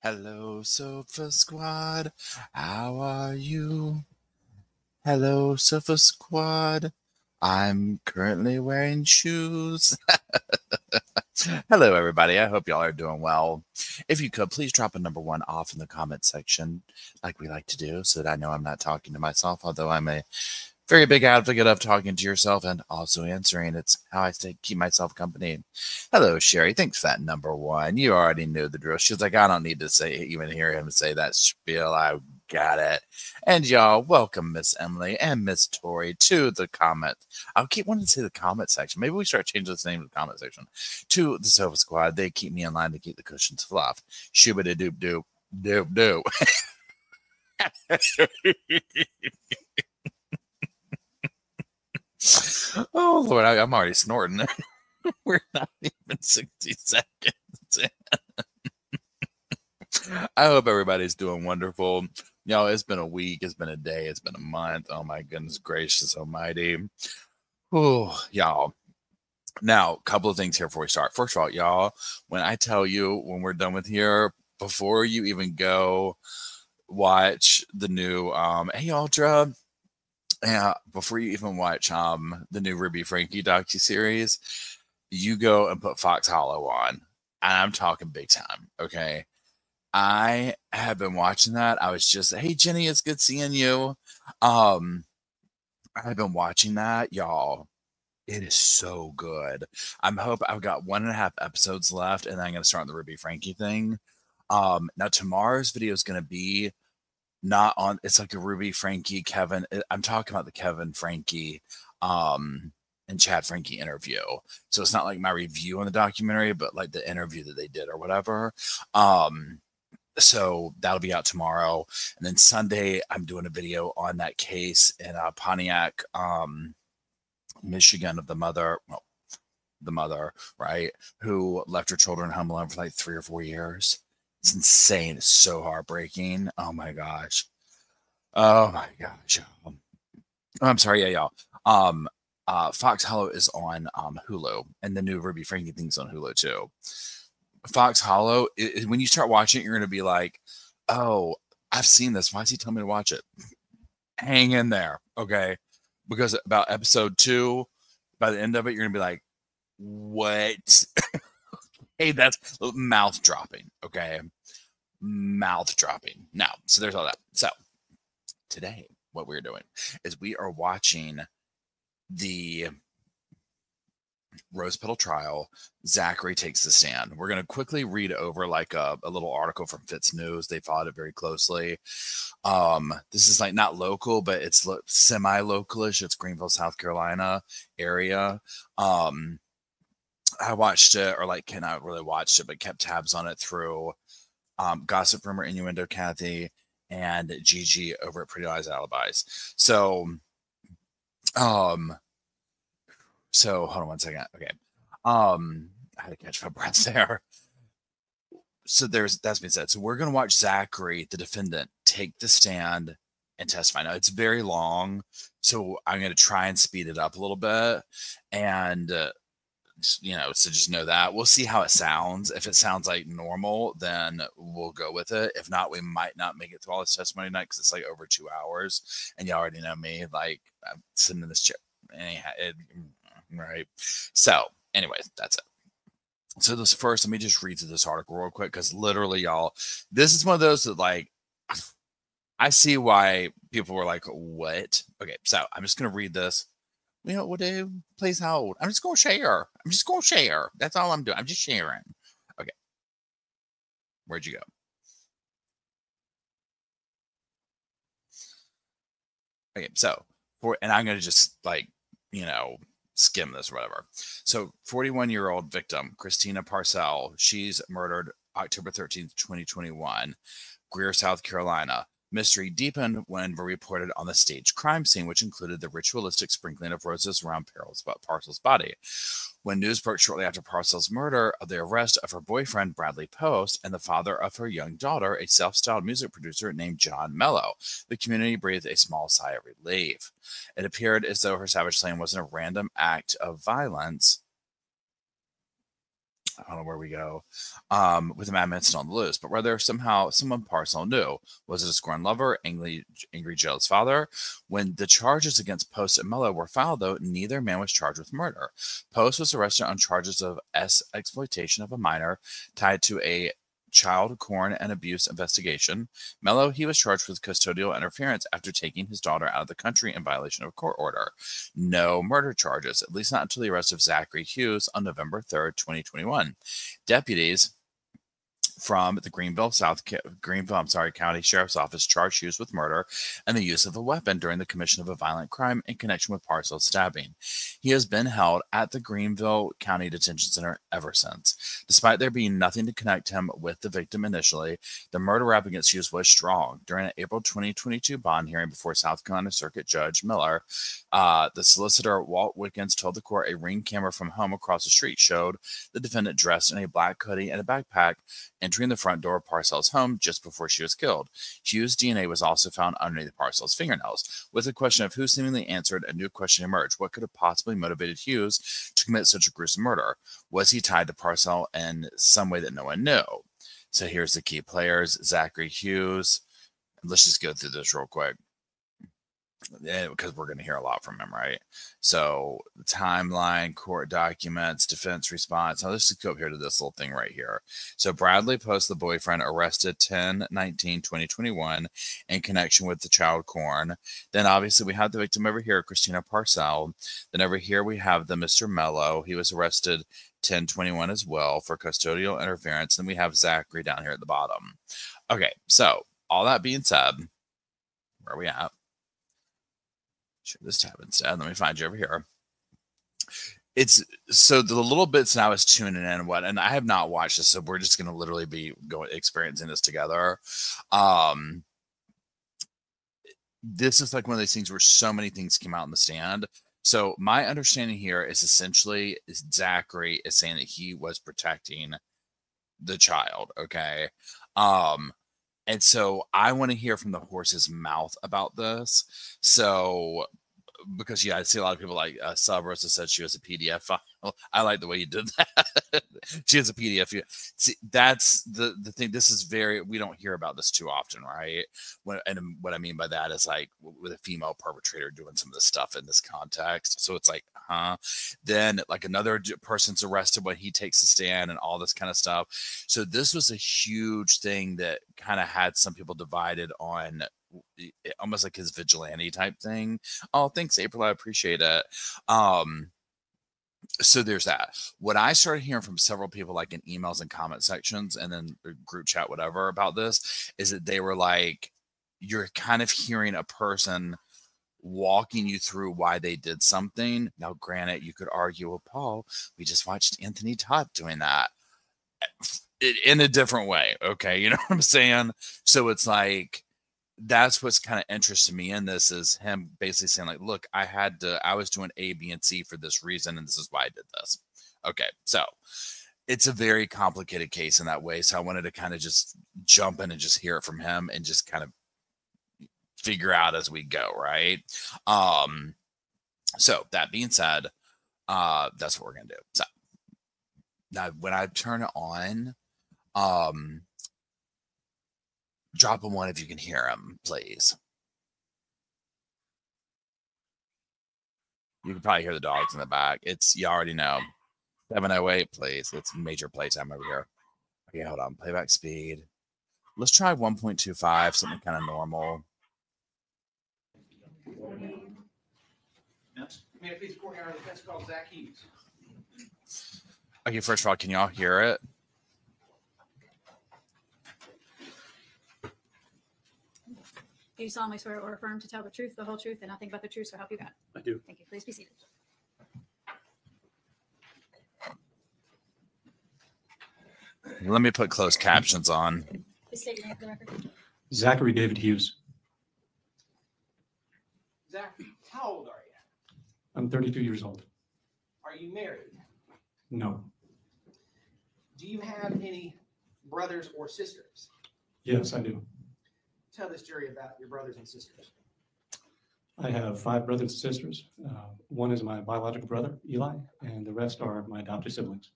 Hello, Sofa Squad. How are you? Hello, Sofa Squad. I'm currently wearing shoes. Hello, everybody. I hope y'all are doing well. If you could, please drop a number one off in the comment section, like we like to do, so that I know I'm not talking to myself, although I'm a very big advocate of talking to yourself and also answering. It's how I keep myself company. Hello, Sherry. Thanks for that number one. You already knew the drill. She was like, I don't need to even hear him say that spiel. I got it. And y'all, welcome Miss Emily and Miss Tori to the comment. I'll keep wanting to say the comment section. Maybe we start changing the name of the comment section to the Sofa Squad. They keep me in line to keep the cushions fluff. Shooba doop doop doop doop. Oh Lord, I'm already snorting. We're not even 60 seconds in. I hope everybody's doing wonderful. Y'all, it's been a week, it's been a day, it's been a month. Oh my goodness gracious almighty. Oh, y'all. Now, a couple of things here before we start. First of all, y'all, when I tell you when we're done with here, before you even go watch the new Hey Ultra, before you even watch the new Ruby Frankie docuseries, you go and put Fox Hollow on. And I'm talking big time, okay? I have been watching that. I was just, hey Jenny, it's good seeing you. I've been watching that, y'all. It is so good. I've got 1.5 episodes left, and then I'm gonna start on the Ruby Frankie thing. Now tomorrow's video is gonna be not on, it's like a Ruby Frankie Kevin. I'm talking about the Kevin Frankie and Chad Frankie interview. So it's not like my review on the documentary, but like the interview that they did or whatever. So that'll be out tomorrow. And then Sunday, I'm doing a video on that case in Pontiac, Michigan of the mother, right, who left her children home alone for like 3 or 4 years. It's insane. It's so heartbreaking. Oh my gosh. Oh my gosh. I'm sorry, yeah, y'all. Fox Hollow is on Hulu, and the new Ruby Frankie thing's on Hulu too. Fox Hollow, when you start watching it, you're going to be like, oh, I've seen this. Why is he telling me to watch it? Hang in there, okay? Because about episode 2, by the end of it, you're going to be like, what? Hey, that's mouth dropping, okay? Mouth dropping. Now, so there's all that. So today, what we're doing is we are watching the Rose Petal trial. Zachary takes the stand. We're going to quickly read over like a little article from Fitz News. They followed it very closely. This is like not local, but it's semi-localish. It's Greenville, South Carolina area. I watched it, or like not really watched it, but kept tabs on it through Gossip Rumor, Innuendo Kathy, and Gigi over at Pretty Lies Alibis. So hold on one second. Okay. I had to catch my breath there. So that's been said. So we're going to watch Zachary, the defendant, take the stand and testify. Now it's very long, so I'm going to try and speed it up a little bit. And, so just know that. We'll see how it sounds. If it sounds like normal, then we'll go with it. If not, we might not make it through all this testimony tonight because it's like over 2 hours. And you already know me. Like, I'm sitting in this chair. Right. So, anyways, that's it. So this first, let me just read through this article real quick because literally, y'all, this is one of those that like I see why people were like, "What?" Okay, so I'm just gonna read this. What do please hold? I'm just gonna share. That's all I'm doing. I'm just sharing. Okay, where'd you go? Okay, so and I'm gonna just like skim this or whatever. So 41-year-old victim, Christina Parcell, she's murdered October 13th, 2021, Greer, South Carolina. Mystery deepened when reported on the staged crime scene, which included the ritualistic sprinkling of roses around Parcell's body. When news broke shortly after Parcell's murder of the arrest of her boyfriend, Bradley Post, and the father of her young daughter, a self-styled music producer named John Mello, the community breathed a small sigh of relief. It appeared as though her savage slaying wasn't a random act of violence, I don't know where we go, with the madman still on the loose, but whether somehow someone Parcell knew. Was it a scorned lover, angry jealous father? When the charges against Post and Mello were filed, though, neither man was charged with murder. Post was arrested on charges of exploitation of a minor tied to a child corn and abuse investigation. Mello, he was charged with custodial interference after taking his daughter out of the country in violation of a court order. No murder charges, at least not until the arrest of Zachary Hughes on November 3rd, 2021. Deputies from the Greenville County Sheriff's Office charged Hughes with murder and the use of a weapon during the commission of a violent crime in connection with Parcell's stabbing. He has been held at the Greenville County Detention Center ever since. Despite there being nothing to connect him with the victim initially, the murder rap against Hughes was strong. During an April 2022 bond hearing before South Carolina Circuit Judge Miller, the solicitor Walt Wickens told the court a Ring camera from home across the street showed the defendant dressed in a black hoodie and a backpack entering the front door of Parcell's home just before she was killed. Hughes' DNA was also found underneath Parcell's fingernails. With the question of who seemingly answered, a new question emerged. What could have possibly motivated Hughes to commit such a gruesome murder? Was he tied to Parcell in some way that no one knew? So here's the key players. Zachary Hughes. Let's just go through this real quick, because we're going to hear a lot from him, right? So the timeline, court documents, defense response. Now let's just go up here to this little thing right here. So Bradley Post, the boyfriend, arrested 10/19/2021 in connection with the child corn. Then obviously we have the victim over here, Christina Parcell. Then over here we have the Mr. Mello. He was arrested 10/21 as well for custodial interference. Then we have Zachary down here at the bottom. Okay, so all that being said, where are we at? Share this tab instead. Let me find you over here. It's so the little bits that I was tuning in and I have not watched this, so we're just going to literally be experiencing this together. This is like one of those things where so many things came out in the stand. So my understanding here is essentially Zachary is saying that he was protecting the child. Okay. And so I want to hear from the horse's mouth about this. So, because, yeah, I see a lot of people like Rosa said she was a PDF file. I like the way you did that. She has a PDF. See, that's the thing. This is we don't hear about this too often, right? And what I mean by that is like with a female perpetrator doing some of this stuff in this context. So it's like, then like another person's arrested when he takes a stand and all this kind of stuff. So this was a huge thing that kind of had some people divided on almost like his vigilante type thing. Oh, thanks, April. I appreciate it. So there's that. What I started hearing from several people, like in emails and comment sections and then group chat, whatever, about this is that they were like, you're kind of hearing a person walking you through why they did something. Now, granted, you could argue, well, Paul, we just watched Anthony Todd doing that in a different way. Okay. You know what I'm saying? So it's like, that's what's kind of interested me in this is him basically saying like, look, I was doing A, B, and C for this reason. And this is why I did this. Okay. So it's a very complicated case in that way. So I wanted to kind of just jump in and just hear it from him and just kind of figure out as we go. Right. So that being said, that's what we're going to do. So now when I turn it on, drop a 1 if you can hear him, please. You can probably hear the dogs in the back. You already know. 708, please. It's major playtime over here. Okay, hold on. Playback speed. Let's try 1.25, something kind of normal. Okay, first of all, can y'all hear it? Do you solemnly swear or affirm to tell the truth, the whole truth, and nothing but the truth, so help you God? I do. Thank you. Please be seated. Let me put closed captions on. Please state your name for the record. Zachary David Hughes. Zach, how old are you? I'm 32 years old. Are you married? No. Do you have any brothers or sisters? Yes, I do. Tell this jury about your brothers and sisters. I have 5 brothers and sisters. One is my biological brother, Eli, and the rest are my adopted siblings.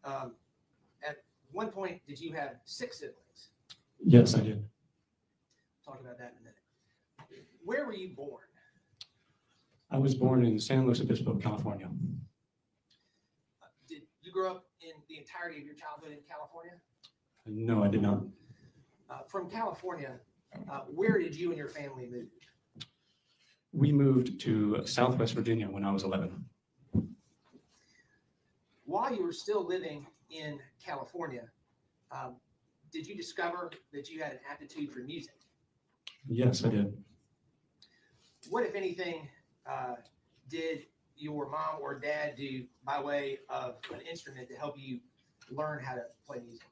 At one point, did you have 6 siblings? Yes, I did. Talk about that in a minute. Where were you born? I was born in San Luis Obispo, California. Did you grow up in the entirety of your childhood in California? No, I did not. From California, where did you and your family move? We moved to Southwest Virginia when I was 11. While you were still living in California, did you discover that you had an aptitude for music? Yes, I did. What, if anything, did your mom or dad do by way of an instrument to help you learn how to play music?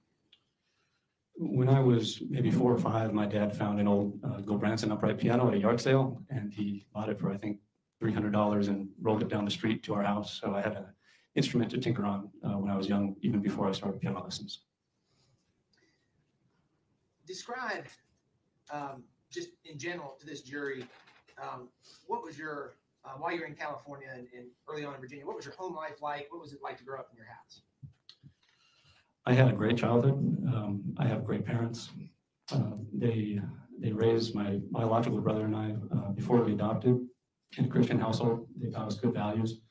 When I was maybe 4 or 5, my dad found an old Gulbranson upright piano at a yard sale, and he bought it for, I think, $300 and rolled it down the street to our house. So I had an instrument to tinker on when I was young, even before I started piano lessons. Describe, just in general to this jury, what was your, while you were in California and early on in Virginia, what was your home life like? What was it like to grow up in your house? I had a great childhood. I have great parents. They raised my biological brother and I before we adopted in a Christian household. They taught us good values,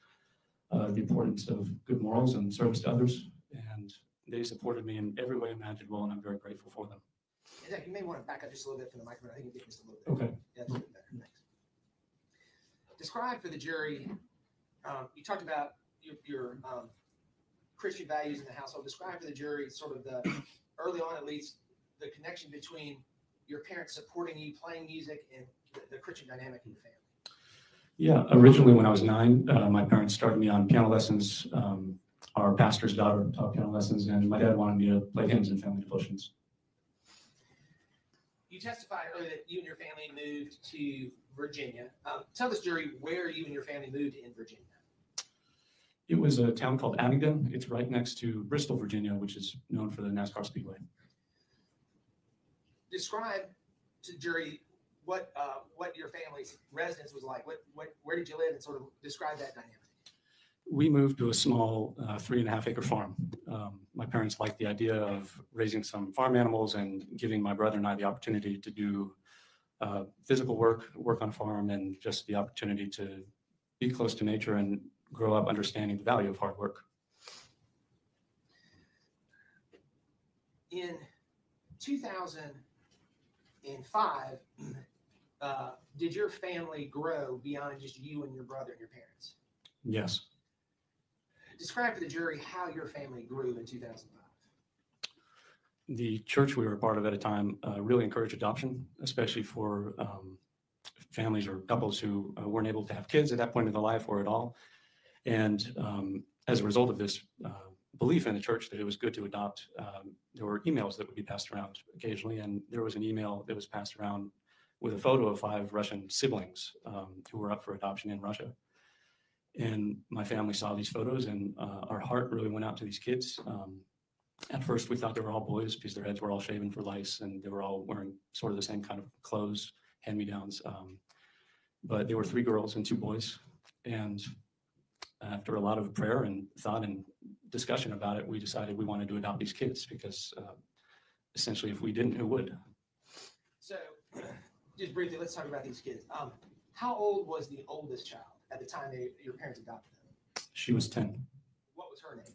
the importance of good morals and service to others, and they supported me in every way imaginable, and I'm very grateful for them. Zach, you may want to back up just a little bit from the microphone. I think you get just a little bit. Okay. Yeah, that's a little bit better. Thanks. Describe for the jury, you talked about your Christian values in the household. Describe for the jury sort of the, early on at least, the connection between your parents supporting you playing music and the Christian dynamic in your family. Yeah, originally when I was 9, my parents started me on piano lessons. Our pastor's daughter taught piano lessons, and my dad wanted me to play hymns and family devotions. You testified earlier that you and your family moved to Virginia. Tell this jury where you and your family moved in Virginia. It was a town called Abingdon. It's right next to Bristol, Virginia, which is known for the NASCAR Speedway. Describe to the jury what your family's residence was like. Where did you live, and sort of describe that dynamic. We moved to a small 3.5-acre farm. My parents liked the idea of raising some farm animals and giving my brother and I the opportunity to do physical work on a farm, and just the opportunity to be close to nature and grow up understanding the value of hard work. In 2005, did your family grow beyond just you and your brother and your parents? Yes. Describe for the jury how your family grew in 2005. The church we were a part of at a time really encouraged adoption, especially for families or couples who weren't able to have kids at that point in their life or at all. And as a result of this belief in the church that it was good to adopt, there were emails that would be passed around occasionally. And there was an email that was passed around with a photo of 5 Russian siblings who were up for adoption in Russia. And my family saw these photos, and our heart really went out to these kids. At first, we thought they were all boys because their heads were all shaven for lice, and they were all wearing sort of the same kind of clothes, hand-me-downs. But they were 3 girls and 2 boys. And after a lot of prayer and thought and discussion about it, we decided we wanted to adopt these kids because essentially if we didn't, who would? So just briefly, let's talk about these kids. How old was the oldest child at the time your parents adopted them? She was 10. What was her name?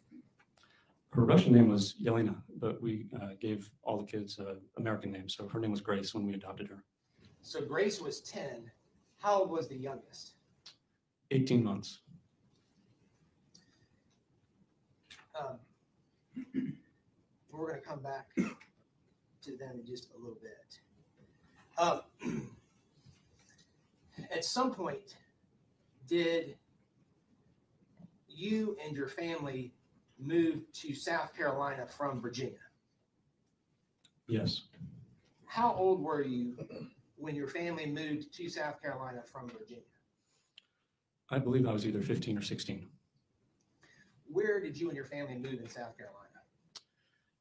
Her Russian name was Yelena, but we gave all the kids American names. So her name was Grace when we adopted her. So Grace was 10. How old was the youngest? 18 months. We're going to come back to them in just a little bit. At some point, did you and your family move to South Carolina from Virginia? Yes. How old were you when your family moved to South Carolina from Virginia? I believe I was either 15 or 16. Where did you and your family move in South Carolina?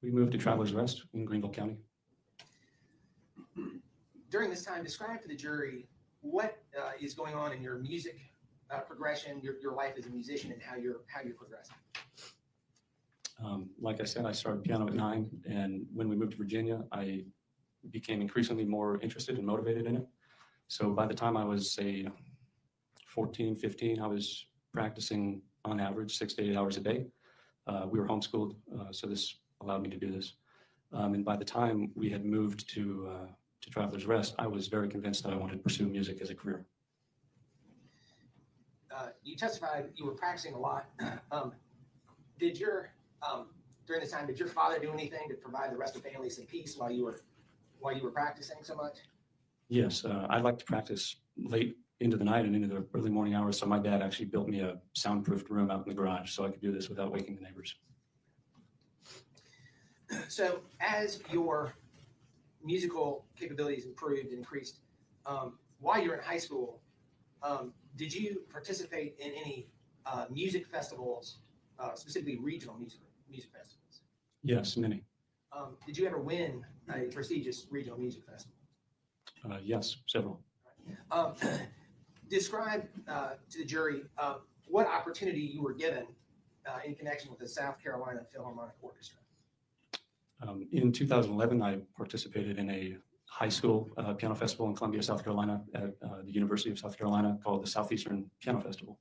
We moved to Travelers Rest in Greenville County. During this time, describe to the jury what is going on in your music progression, your life as a musician, and how you're progressing. Like I said, I started piano at 9, and when we moved to Virginia, I became increasingly more interested and motivated in it. So by the time I was, say, 14, 15, I was practicing on average 6 to 8 hours a day. We were homeschooled, so this allowed me to do this. And by the time we had moved to Travelers Rest, I was very convinced that I wanted to pursue music as a career. You testified you were practicing a lot. Did your during this time, did your father do anything to provide the rest of the family some peace while you were practicing so much? Yes, I like to practice late into the night and into the early morning hours. So my dad actually built me a soundproofed room out in the garage so I could do this without waking the neighbors. So as your musical capabilities improved and increased, while you were in high school, did you participate in any music festivals, specifically regional music festivals? Yes, many. Did you ever win a prestigious regional music festival? Yes, several. Describe to the jury what opportunity you were given in connection with the South Carolina Philharmonic Orchestra. In 2011, I participated in a high school piano festival in Columbia, South Carolina at the University of South Carolina called the Southeastern Piano Festival.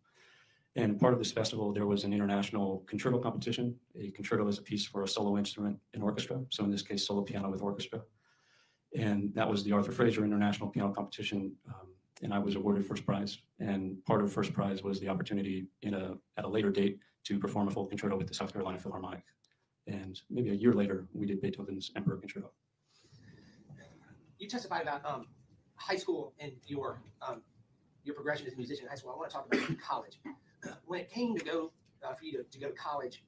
And part of this festival, there was an international concerto competition. A concerto is a piece for a solo instrument and orchestra. So in this case, solo piano with orchestra. And that was the Arthur Fraser International Piano Competition. And I was awarded first prize. And part of first prize was the opportunity at a later date to perform a full concerto with the South Carolina Philharmonic. And maybe a year later, we did Beethoven's Emperor Concerto. You testified about high school and your progression as a musician in high school. I want to talk about college. When it came to go for you to go to college,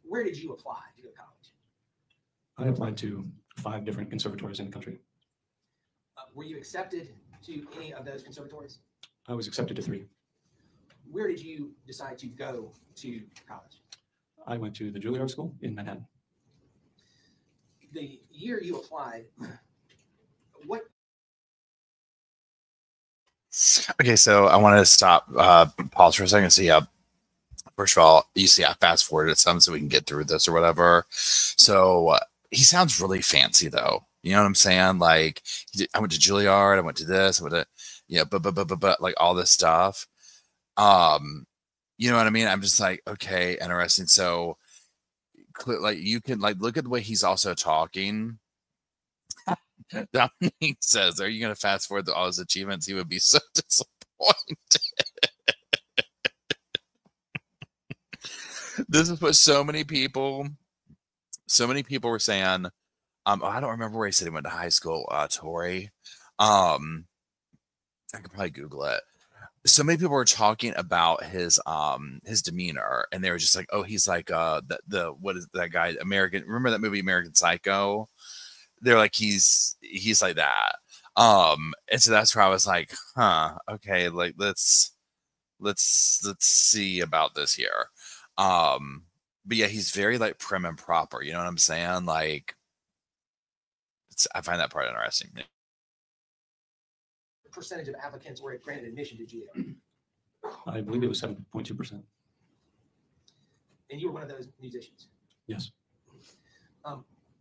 where did you apply to go to college? I applied to 5 different conservatories in the country. Were you accepted to any of those conservatories? I was accepted to 3. Where did you decide to go to college? I went to the Juilliard School in Manhattan. The year you applied, what? Okay, so I want to stop, pause for a second. See, first of all, you see, I fast forwarded some so we can get through this or whatever. So he sounds really fancy, though. You know what I'm saying? Like, I went to Juilliard, I went to this, I went to, you know, but like all this stuff. You know what I mean? I'm just like, okay, interesting. So, like, you can like look at the way he's also talking. Dominique says, "Are you going to fast forward all his achievements? He would be so disappointed." This is what so many people were saying. I don't remember where he said he went to high school. Tori. I could probably Google it. So many people were talking about his demeanor, and they were just like, "Oh, he's like what is that guy? American? Remember that movie American Psycho?" They're like, he's like that. And so that's where I was like, huh, okay, like let's see about this here. But yeah, he's very like prim and proper. You know what I'm saying? Like, I find that part interesting. Percentage of applicants were granted admission to Juilliard? I believe it was 7.2%. And you were one of those musicians? Yes.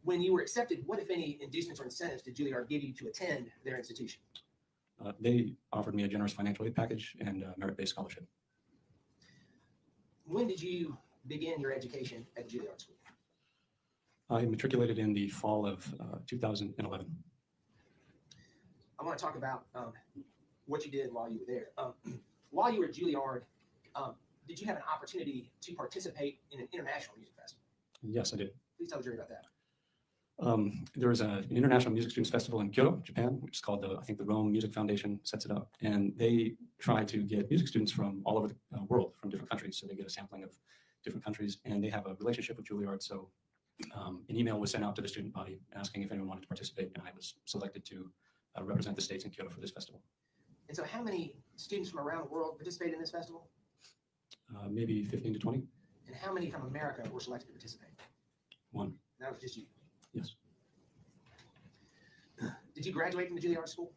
When you were accepted, what, if any, inducements or incentives did Juilliard give you to attend their institution? They offered me a generous financial aid package and a merit-based scholarship. When did you begin your education at Juilliard School? I matriculated in the fall of 2011. I want to talk about what you did while you were there. While you were at Juilliard, did you have an opportunity to participate in an international music festival? Yes, I did. Please tell the jury about that. There was an international music students festival in Kyoto, Japan, which is called I think the Rome Music Foundation sets it up, and they try to get music students from all over the world, from different countries, so they get a sampling of different countries, and they have a relationship with Juilliard. So an email was sent out to the student body asking if anyone wanted to participate, and I was selected to represent the States in Kyoto for this festival. And so how many students from around the world participated in this festival? Maybe 15 to 20. And how many from America were selected to participate? 1. That was just you? Yes. Did you graduate from the Juilliard School?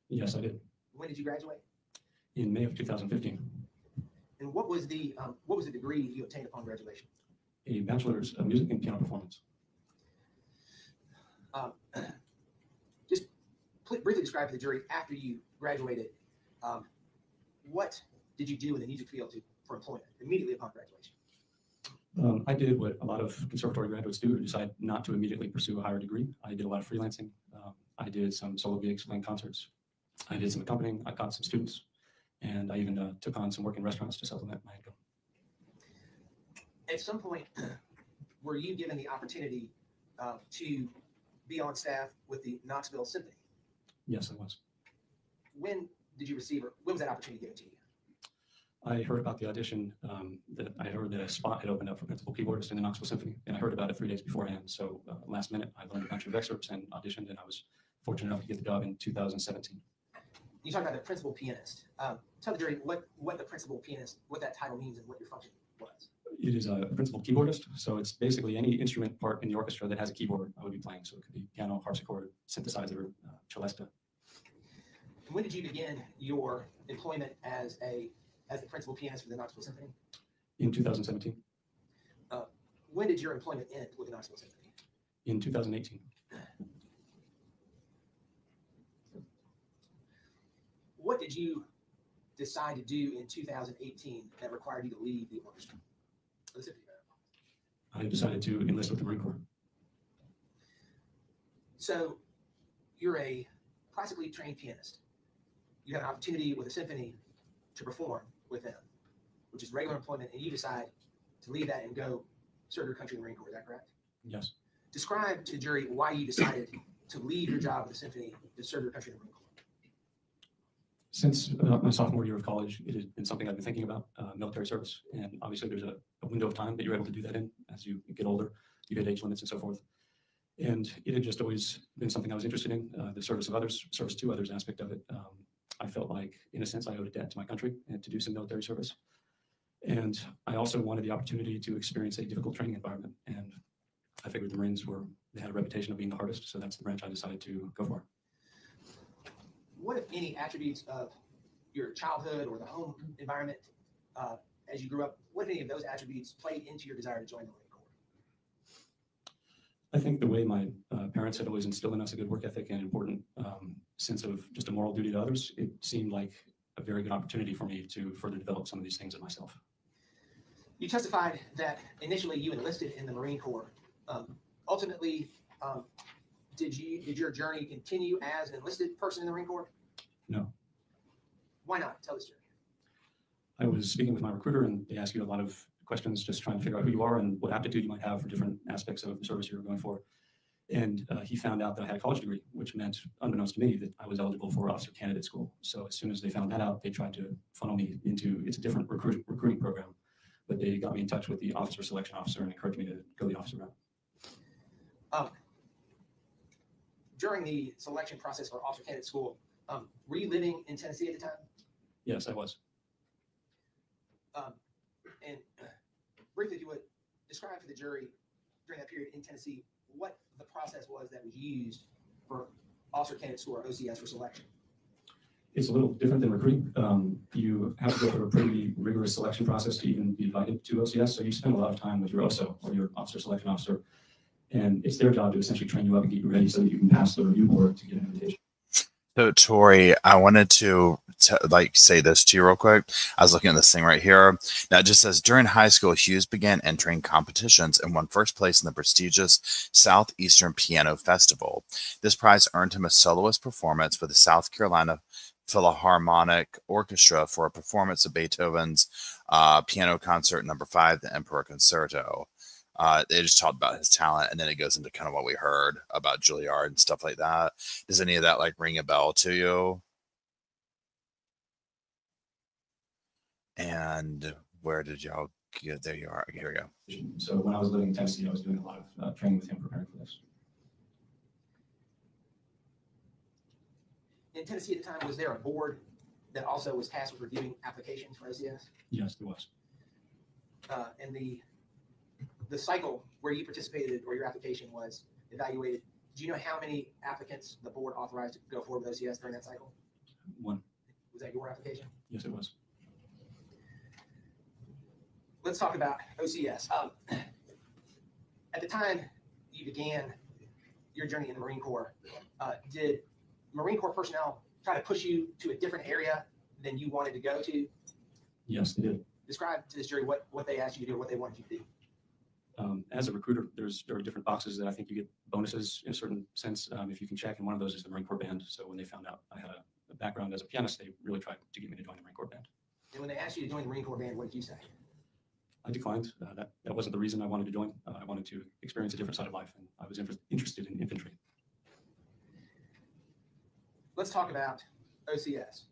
Yes, I did. When did you graduate? In May of 2015. And what was the degree you obtained upon graduation? a bachelor's of music and piano performance. Just briefly describe to the jury after you graduated, what did you do in the music field for employment immediately upon graduation? I did what a lot of conservatory graduates do, decide not to immediately pursue a higher degree. I did a lot of freelancing. I did some solo gigs, playing concerts. I did some accompanying. I taught some students, and I even took on some work in restaurants to supplement my income. At some point, were you given the opportunity to be on staff with the Knoxville Symphony? Yes, I was. When did you receive, or when was that opportunity given to you? I heard about the audition, that I heard that a spot had opened up for principal keyboardist in the Knoxville Symphony, and I heard about it 3 days beforehand. So last minute, I learned a bunch of excerpts and auditioned, and I was fortunate enough to get the job in 2017. You talked about the principal pianist. Tell the jury what the principal pianist, what that title means and what your function was. It is a principal keyboardist, so it's basically any instrument part in the orchestra that has a keyboard I would be playing. So it could be piano, harpsichord, synthesizer, celesta. And when did you begin your employment as the principal pianist for the Knoxville Symphony? In 2017. When did your employment end with the Knoxville Symphony? In 2018. What did you decide to do in 2018 that required you to leave the orchestra? I decided to enlist with the Marine Corps. So you're a classically trained pianist. You have an opportunity with a symphony to perform with them, which is regular employment, and you decide to leave that and go serve your country in the Marine Corps. Is that correct? Yes. Describe to the jury why you decided to leave your job with the symphony to serve your country in the Marine Corps. Since my sophomore year of college, it has been something I've been thinking about, military service. And obviously there's a window of time that you're able to do that in as you get older. You hit age limits and so forth. And it had just always been something I was interested in, the service of others, service to others aspect of it. I felt like, in a sense, I owed a debt to my country and to do some military service. And I also wanted the opportunity to experience a difficult training environment. And I figured the Marines they had a reputation of being the hardest. So that's the branch I decided to go for. What, if any, attributes of your childhood or the home environment as you grew up, what, if any, of those attributes played into your desire to join the Marine Corps? I think the way my parents had always instilled in us a good work ethic and important sense of just a moral duty to others, it seemed like a very good opportunity for me to further develop some of these things in myself. You testified that initially you enlisted in the Marine Corps. Ultimately, did your journey continue as an enlisted person in the Marine Corps? No. Why not? Tell the story. I was speaking with my recruiter, and they ask you a lot of questions, just trying to figure out who you are and what aptitude you might have for different aspects of the service you're going for. And he found out that I had a college degree, which meant, unbeknownst to me, that I was eligible for officer candidate school. So as soon as they found that out, they tried to funnel me into, it's a different recruiting program, but they got me in touch with the officer selection officer and encouraged me to go the officer route. During the selection process for officer candidate school, were you living in Tennessee at the time? Yes, I was. And briefly, if you would, describe for the jury during that period in Tennessee what the process was that was used for officer candidate school or OCS for selection. It's a little different than recruiting. You have to go through a pretty rigorous selection process to even be invited to OCS. So you spend a lot of time with your OSO, or your officer selection officer, and it's their job to essentially train you up and get you ready so that you can pass the review board to get an invitation. So Tori, I wanted to say this to you real quick. I was looking at this thing right here. Now it just says, during high school, Hughes began entering competitions and won first place in the prestigious Southeastern Piano Festival. This prize earned him a soloist performance with the South Carolina Philharmonic Orchestra for a performance of Beethoven's Piano Concert No. 5, the Emperor Concerto. They just talked about his talent, and then it goes into kind of what we heard about Juilliard and stuff like that. Does any of that ring a bell to you? And where did y'all get? There you are. Here we go. So when I was living in Tennessee, I was doing a lot of training with him, preparing for this. In Tennessee at the time, was there a board that also was tasked with reviewing applications for OCS? Yes, there was. And the cycle where you participated or your application was evaluated, do you know how many applicants the board authorized to go forward with OCS during that cycle? One. Was that your application? Yes, it was. Let's talk about OCS. At the time you began your journey in the Marine Corps, did Marine Corps personnel try to push you to a different area than you wanted to go to? Yes, they did. Describe to this jury what they asked you to do, or what they wanted you to do. As a recruiter, there are different boxes that I think you get bonuses in a certain sense if you can check, and one of those is the Marine Corps band. So when they found out I had a background as a pianist, they really tried to get me to join the Marine Corps band. And when they asked you to join the Marine Corps band, what did you say? I declined. That wasn't the reason I wanted to join. I wanted to experience a different side of life, and I was interested in infantry. Let's talk about OCS.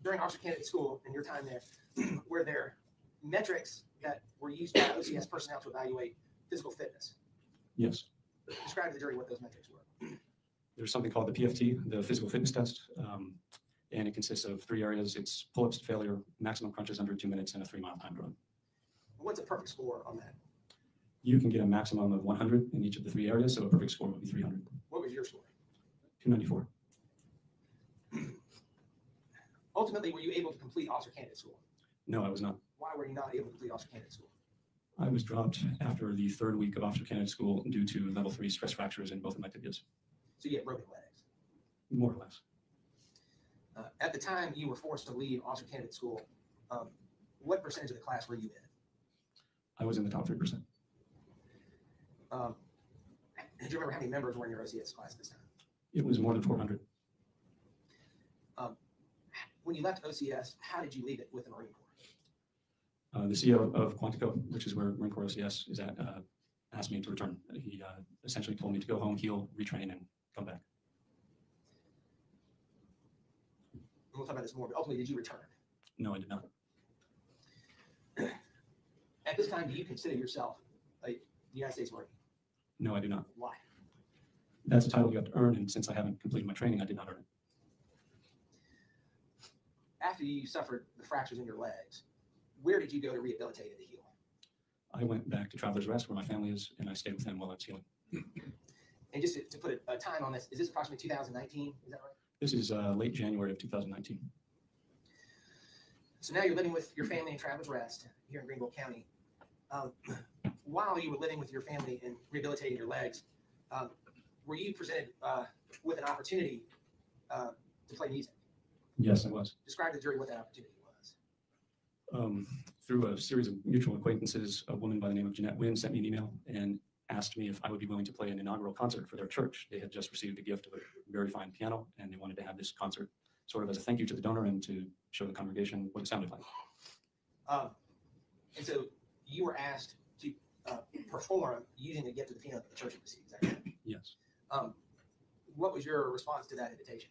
During Officer Candidate School and your time there, were there metrics that were used by OCS personnel to evaluate physical fitness? Yes. Describe to the jury what those metrics were. There's something called the PFT, the physical fitness test, and it consists of 3 areas. It's pull-ups to failure, maximum crunches under 2 minutes, and a 3-mile time run. What's a perfect score on that? You can get a maximum of 100 in each of the 3 areas, so a perfect score would be 300. What was your score? 294. Ultimately, were you able to complete Officer Candidate School? No, I was not. Why were you not able to complete Officer Candidate School? I was dropped after the 3rd week of Officer Candidate School due to level 3 stress fractures in both of my tibias. So you had broken legs. More or less. At the time you were forced to leave Officer Candidate School, what percentage of the class were you in? I was in the top 3%. Do you remember how many members were in your OCS class this time? It was more than 400. When you left OCS, how did you leave it with the Marine Corps? The CEO of Quantico, which is where Marine Corps OCS is at, asked me to return. He essentially told me to go home, heal, retrain, and come back. We'll talk about this more, but ultimately, did you return? No, I did not. At this time, do you consider yourself a United States Marine? No, I do not. Why? That's a title you have to earn, and since I haven't completed my training, I did not earn it. After you suffered the fractures in your legs, where did you go to rehabilitate and to heal? I went back to Travelers Rest, where my family is, and I stayed with them while I was healing. And just to put a time on this, is this approximately 2019? Is that right? This is late January of 2019. So now you're living with your family in Travelers Rest here in Greenville County. While you were living with your family and rehabilitating your legs, were you presented with an opportunity to play music? Yes, I was. Describe to the jury what that opportunity was. Through a series of mutual acquaintances, a woman by the name of Jeanette Wynn sent me an email and asked me if I would be willing to play an inaugural concert for their church. They had just received a gift of a very fine piano, and they wanted to have this concert sort of as a thank you to the donor and to show the congregation what it sounded like. And so you were asked to perform using the gift of the piano that the church had received. Is that correct? Yes. What was your response to that invitation?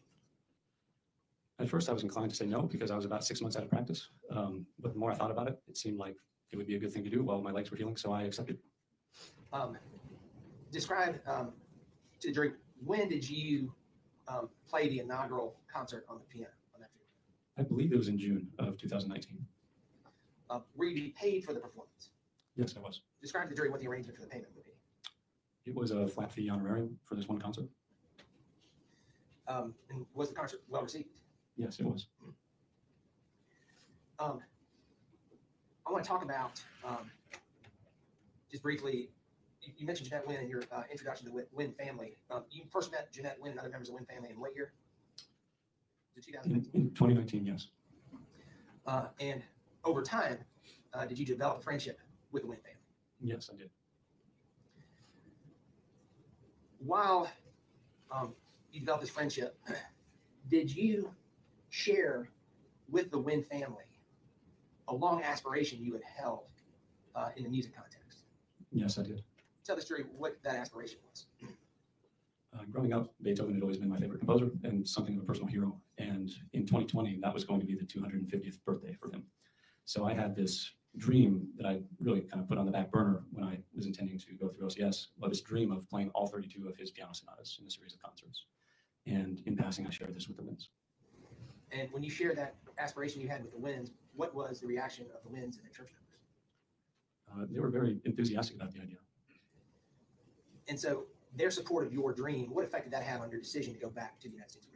At first, I was inclined to say no because I was about 6 months out of practice. But the more I thought about it, it seemed like it would be a good thing to do while my legs were healing, so I accepted. Describe to the jury, when did you play the inaugural concert on the piano on that field? I believe it was in June of 2019. Were you being paid for the performance? Yes, I was. Describe to the jury what the arrangement for the payment would be. It was a flat fee honorarium for this one concert. And was the concert well received? Yes, it was. I want to talk about, just briefly, you mentioned Jeanette Wynn in your introduction to the Wynn family. You first met Jeanette Wynn and other members of the Wynn family in what year? Was it 2019? In 2019, yes. And over time, did you develop a friendship with the Wynn family? Yes, I did. While you developed this friendship, did you share with the Wynn family a long aspiration you had held in the music context? Yes, I did. Tell this jury what that aspiration was. Growing up, Beethoven had always been my favorite composer and something of a personal hero. And in 2020, that was going to be the 250th birthday for him. So I had this dream that I really kind of put on the back burner when I was intending to go through OCS, but this dream of playing all 32 of his piano sonatas in a series of concerts. And in passing, I shared this with the Winns. And when you shared that aspiration you had with the Winns, what was the reaction of the Winns and their church members? They were very enthusiastic about the idea. And so their support of your dream, what effect did that have on your decision to go back to the United States?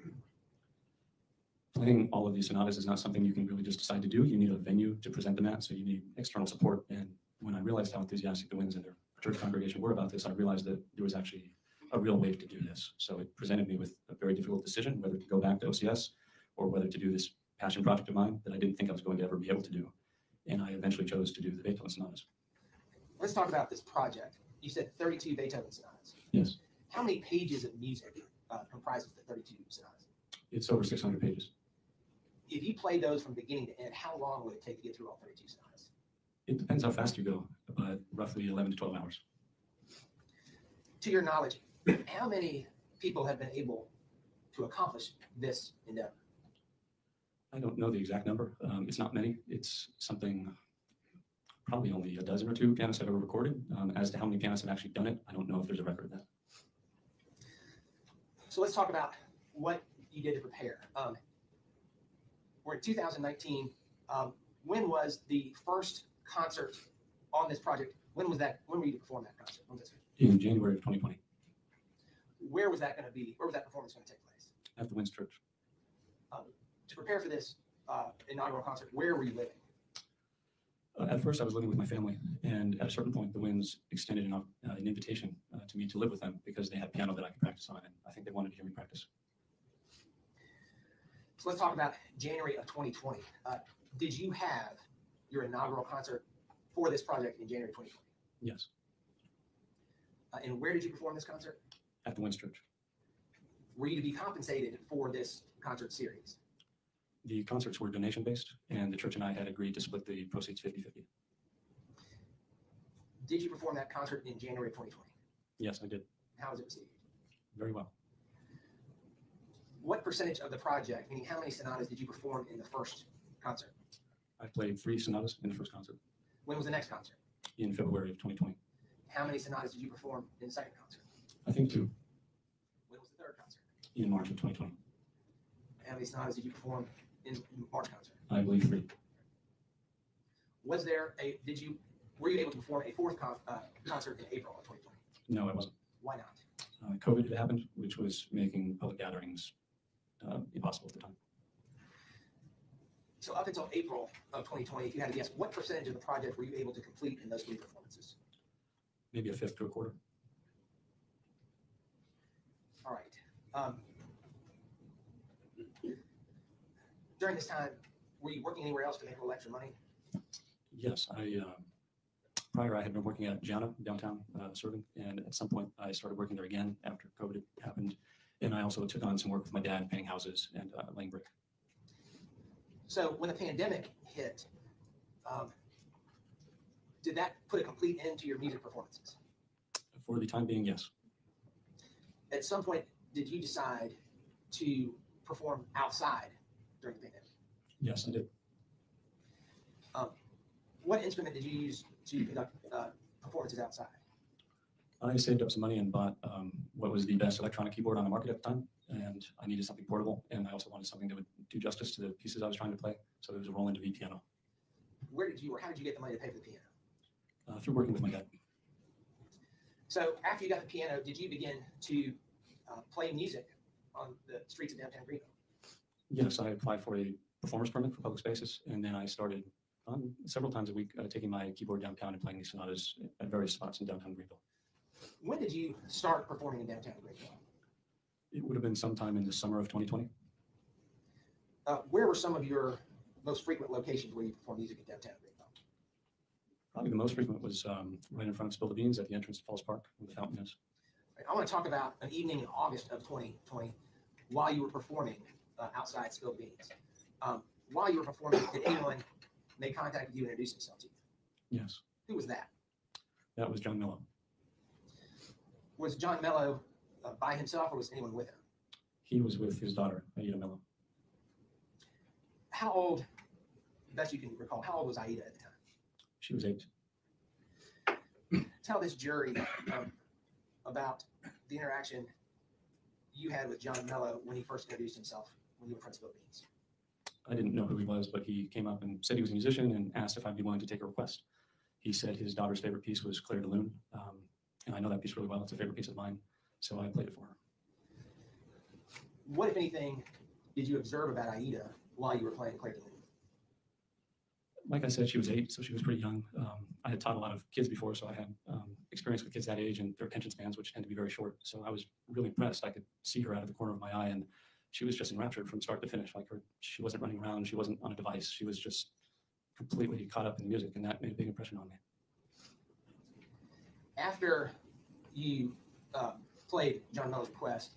Playing all of these sonatas is not something you can really just decide to do. You need a venue to present them at, so you need external support. And when I realized how enthusiastic the Winns and their church congregation were about this, I realized that there was actually a real way to do this. So it presented me with a very difficult decision, whether to go back to OCS or whether to do this passion project of mine that I didn't think I was going to ever be able to do. And I eventually chose to do the Beethoven sonatas. Let's talk about this project. You said 32 Beethoven sonatas. Yes, How many pages of music comprises the 32 sonatas? it's over 600 pages. If you played those from beginning to end, how long would it take to get through all 32 sonatas? It depends how fast you go, but roughly 11 to 12 hours. To your knowledge, how many people have been able to accomplish this endeavor? I don't know the exact number. It's not many. It's something, probably only a dozen or two pianists have ever recorded. As to how many pianists have actually done it, I don't know if there's a record of that. So let's talk about what you did to prepare. We're in 2019. When was the first concert on this project? When was that? When were you to perform that concert? When was that? In January of 2020, Where was that going to be? Where was that performance going to take place? at the Winds Church. To prepare for this inaugural concert, where were you living? At first, I was living with my family, and at a certain point, the Winds extended an invitation to me to live with them because they had a piano that I could practice on, and I think they wanted to hear me practice. So let's talk about January of 2020. Did you have your inaugural concert for this project in January 2020? Yes, And where did you perform this concert? at the Winds Church. Were you to be compensated for this concert series? The concerts were donation-based, and the church and I had agreed to split the proceeds 50-50. Did you perform that concert in January of 2020? Yes, I did. How was it received? Very well. What percentage of the project, meaning how many sonatas, did you perform in the first concert? I played 3 sonatas in the first concert When was the next concert? in February of 2020. How many sonatas did you perform in the second concert? I think 2 When was the third concert? in March of 2020. How many sonatas did you perform in March concert? I believe 3. Was there were you able to perform a fourth concert in April of 2020? No, I wasn't. Why not? COVID had happened, which was making public gatherings impossible at the time. So up until April of 2020, if you had to guess, what percentage of the project were you able to complete in those 3 performances? Maybe a fifth to a quarter. All right. During this time, were you working anywhere else to make a little extra money? Yes, prior I had been working at Gianna downtown serving, and at some point I started working there again after COVID happened. And I also took on some work with my dad, painting houses and laying brick. So when the pandemic hit, did that put a complete end to your music performances? For the time being, yes. At some point, did you decide to perform outside during the pandemic? Yes, I did. What instrument did you use to conduct performances outside? I saved up some money and bought what was the best electronic keyboard on the market at the time, and I needed something portable, and I also wanted something that would do justice to the pieces I was trying to play. So it was a Roland V piano. Where did you, or how did you get the money to pay for the piano? Through working with my dad. So after you got the piano, did you begin to play music on the streets of downtown Greenville? Yes, I applied for a performance permit for public spaces, and then I started several times a week taking my keyboard downtown and playing these sonatas at various spots in downtown Greenville. When did you start performing in downtown Greenville? It would have been sometime in the summer of 2020. Where were some of your most frequent locations where you perform music in downtown Greenville? Probably the most frequent was right in front of Spill the Beans at the entrance to Falls Park, where the fountain is. I want to talk about an evening in August of 2020 while you were performing outside Spill the Beans. While you were performing, did anyone make contact with you and introduce himself to you? Yes, Who was that? that was John Mello. Was John Mello by himself or was anyone with him? He was with his daughter, Aida Mello. How old, best you can recall, how old was Aida at the time? She was 8. Tell this jury about the interaction you had with John Mello when he first introduced himself when you were in front of Spill the Beans. I didn't know who he was, but he came up and said he was a musician and asked if I'd be willing to take a request. He said his daughter's favorite piece was Claire de Lune, and I know that piece really well. It's a favorite piece of mine, so I played it for her. What, if anything, did you observe about Aida while you were playing Claire de Lune? Like I said, she was 8, so she was pretty young. I had taught a lot of kids before, so I had experience with kids that age and their attention spans, which tend to be very short. So I was really impressed. I could see her out of the corner of my eye, and she was just enraptured from start to finish. Like she wasn't running around, she wasn't on a device. She was just completely caught up in the music, and that made a big impression on me. After you played John Mello's request,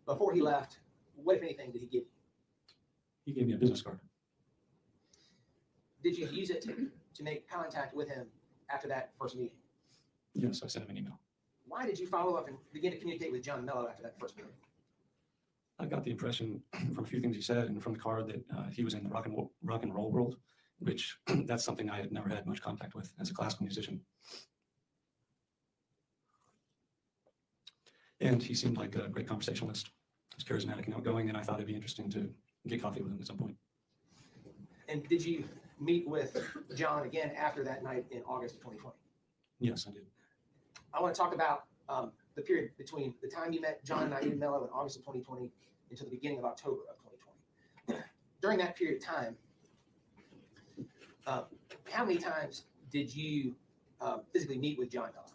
before he left, what, if anything, did he give you? He gave me a business card. Did you use it to make contact with him after that first meeting? Yes, I sent him an email. Why did you follow up and begin to communicate with John Mello after that first meeting? I got the impression from a few things he said and from the card that he was in the rock and roll world, which that's something I had never had much contact with as a classical musician. And he seemed like a great conversationalist. He was charismatic and outgoing, and I thought it'd be interesting to get coffee with him at some point. And did you meet with John again after that night in August of 2020? Yes, I did. I want to talk about the period between the time you met John and Aida Mello in August of 2020 until the beginning of October of 2020. During that period of time, how many times did you physically meet with John Mello?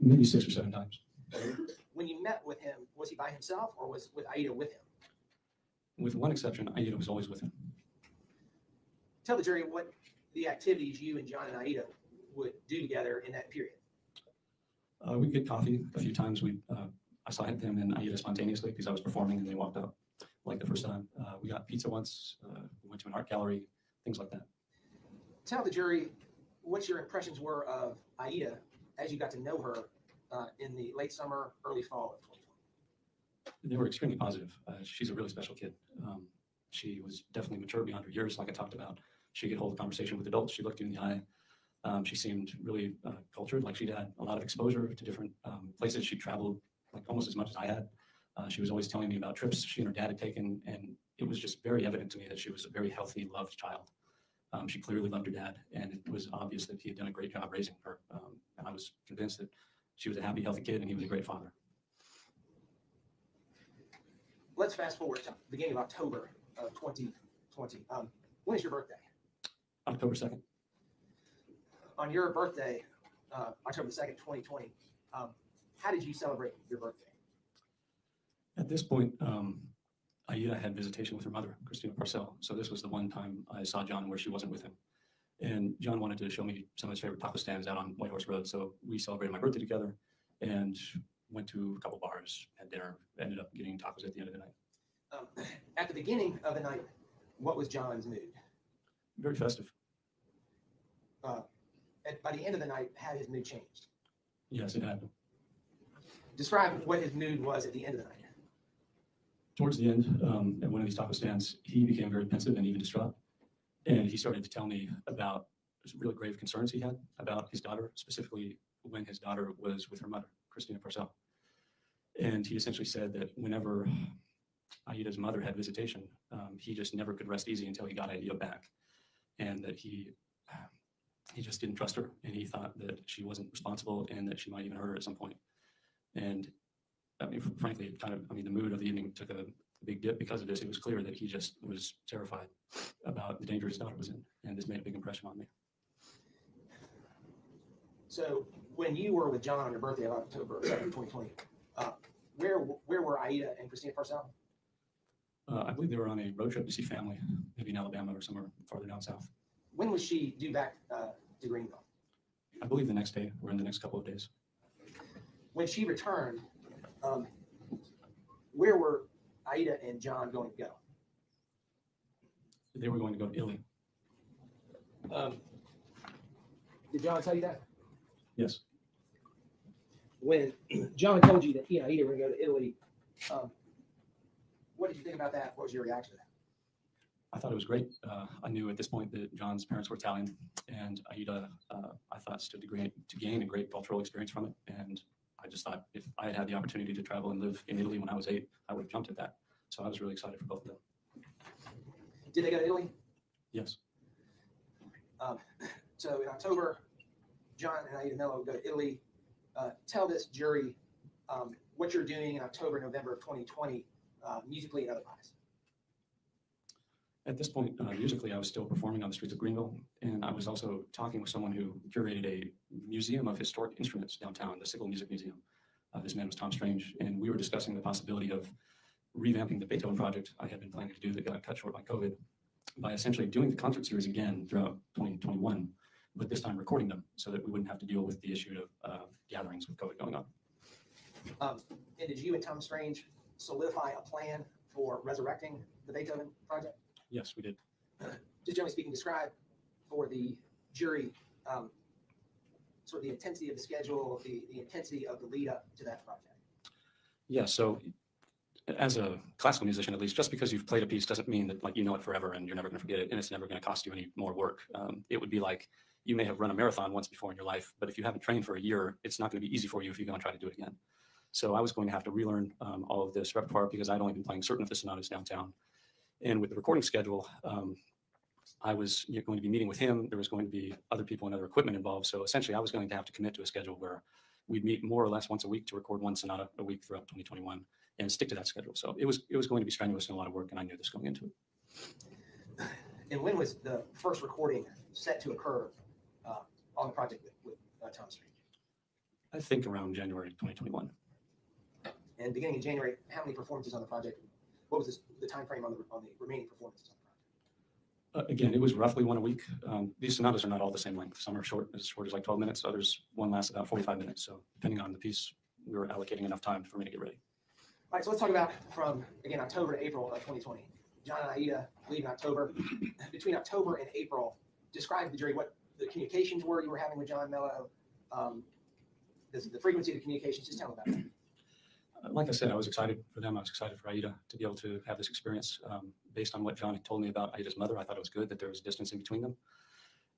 Maybe 6 or 7 times. When you met with him, was he by himself or was with Aida with him? With one exception, Aida was always with him. Tell the jury what the activities you and John and Aida would do together in that period. We'd get coffee a few times. I saw him and Aida spontaneously because I was performing and they walked up like the first time. We got pizza once. We went to an art gallery, things like that. Tell the jury what your impressions were of Aida as you got to know her in the late summer, early fall of 2020. They were extremely positive. She's a really special kid. She was definitely mature beyond her years, like I talked about. She could hold a conversation with adults. She looked you in the eye. She seemed really cultured, like she'd had a lot of exposure to different places. She traveled like almost as much as I had. She was always telling me about trips she and her dad had taken, and it was just very evident to me that she was a very healthy, loved child. She clearly loved her dad, and it was obvious that he had done a great job raising her. And I was convinced that she was a happy, healthy kid, and he was a great father. Let's fast forward to the beginning of October of 2020. When is your birthday? October 2nd. On your birthday, October 2nd, 2020, how did you celebrate your birthday? At this point, Aida had visitation with her mother, Christina Parcell. So this was the one time I saw John where she wasn't with him. And John wanted to show me some of his favorite taco stands out on White Horse Road. So we celebrated my birthday together and went to a couple bars, had dinner, ended up getting tacos at the end of the night. At the beginning of the night, what was John's mood? Very festive. By the end of the night, had his mood changed? Yes, it had. Describe what his mood was at the end of the night. Towards the end, at one of these taco stands, he became very pensive and even distraught. And he started to tell me about really grave concerns he had about his daughter, specifically when his daughter was with her mother, Christina Parcell. And he essentially said that whenever Aida's mother had visitation, he just never could rest easy until he got Aida back. And that he just didn't trust her, and he thought that she wasn't responsible and that she might even hurt her at some point. And I mean, frankly, it kind of, I mean, the mood of the evening took a big dip because of this. It was clear that he just was terrified about the danger his daughter was in, and this made a big impression on me. So when you were with John on your birthday of October 2nd, 2020, where were Aida and Christina Parcell? I believe they were on a road trip to see family, maybe in Alabama or somewhere farther down south. When was she due back to Greenville? I believe the next day, or in the next couple of days. When she returned, where were Aida and John going to go? They were going to go to Italy. Did John tell you that? Yes. When John told you that he and Aida were going to go to Italy, what did you think about that? What was your reaction to that? I thought it was great. I knew at this point that John's parents were Italian, and Aida, I thought, stood to gain a great cultural experience from it. And I just thought if I had had the opportunity to travel and live in Italy when I was 8, I would have jumped at that. So I was really excited for both of them. Did they go to Italy? Yes. So in October, John and Aida Mello go to Italy. Tell this jury what you're doing in October, November of 2020, musically and otherwise. At this point, musically, I was still performing on the streets of Greenville, and I was also talking with someone who curated a museum of historic instruments downtown, the Sickle Music Museum. This man was Tom Strange, and we were discussing the possibility of revamping the Beethoven project I had been planning to do that got cut short by COVID by essentially doing the concert series again throughout 2021, but this time recording them so that we wouldn't have to deal with the issue of gatherings with COVID going on. And did you and Tom Strange solidify a plan for resurrecting the Beethoven project? Yes, we did. Just generally speaking, describe for the jury sort of the intensity of the schedule, the intensity of the lead up to that project. Yeah, so as a classical musician, at least, just because you've played a piece doesn't mean that like you know it forever and you're never going to forget it and it's never going to cost you any more work. It would be like you may have run a marathon once before in your life, but if you haven't trained for a year, it's not going to be easy for you if you're going to try to do it again. So I was going to have to relearn all of this repertoire because I'd only been playing certain of the sonatas downtown. And with the recording schedule, I was going to be meeting with him. There was going to be other people and other equipment involved. So essentially, I was going to have to commit to a schedule where we'd meet more or less once a week to record one sonata a week throughout 2021 and stick to that schedule. So it was going to be strenuous and a lot of work, and I knew this going into it. And when was the first recording set to occur on the project with Tom Strange? I think around January 2021. And beginning in January, how many performances on the project? What was the time frame on the remaining performances on the project? Again, it was roughly one a week. These sonatas are not all the same length. Some are short as like 12 minutes. Others, one lasts about 45 minutes. So depending on the piece, we were allocating enough time for me to get ready. All right, so let's talk about from, again, October to April of 2020. John and Aida leave in October. Between October and April, describe to the jury what the communications were you were having with John Mello, the frequency of the communications. Just tell them about that. Like I said, I was excited for them. I was excited for Aida to be able to have this experience. Based on what John had told me about Aida's mother, I thought it was good that there was distance in between them.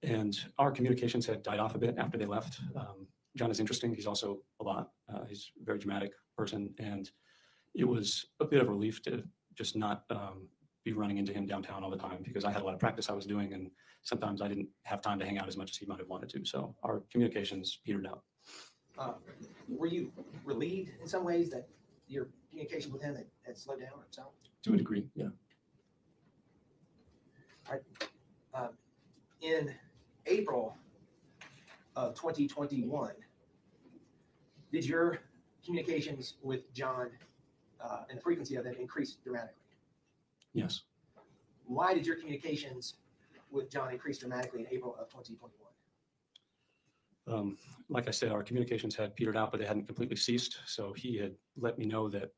And our communications had died off a bit after they left. John is interesting. He's also a lot. He's a very dramatic person. And it was a bit of a relief to just not be running into him downtown all the time because I had a lot of practice I was doing. And sometimes I didn't have time to hang out as much as he might have wanted to. So our communications petered out. Were you relieved in some ways that your communication with him had slowed down or so? To a degree, yeah. All right. In April of 2021, did your communications with John and the frequency of them increase dramatically? Yes. Why did your communications with John increase dramatically in April of 2021? Like I said, our communications had petered out, but they hadn't completely ceased. So he had let me know that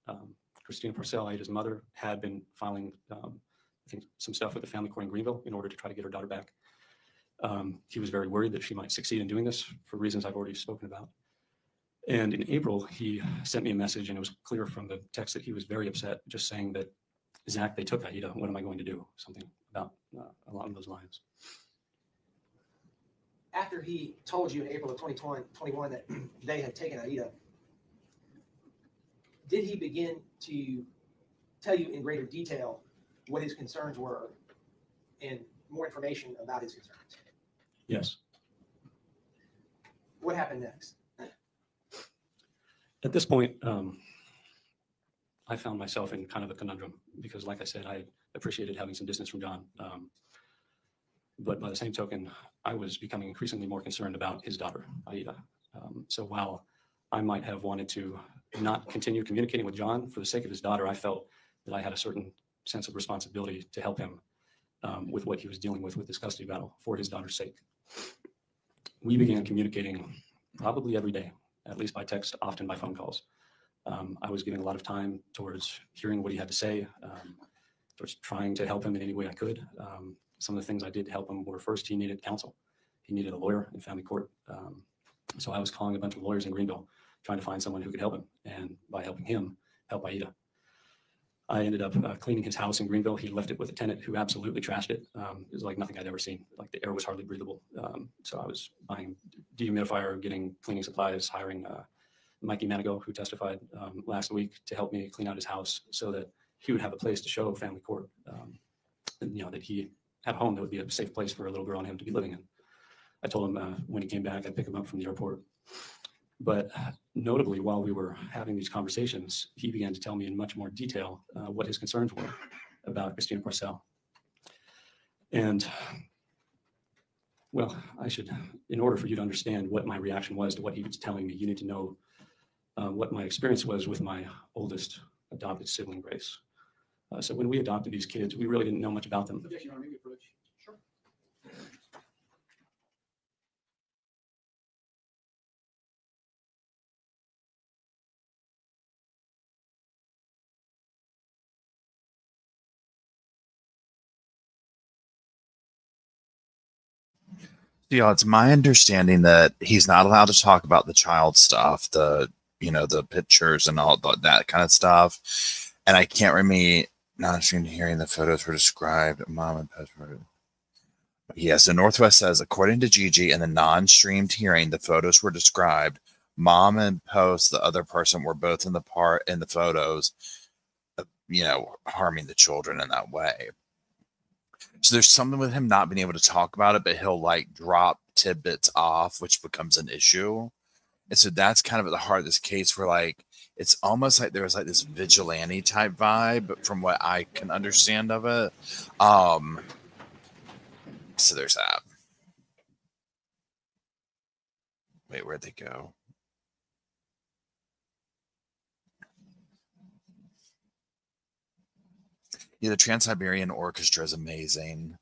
Christina Purcell, Aida's mother, had been filing, I think, some stuff with the family court in Greenville in order to try to get her daughter back. He was very worried that she might succeed in doing this for reasons I've already spoken about. And in April, he sent me a message, and it was clear from the text that he was very upset, just saying that, Zach, they took Aida. What am I going to do? Something about along those lines. After he told you in April of 2021 that they had taken Aida, did he begin to tell you in greater detail what his concerns were and more information about his concerns? Yes. What happened next? At this point, I found myself in kind of a conundrum because, like I said, I appreciated having some distance from John. But by the same token, I was becoming increasingly more concerned about his daughter, Aida. So while I might have wanted to not continue communicating with John for the sake of his daughter, I felt that I had a certain sense of responsibility to help him with what he was dealing with this custody battle for his daughter's sake. We began communicating probably every day, at least by text, often by phone calls. I was giving a lot of time towards hearing what he had to say, towards trying to help him in any way I could. Some of the things I did to help him were, first, he needed counsel. He needed a lawyer in family court. So I was calling a bunch of lawyers in Greenville, trying to find someone who could help him. And by helping him, help Aida. I ended up cleaning his house in Greenville. He left it with a tenant who absolutely trashed it. It was like nothing I'd ever seen. Like the air was hardly breathable. So I was buying dehumidifier, getting cleaning supplies, hiring Mikey Manigo, who testified last week, to help me clean out his house so that he would have a place to show family court, that he had a home that would be a safe place for a little girl and him to be living in. I told him when he came back, I'd pick him up from the airport. But notably, while we were having these conversations, he began to tell me in much more detail what his concerns were about Christina Purcell. And well, in order for you to understand what my reaction was to what he was telling me, you need to know what my experience was with my oldest adopted sibling, Grace. So when we adopted these kids, we really didn't know much about them. Objection, Your Honor, maybe approach. Sure. Yeah, it's my understanding that he's not allowed to talk about the child stuff, the pictures and all that kind of stuff. And I can't remember not hearing the photos were described. Mom and post. Yeah, so Northwest says, according to Gigi, in the non-streamed hearing, the photos were described. Mom and Post, the other person, were both in the photos, harming the children in that way. So there's something with him not being able to talk about it, but he'll like drop tidbits off, which becomes an issue. And so that's kind of at the heart of this case where like, it's almost like there was like this vigilante type vibe from what I can understand of it. So there's that. Wait, where'd they go? Yeah, the Trans-Siberian Orchestra is amazing.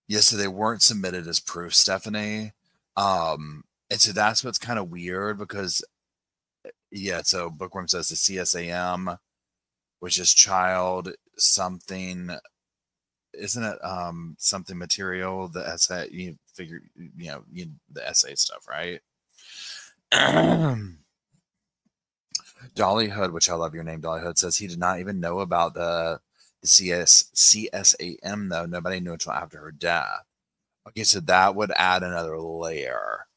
Yeah, so they weren't submitted as proof, Stephanie. And so that's what's kind of weird because, yeah, so Bookworm says the CSAM, which is child something, isn't it something material, the essay, you figure, the essay stuff, right? Dolly Hood, which I love your name, Dolly Hood, says he did not even know about the CSAM, though. Nobody knew until after her death. Okay, so that would add another layer.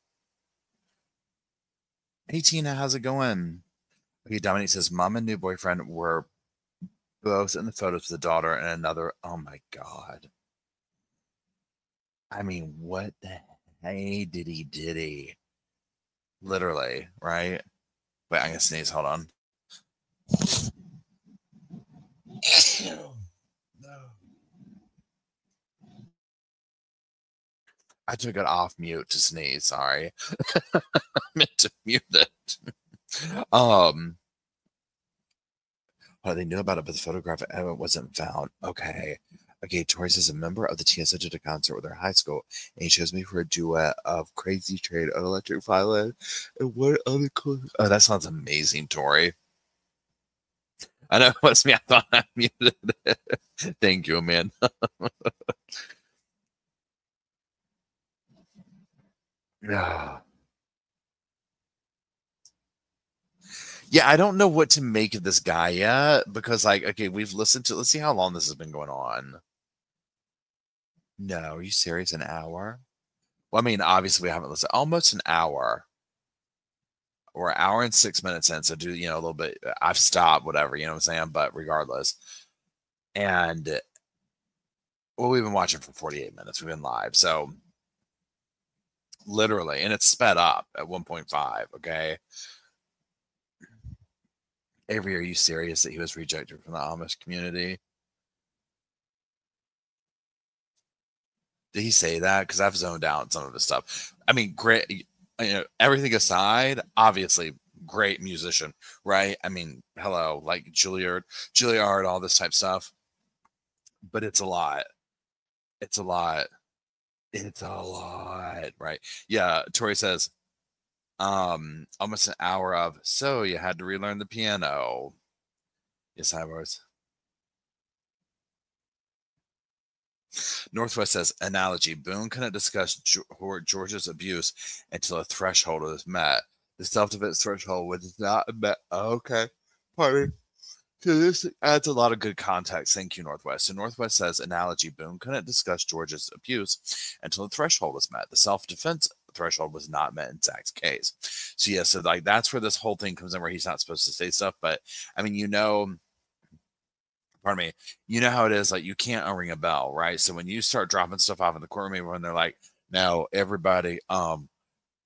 Hey, Tina, how's it going? Okay, Dominique says, Mom and new boyfriend were both in the photos with the daughter and another. Oh, my God. I mean, what the hey diddy? Literally, right? Wait, I'm gonna sneeze. Hold on. No. I took it off mute to sneeze. Sorry. I meant to mute it. Well, they knew about it, but the photograph wasn't found. Okay. Tori says a member of the TSA did a concert with her high school, and he chose me for a duet of Crazy Train on Electric Violin. And what other cool? Oh, that sounds amazing, Tori. I know it was me. I thought I muted it. Thank you, man. Yeah. Yeah, I don't know what to make of this guy yet because, like, okay, we've listened to. Let's see how long this has been going on. No, are you serious? An hour? Well, I mean, obviously we haven't listened. Almost an hour. We're an hour and 6 minutes in, so do a little bit. I've stopped, whatever, you know what I'm saying. But regardless, and well, we've been watching for 48 minutes. We've been live, so literally, and it's sped up at 1.5. Okay. Avery, are you serious that he was rejected from the Amish community? Did he say that? Because I've zoned out some of his stuff. I mean, great. Everything aside, obviously, great musician, right? I mean, hello, like Juilliard, all this type stuff. But it's a lot. It's a lot. It's a lot, right? Yeah. Tori says, almost an hour of. So you had to relearn the piano. Yes, I was. Northwest says, analogy, Boone couldn't discuss George's abuse until a threshold was met. The self-defense threshold was not met. Okay, pardon. So this adds a lot of good context. Thank you, Northwest. So Northwest says, analogy, Boone couldn't discuss George's abuse until the threshold was met. The self-defense threshold was not met in Zach's case. So yeah, so like that's where this whole thing comes in where he's not supposed to say stuff. But I mean, pardon me, you know how it is, like you can't unring a bell, right? So when you start dropping stuff off in the courtroom, when they're like, now everybody,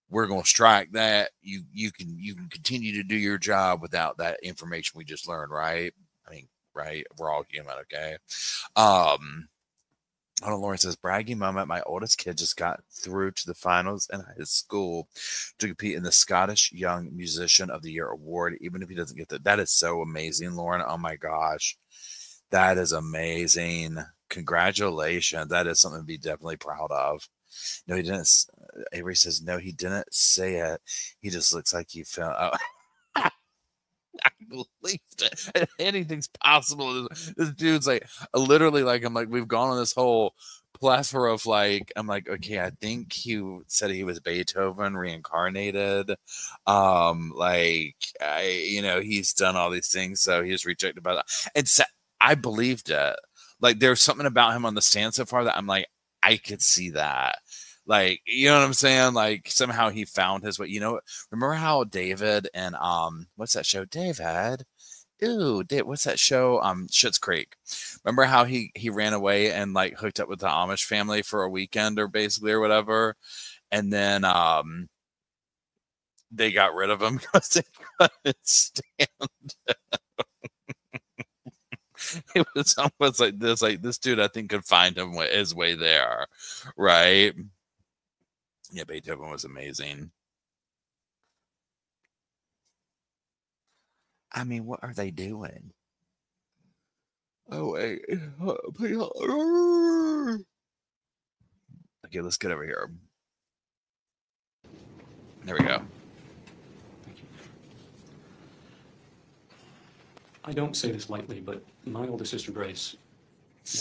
we're gonna strike that, you can continue to do your job without that information we just learned, right? I mean, right? We're all human, okay? Lauren says, bragging moment. My oldest kid just got through to the finals in his school to compete in the Scottish Young Musician of the Year award, even if he doesn't get that. That is so amazing, Lauren. Oh my gosh. That is amazing. Congratulations. That is something to be definitely proud of. No, he didn't. Avery says, no, he didn't say it. He just looks like he felt. Oh. I believed it. Anything's possible. This dude's like, literally, like, I'm like, we've gone on this whole plethora of like, I'm like, okay, I think he said he was Beethoven reincarnated. Like, he's done all these things, so he was rejected by that. And so I believed it. Like, there's something about him on the stand so far that I'm like, I could see that. Like, you know what I'm saying? Like, somehow he found his way. Remember how David and what's that show? David. Ooh, what's that show? Schitt's Creek. Remember how he ran away and like hooked up with the Amish family for a weekend or basically or whatever, and then they got rid of him because they couldn't stand it. It was almost like this dude I think could find his way there, right? Yeah, Beethoven was amazing. I mean, what are they doing? Oh, wait. Okay, let's get over here. There we go. Thank you. I don't say this lightly, but my older sister, Grace,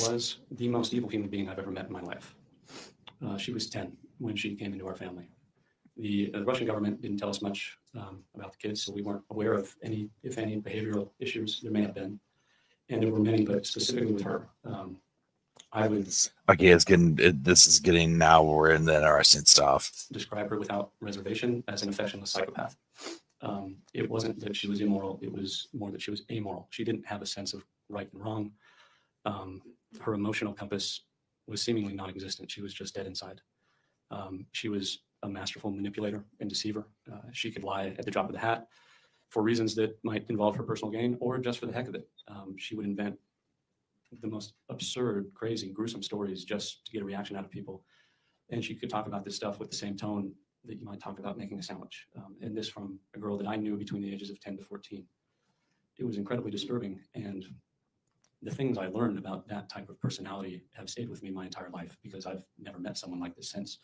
was the most evil human being I've ever met in my life. She was 10 when she came into our family. The Russian government didn't tell us much about the kids, so we weren't aware of any, if any, behavioral issues there may have been. And there were many, but specifically with her. I would Okay, this is getting now we're in the interesting stuff. Describe her without reservation as an affectionless psychopath. It wasn't that she was immoral, it was more that she was amoral. She didn't have a sense of right and wrong. Her emotional compass was seemingly non-existent. She was just dead inside. She was a masterful manipulator and deceiver. She could lie at the drop of the hat for reasons that might involve her personal gain or just for the heck of it. She would invent the most absurd, crazy, gruesome stories just to get a reaction out of people. And she could talk about this stuff with the same tone that you might talk about making a sandwich. And this from a girl that I knew between the ages of 10 to 14. It was incredibly disturbing. And the things I learned about that type of personality have stayed with me my entire life because I've never met someone like this since.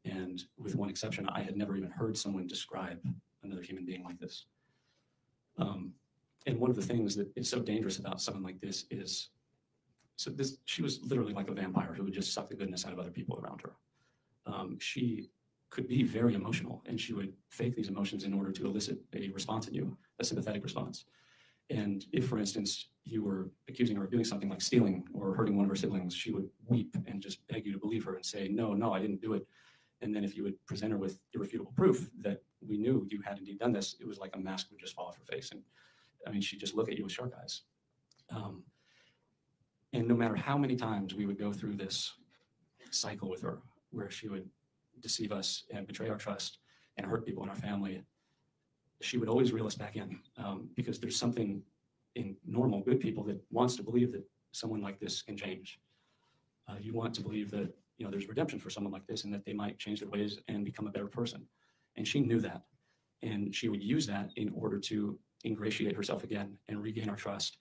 And with one exception, I had never even heard someone describe another human being like this. And one of the things that is so dangerous about someone like this is, she was literally like a vampire who would just suck the goodness out of other people around her. She could be very emotional, and she would fake these emotions in order to elicit a response in you, a sympathetic response. And if, for instance, you were accusing her of doing something like stealing or hurting one of her siblings, she would weep and just beg you to believe her and say, no, I didn't do it. And then if you would present her with irrefutable proof that we knew you had indeed done this, it was like a mask would just fall off her face. And I mean, she'd just look at you with shark eyes. And no matter how many times we would go through this cycle with her, where she would deceive us and betray our trust and hurt people in our family, she would always reel us back in, because there's something in normal, good people that wants to believe that someone like this can change. You want to believe that there's redemption for someone like this and that they might change their ways and become a better person. And she knew that. And she would use that in order to ingratiate herself again and regain our trust,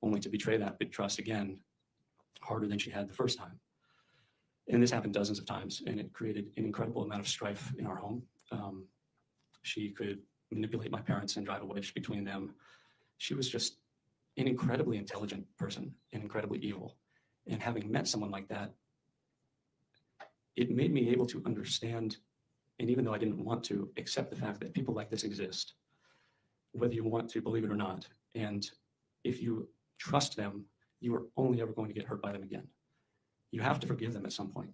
only to betray that big trust again harder than she had the first time. And this happened dozens of times, and it created an incredible amount of strife in our home. She could manipulate my parents and drive a wedge between them. She was just an incredibly intelligent person and incredibly evil. And having met someone like that, it made me able to understand, and even though I didn't want to, accept the fact that people like this exist, whether you want to believe it or not. And if you trust them, you are only ever going to get hurt by them again. You have to forgive them at some point.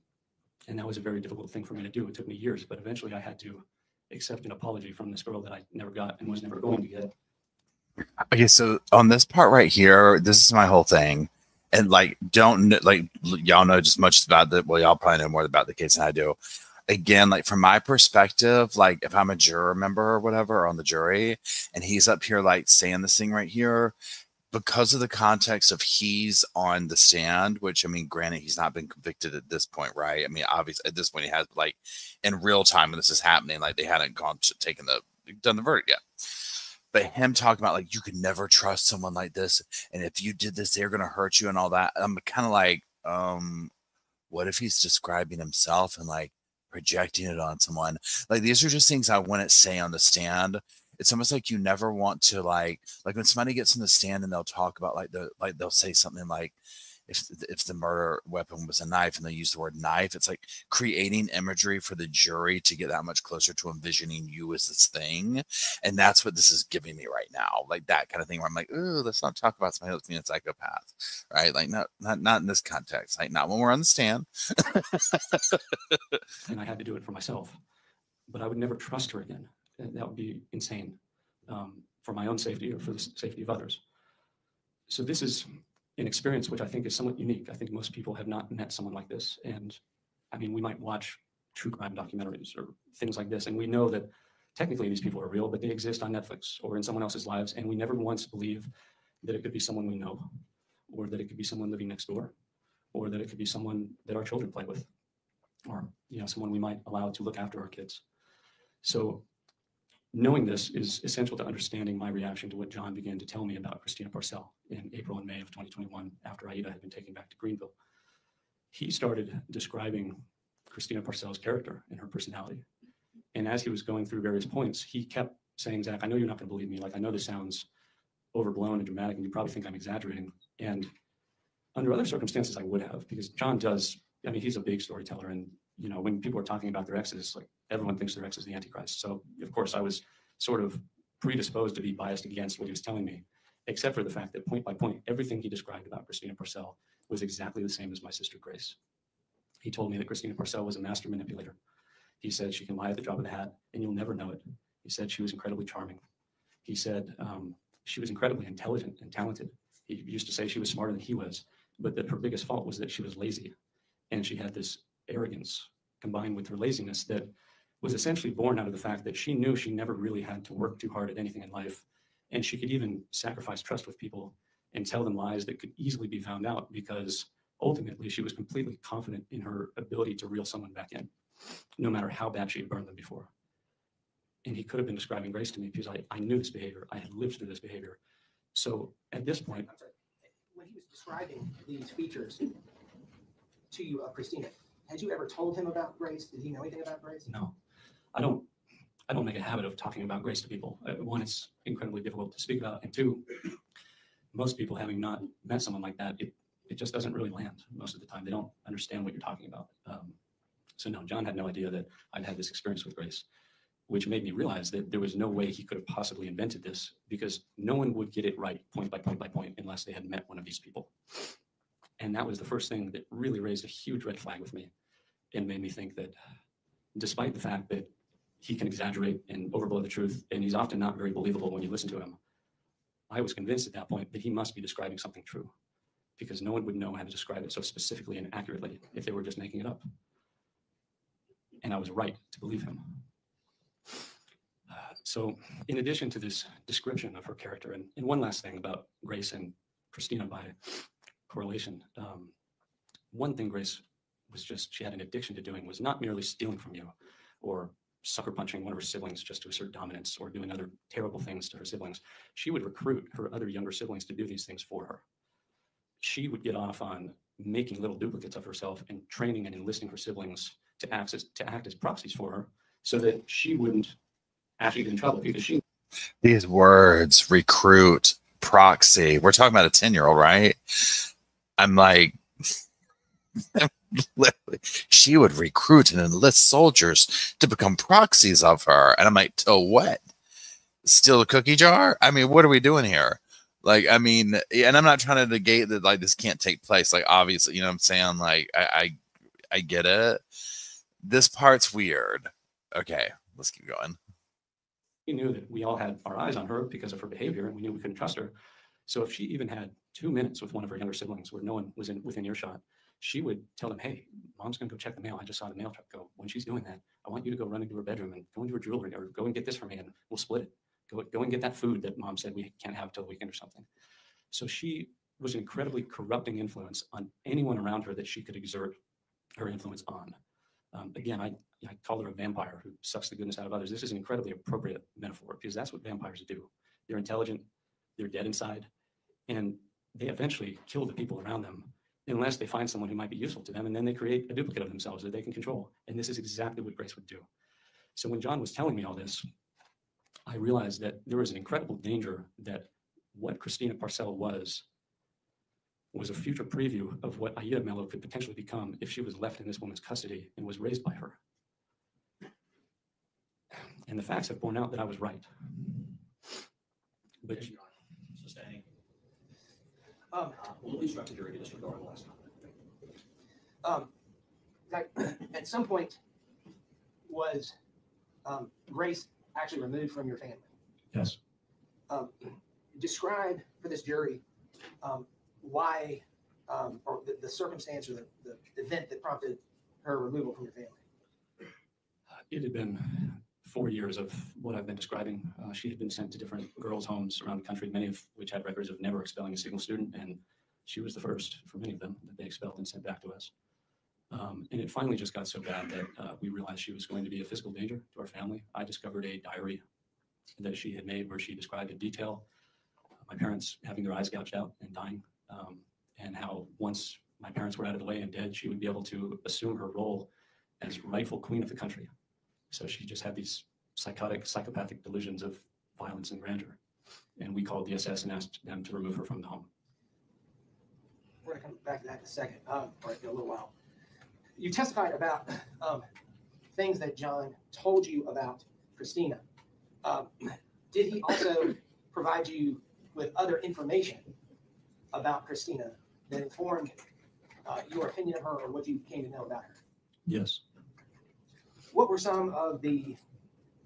And that was a very difficult thing for me to do. It took me years, but eventually I had to accept an apology from this girl that I never got and was never going to get. Okay, so on this part right here, this is my whole thing. And y'all know just much about that. Well, y'all probably know more about the case than I do. Again, like from my perspective, like if I'm a juror member or whatever, or on the jury, and he's up here like saying this thing right here, because of the context of he's on the stand, which, I mean, granted, he's not been convicted at this point, right? I mean, obviously at this point he has, like, in real time when this is happening, like they hadn't done the verdict yet. But him talking about, like, you could never trust someone like this, and if you did this, they're going to hurt you and all that. I'm kind of like, what if he's describing himself and, like, projecting it on someone? Like, these are just things I wouldn't say on the stand. It's almost like you never want to, like when somebody gets in the stand and they'll talk about, like, they'll say something like, if the murder weapon was a knife, and they use the word knife, it's like creating imagery for the jury to get that much closer to envisioning you as this thing. And that's what this is giving me right now. Like that kind of thing where I'm like, oh, let's not talk about somebody else being a psychopath, right? Like not in this context, like not when we're on the stand. And I had to do it for myself, but I would never trust her again. That would be insane, for my own safety or for the safety of others. So this is an experience which I think is somewhat unique. I think most people have not met someone like this. And I mean, we might watch true crime documentaries or things like this, and we know that technically these people are real, but they exist on Netflix or in someone else's lives. And we never once believe that it could be someone we know, or that it could be someone living next door, or that it could be someone that our children play with, or, you know, someone we might allow to look after our kids. So knowing this is essential to understanding my reaction to what John began to tell me about Christina Parcell in April and May of 2021, after Aida had been taken back to Greenville. He started describing Christina Parcell's character and her personality. And as he was going through various points, he kept saying, Zach, I know you're not going to believe me. Like, I know this sounds overblown and dramatic, and you probably think I'm exaggerating. And under other circumstances, I would have, because John does, I mean, he's a big storyteller. And, you know, when people are talking about their exes, like, everyone thinks their ex is the Antichrist. So, of course, I was sort of predisposed to be biased against what he was telling me, except for the fact that point by point, everything he described about Christina Parcell was exactly the same as my sister Grace. He told me that Christina Parcell was a master manipulator. He said she can lie at the drop of the hat and you'll never know it. He said she was incredibly charming. He said she was incredibly intelligent and talented. He used to say she was smarter than he was, but that her biggest fault was that she was lazy. And she had this arrogance combined with her laziness that was essentially born out of the fact that she knew she never really had to work too hard at anything in life. And she could even sacrifice trust with people and tell them lies that could easily be found out, because ultimately she was completely confident in her ability to reel someone back in, no matter how bad she had burned them before. And he could have been describing Grace to me because I knew this behavior. I had lived through this behavior. So at this point, I'm sorry. When he was describing these features to you of Christina, had you ever told him about Grace? Did he know anything about Grace? no, I don't make a habit of talking about Grace to people. One, it's incredibly difficult to speak about. And two, most people, having not met someone like that, it just doesn't really land most of the time. They don't understand what you're talking about. So no, John had no idea that I'd had this experience with Grace, which made me realize that there was no way he could have possibly invented this, because no one would get it right point by point by point unless they had met one of these people. And that was the first thing that really raised a huge red flag with me and made me think that despite the fact that he can exaggerate and overblow the truth, and he's often not very believable when you listen to him, I was convinced at that point that he must be describing something true, because no one would know how to describe it so specifically and accurately if they were just making it up. And I was right to believe him. So in addition to this description of her character, and one last thing about Grace and Christina by correlation, one thing Grace she had an addiction to doing was not merely stealing from you or sucker punching one of her siblings just to assert dominance or doing other terrible things to her siblings. She would recruit her other younger siblings to do these things for her. She would get off on making little duplicates of herself and training and enlisting her siblings to act as proxies for her, so that she wouldn't actually get in trouble, because these words, recruit, proxy, we're talking about a 10-year-old, right? I'm like, literally, she would recruit and enlist soldiers to become proxies of her. And I'm like, to what? Steal a cookie jar? I mean, what are we doing here? Like, I mean, and I'm not trying to negate that, like, this can't take place. Like, obviously, you know what I'm saying? Like, I get it. This part's weird. Okay, let's keep going. We knew that we all had our eyes on her because of her behavior, and we knew we couldn't trust her. So if she even had 2 minutes with one of her younger siblings where no one was within earshot, she would tell them, hey, mom's going to go check the mail. I just saw the mail truck go. When she's doing that, I want you to go run into her bedroom and go into her jewelry, or go and get this for me and we'll split it. Go and get that food that mom said we can't have till the weekend or something. So she was an incredibly corrupting influence on anyone around her that she could exert her influence on. Again, I call her a vampire who sucks the goodness out of others. This is an incredibly appropriate metaphor because that's what vampires do. They're intelligent, they're dead inside, and they eventually kill the people around them unless they find someone who might be useful to them, and then they create a duplicate of themselves that they can control. And this is exactly what Grace would do. So when John was telling me all this, I realized that there was an incredible danger that what Christina Parcell was a future preview of what Aida Mello could potentially become if she was left in this woman's custody and was raised by her. And the facts have borne out that I was right. But Sustaining. We'll instruct the jury to disregard the last comment. Like, at some point, was Grace actually removed from your family? yes, Describe for this jury why, or the circumstance or the event that prompted her removal from your family. it had been 4 years of what I've been describing. She had been sent to different girls' homes around the country, many of which had records of never expelling a single student, and she was the first for many of them that they expelled and sent back to us. And it finally just got so bad that we realized she was going to be a physical danger to our family. I discovered a diary that she had made where she described in detail my parents having their eyes gouged out and dying, and how once my parents were out of the way and dead, she would be able to assume her role as rightful queen of the country. So she just had these psychopathic delusions of violence and grandeur. And we called the SS and asked them to remove her from the home. We're going to come back to that in a second, or in a little while. You testified about things that John told you about Christina. Did he also provide you with other information about Christina that informed your opinion of her or what you came to know about her? Yes. What were some of the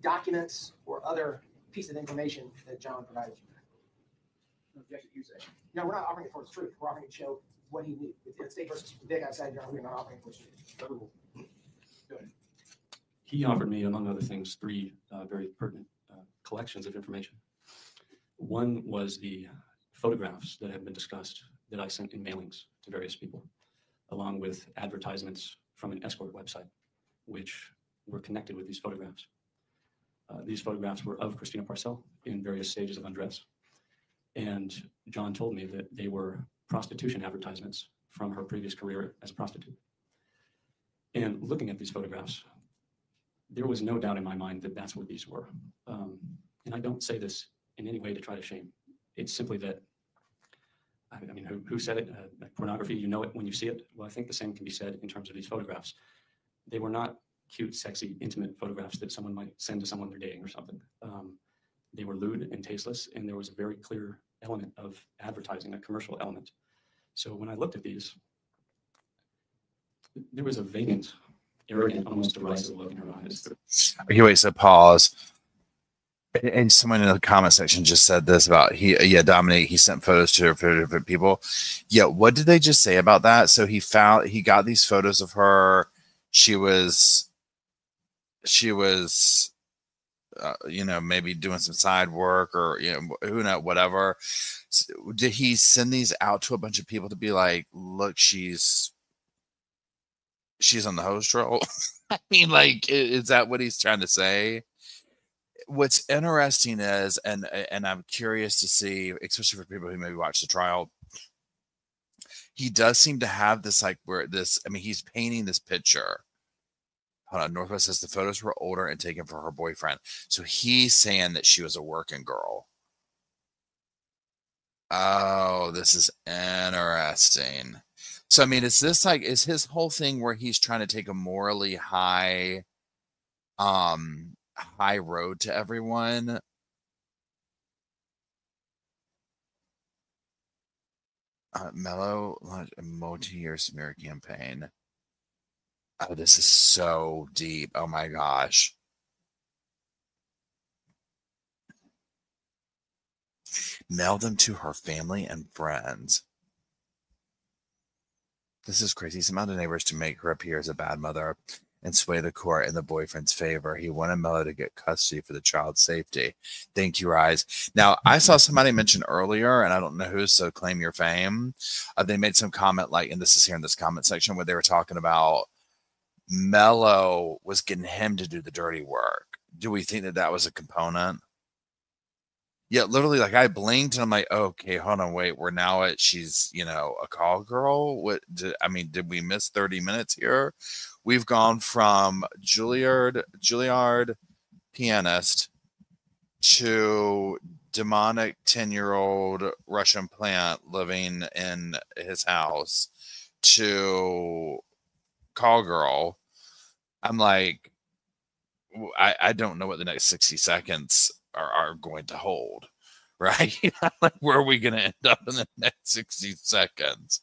documents or other pieces of information that John provided you? Objection, you say. No, we're not offering it for its truth. We're offering it to show what he knew. It's state versus big outside, John. We're not offering it for its truth. Go ahead. He offered me, among other things, three very pertinent collections of information. One was the photographs that have been discussed that I sent in mailings to various people, along with advertisements from an escort website, which were connected with these photographs. These photographs were of Christina Parcell in various stages of undress. And John told me that they were prostitution advertisements from her previous career as a prostitute. And looking at these photographs, there was no doubt in my mind that that's what these were. And I don't say this in any way to try to shame. It's simply that, I mean, who said it? Like pornography, you know it when you see it. Well, I think the same can be said in terms of these photographs. They were not cute, sexy, intimate photographs that someone might send to someone they're dating or something. They were lewd and tasteless, and there was a very clear element of advertising, a commercial element. So when I looked at these, there was a vacant, arrogant, almost derisive look in her eyes. Okay, wait, so pause. And someone in the comment section just said this about Dominique, he sent photos to her for different people. Yeah, what did they just say about that? So he got these photos of her. She was maybe doing some side work or, who knows, whatever. So did he send these out to a bunch of people to be like, look, she's on the host roll? I mean, like, is that what he's trying to say? What's interesting is, and I'm curious to see, especially for people who maybe watch the trial, he does seem to have this, like, he's painting this picture. Hold on, Northwest says the photos were older and taken for her boyfriend. So he's saying that she was a working girl. Oh, this is interesting. So, I mean, is his whole thing where he's trying to take a morally high road to everyone? Mellow launched a multi-year smear campaign. Oh, this is so deep. Oh my gosh. Mail them to her family and friends. This is crazy. Some other neighbors to make her appear as a bad mother. and sway the court in the boyfriend's favor. He wanted Mello to get custody for the child's safety. Thank you, Rise. Now, I saw somebody mention earlier, and I don't know who, so claim your fame. They made some comment, like, and this is here in this comment section, where they were talking about Mello was getting him to do the dirty work. Do we think that that was a component? Yeah, literally, like, I blinked and I'm like, okay, hold on, wait, we're now at, she's, you know, a call girl. What I mean, did we miss 30 minutes here? We've gone from Juilliard pianist to demonic 10-year-old Russian plant living in his house to call girl. I'm like, I don't know what the next 60 seconds are going to hold, right? Like, where are we going to end up in the next 60 seconds?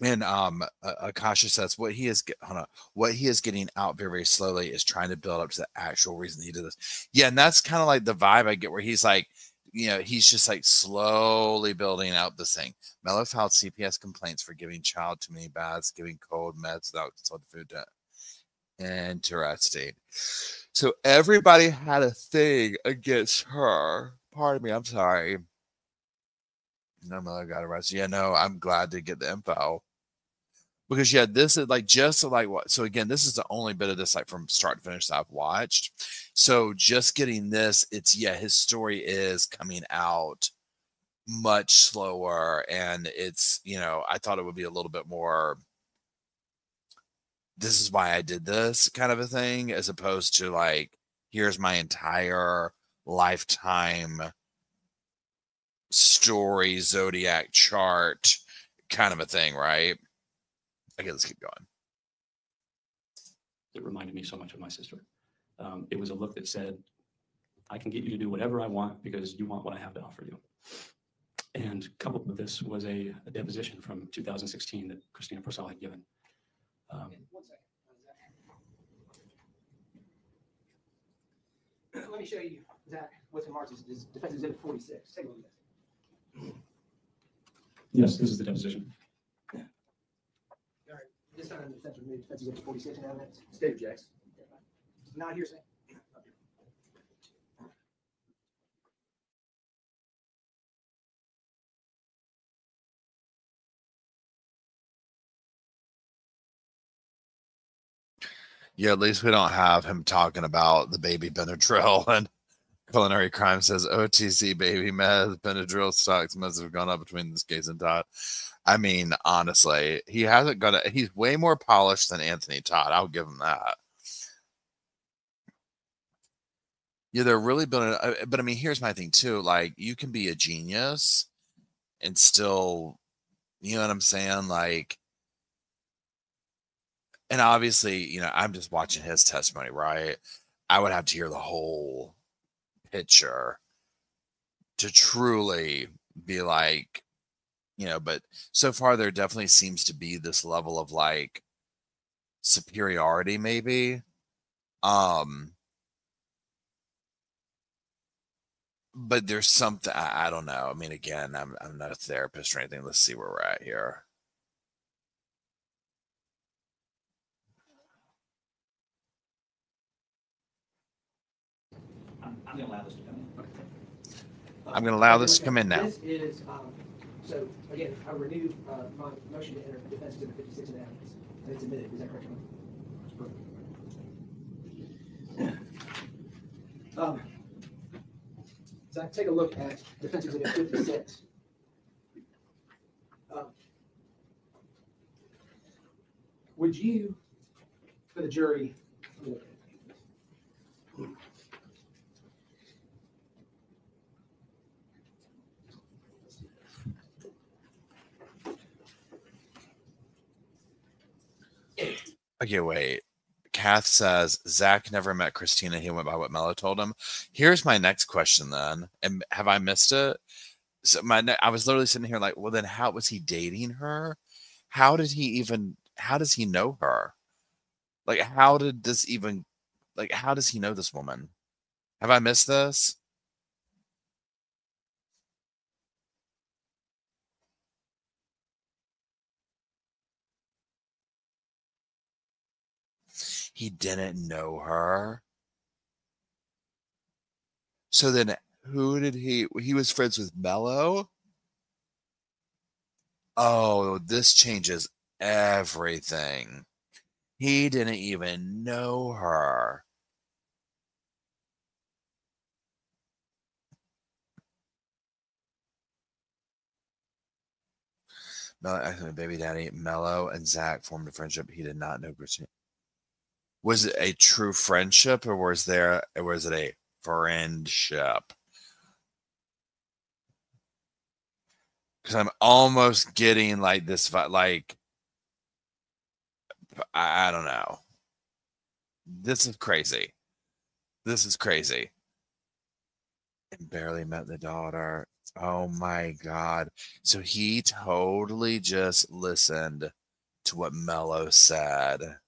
And Akasha says what he is getting out very, very slowly is trying to build up to the actual reason he did this. Yeah, and that's kind of like the vibe I get, where he's like, you know, he's just like slowly building out this thing. Mello filed CPS complaints for giving child too many baths, giving cold meds without consulted food. Interesting. So everybody had a thing against her. Pardon me, I'm sorry. No, Mello got arrested. Yeah, no, I'm glad to get the info. Because yeah, this is like just like what. So again, this is the only bit of this like from start to finish that I've watched. So just getting this, it's his story is coming out much slower, and it's, you know, I thought it would be a little bit more, this is why I did this kind of a thing, as opposed to like, here's my entire lifetime story zodiac chart kind of a thing, right? Okay, let's keep going. It reminded me so much of my sister. It was a look that said, I can get you to do whatever I want because you want what I have to offer you. And coupled with this was a deposition from 2016 that Christina Purcell had given. 1 second. Let me show you, Zach, what's in Mark's defense exhibit 46. Take a look at this. Yes, this is the deposition. All right. This time the defense removed defense exhibit 46 in evidence. State objects. Not hearsay. Yeah, at least we don't have him talking about the baby Benadryl and Culinary Crime says OTC baby meth, Benadryl stocks must have gone up between this case and Todd. I mean, honestly, he hasn't got it. He's way more polished than Anthony Todd. I'll give him that. Yeah, they're really building, but I mean, here's my thing too. Like, you can be a genius and still, you know what I'm saying? Like, and obviously, you know, I'm just watching his testimony, right? I would have to hear the whole picture to truly be like, you know, but so far there definitely seems to be this level of like superiority, maybe. But there's something, I don't know. I mean, again, I'm not a therapist or anything. Let's see where we're at here. I'm going to allow this to come in. Okay. I'm going to allow this to come in now. This is, so again, I renewed my motion to enter defense exhibit 56 in evidence, and it's admitted. Is that correct? So I take a look at defense exhibit 56. Would you, for the jury, okay, wait. Kath says Zach never met Christina. He went by what Mello told him. Here's my next question then. And have I missed it? So I was literally sitting here like, well, then how was he dating her? How does he know her? Like, how does he know this woman? Have I missed this? He didn't know her. So then who did he was friends with Mello? Oh, this changes everything. He didn't even know her. Baby daddy Mello and Zach formed a friendship. He did not know Christina. Was it a true friendship, or was it a friendship? Because I'm almost getting like this, like, I don't know. This is crazy. This is crazy. And barely met the daughter. Oh my God. So he totally just listened to what Mello said.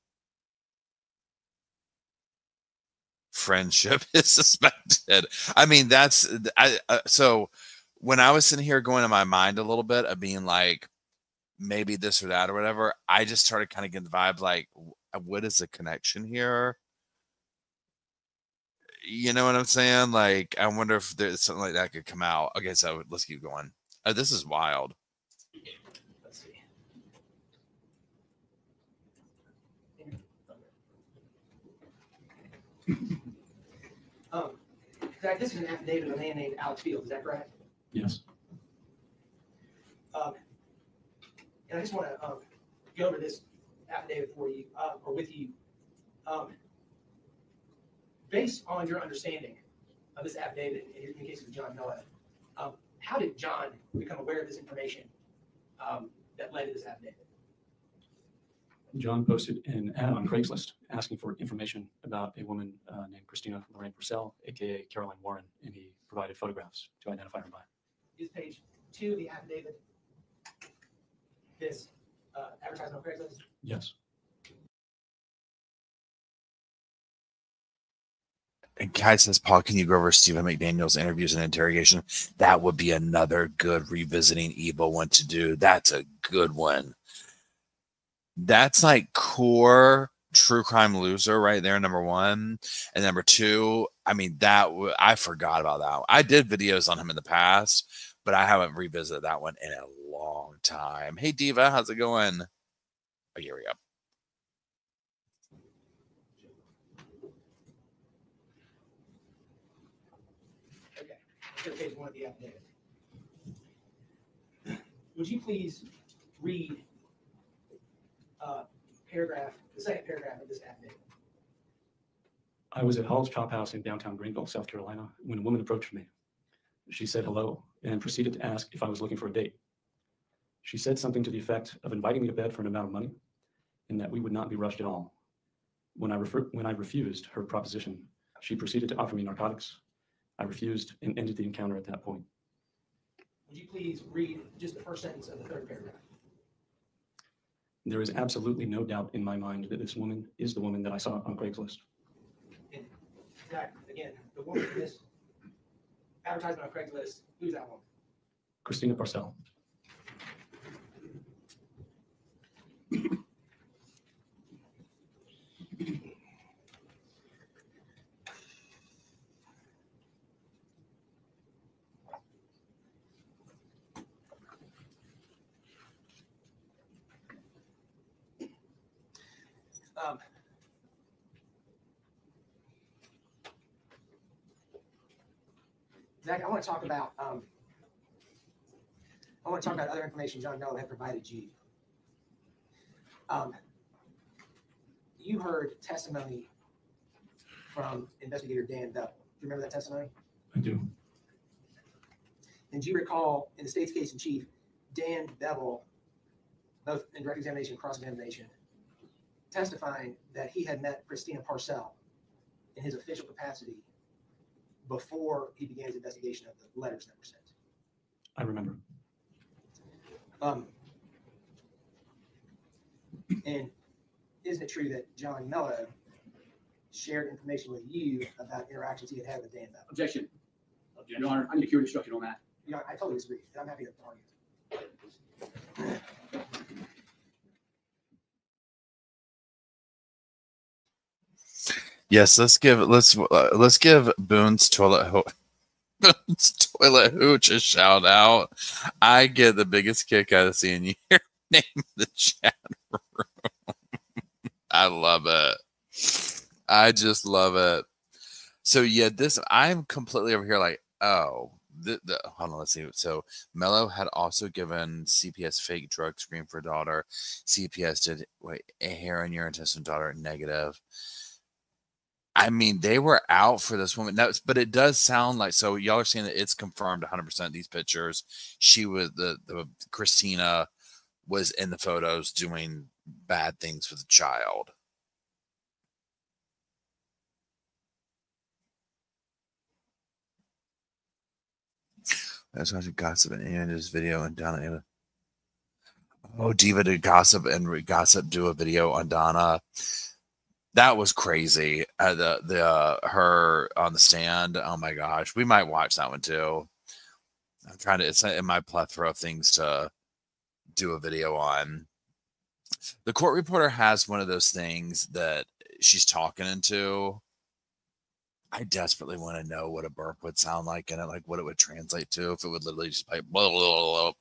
Friendship is suspected. I mean, so when I was sitting here going in my mind a little bit of being like, maybe this or that or whatever, I just started kind of getting the vibe like, what is the connection here? You know what I'm saying? Like, I wonder if there's something like that could come out. Okay, so let's keep going. Oh, this is wild. Let's see. Zach, this is an affidavit of a man named Alex Fields. Is that correct? Yes. And I just want to go over this affidavit for you, or with you. Based on your understanding of this affidavit, in the case of John Noah, how did John become aware of this information that led to this affidavit? John posted an ad on Craigslist asking for information about a woman named Christina Lorraine Purcell, aka Caroline Warren, and he provided photographs to identify her by. Is page 2 of the affidavit this advertisement on Craigslist? Yes. And Kai says, Paul, can you go over Stephen McDaniel's interviews and interrogation? That would be another good revisiting Ebo one to do. That's a good one. That's like core true crime loser right there, number one. And number two, I mean, I forgot about that one. I did videos on him in the past, but I haven't revisited that one in a long time. Hey, Diva, how's it going? Oh, here we go. Okay, let's go to page 1 of the affidavit. Would you please read the second paragraph of this affidavit? I was at Hall's Chop House in downtown Greenville, South Carolina, when a woman approached me. She said hello and proceeded to ask if I was looking for a date. She said something to the effect of inviting me to bed for an amount of money and that we would not be rushed at all. When I refused her proposition, she proceeded to offer me narcotics. I refused and ended the encounter at that point. Would you please read just the first sentence of the third paragraph? There is absolutely no doubt in my mind that this woman is the woman that I saw on Craigslist. And Zach, again, the woman in this advertisement on Craigslist, who's that woman? Christina Purcell. Zach, I want to talk about other information John Noah had provided you. You heard testimony from investigator Dan Bell. Do you remember that testimony? I do. And do you recall in the state's case in chief, Dan Bevel, both in direct examination and cross-examination, testifying that he had met Christina Purcell in his official capacity before he began his investigation of the letters that were sent? I remember. And isn't it true that John Mello shared information with you about interactions he had had with Dan Bell? Objection. Your Honor, I need a curative instruction on that. You know, I totally disagree, and I'm happy to argue. Yes, let's give Boone's Boone's Toilet Hooch a shout out. I get the biggest kick out of seeing you here name the chat room. I love it. I just love it. So yeah, I'm completely over here like, oh, hold on, let's see. So Mello had also given CPS fake drug screen for daughter. CPS did a hair and urine test on daughter negative. I mean, they were out for this woman. But it does sound like, so y'all are saying that it's confirmed 100% these pictures. She was the Christina was in the photos doing bad things with the child. I was watching Gossip and Ian this video and Donna. Oh, Diva did Gossip and Gossip do a video on Donna. That was crazy. Her on the stand. Oh my gosh, we might watch that one too. I'm trying to. It's in my plethora of things to do a video on. The court reporter has one of those things that she's talking into. I desperately want to know what a burp would sound like and like what it would translate to if it would literally just like blah, blah, blah, blah.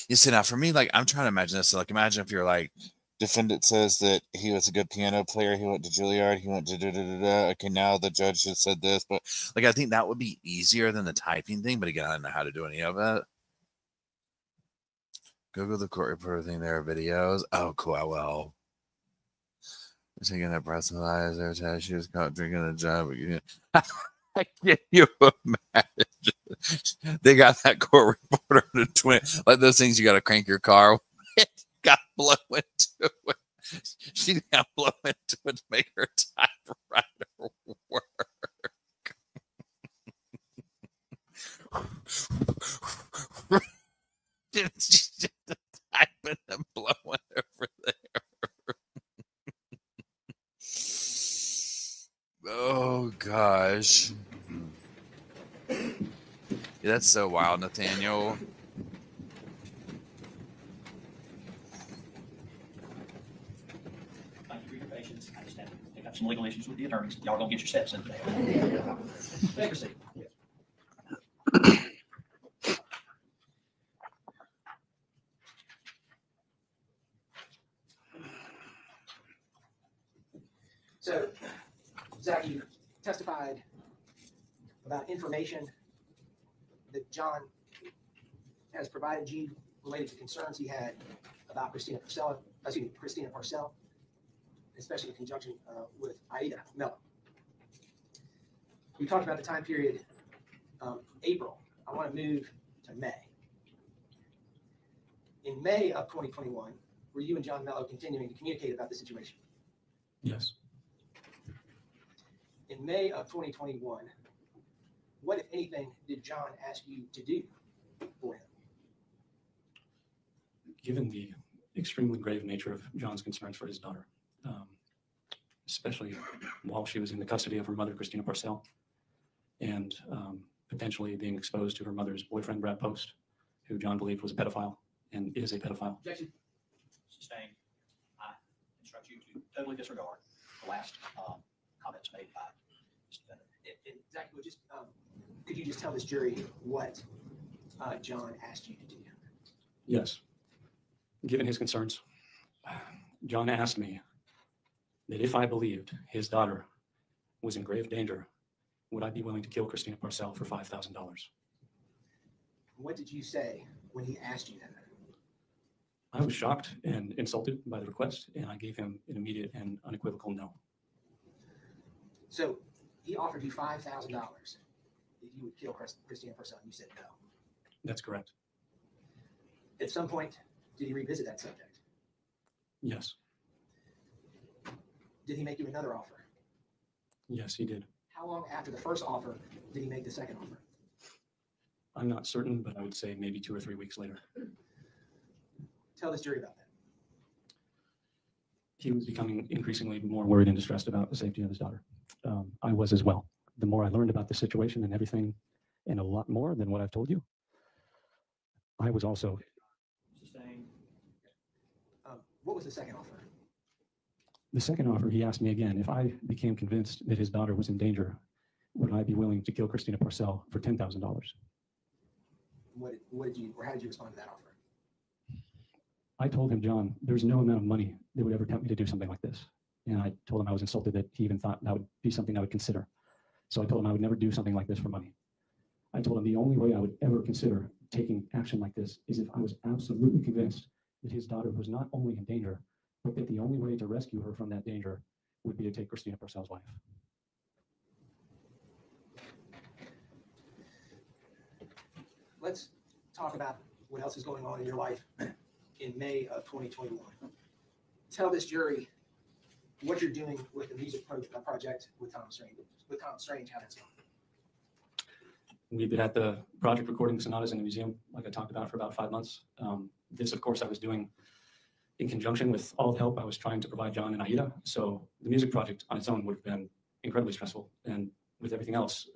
You see, now for me, like I'm trying to imagine this. So, like, imagine if you're like, defendant says that he was a good piano player. He went to Juilliard. He went to da-da-da-da. Okay, now the judge just said this, but like I think that would be easier than the typing thing. But again, I don't know how to do any of it. Google the court reporter thing. There are videos. Oh, cool. I will. Taking that breath of eyes every time she was caught drinking a job. Can you imagine? They got that court reporter to twin, like those things you got to crank your car with. Got to blow into it. She got to blow into it to make her typewriter work. She's just typing and blowing over there. Oh gosh. Yeah, that's so wild, Nathaniel. Thank you for your patience. I just have to pick up some legal issues with the attorneys. Y'all gonna get your steps in today. Take a seat. So, Zach, you testified about information that John has provided you related to concerns he had about Christina Parcell, especially in conjunction with Aida Mello. We talked about the time period April. I want to move to May. In May of 2021, were you and John Mello continuing to communicate about the situation? Yes. In May of 2021, what, if anything, did John ask you to do for him? Given the extremely grave nature of John's concerns for his daughter, especially while she was in the custody of her mother, Christina Parcell, and potentially being exposed to her mother's boyfriend, Brad Post, who John believed was a pedophile and is a pedophile. Objection. Sustained. I instruct you to totally disregard the last comments made by Mr. Defendant. And Zach, could you just tell this jury what John asked you to do? Yes. Given his concerns, John asked me that if I believed his daughter was in grave danger, would I be willing to kill Christina Parcell for $5,000? What did you say when he asked you that? I was shocked and insulted by the request, and I gave him an immediate and unequivocal no. So he offered you $5,000 if you would kill Christina Parcell, and you said no. That's correct. At some point, did he revisit that subject? Yes. Did he make you another offer? Yes, he did. How long after the first offer did he make the second offer? I'm not certain, but I would say maybe 2 or 3 weeks later. Tell this jury about that. He was becoming increasingly more worried and distressed about the safety of his daughter. I was as well. The more I learned about the situation and everything and a lot more than what I've told you. I was also Sustained. What was the second offer? The second offer, he asked me again, if I became convinced that his daughter was in danger, would I be willing to kill Christina Parcell for $10,000? What did you, or how did you respond to that offer? I told him, John, there's no amount of money that would ever tempt me to do something like this. And I told him I was insulted that he even thought that would be something I would consider. So I told him I would never do something like this for money. I told him the only way I would ever consider taking action like this is if I was absolutely convinced that his daughter was not only in danger, but that the only way to rescue her from that danger would be to take Christina Parcell's life. Let's talk about what else is going on in your life in May of 2021. Tell this jury what you're doing with the music project with Tom Strange, how that's going. We've been at the project recording sonatas in the museum, like I talked about, for about 5 months. This, of course, I was doing in conjunction with all the help I was trying to provide John and Aida. So the music project on its own would have been incredibly stressful. And with everything else,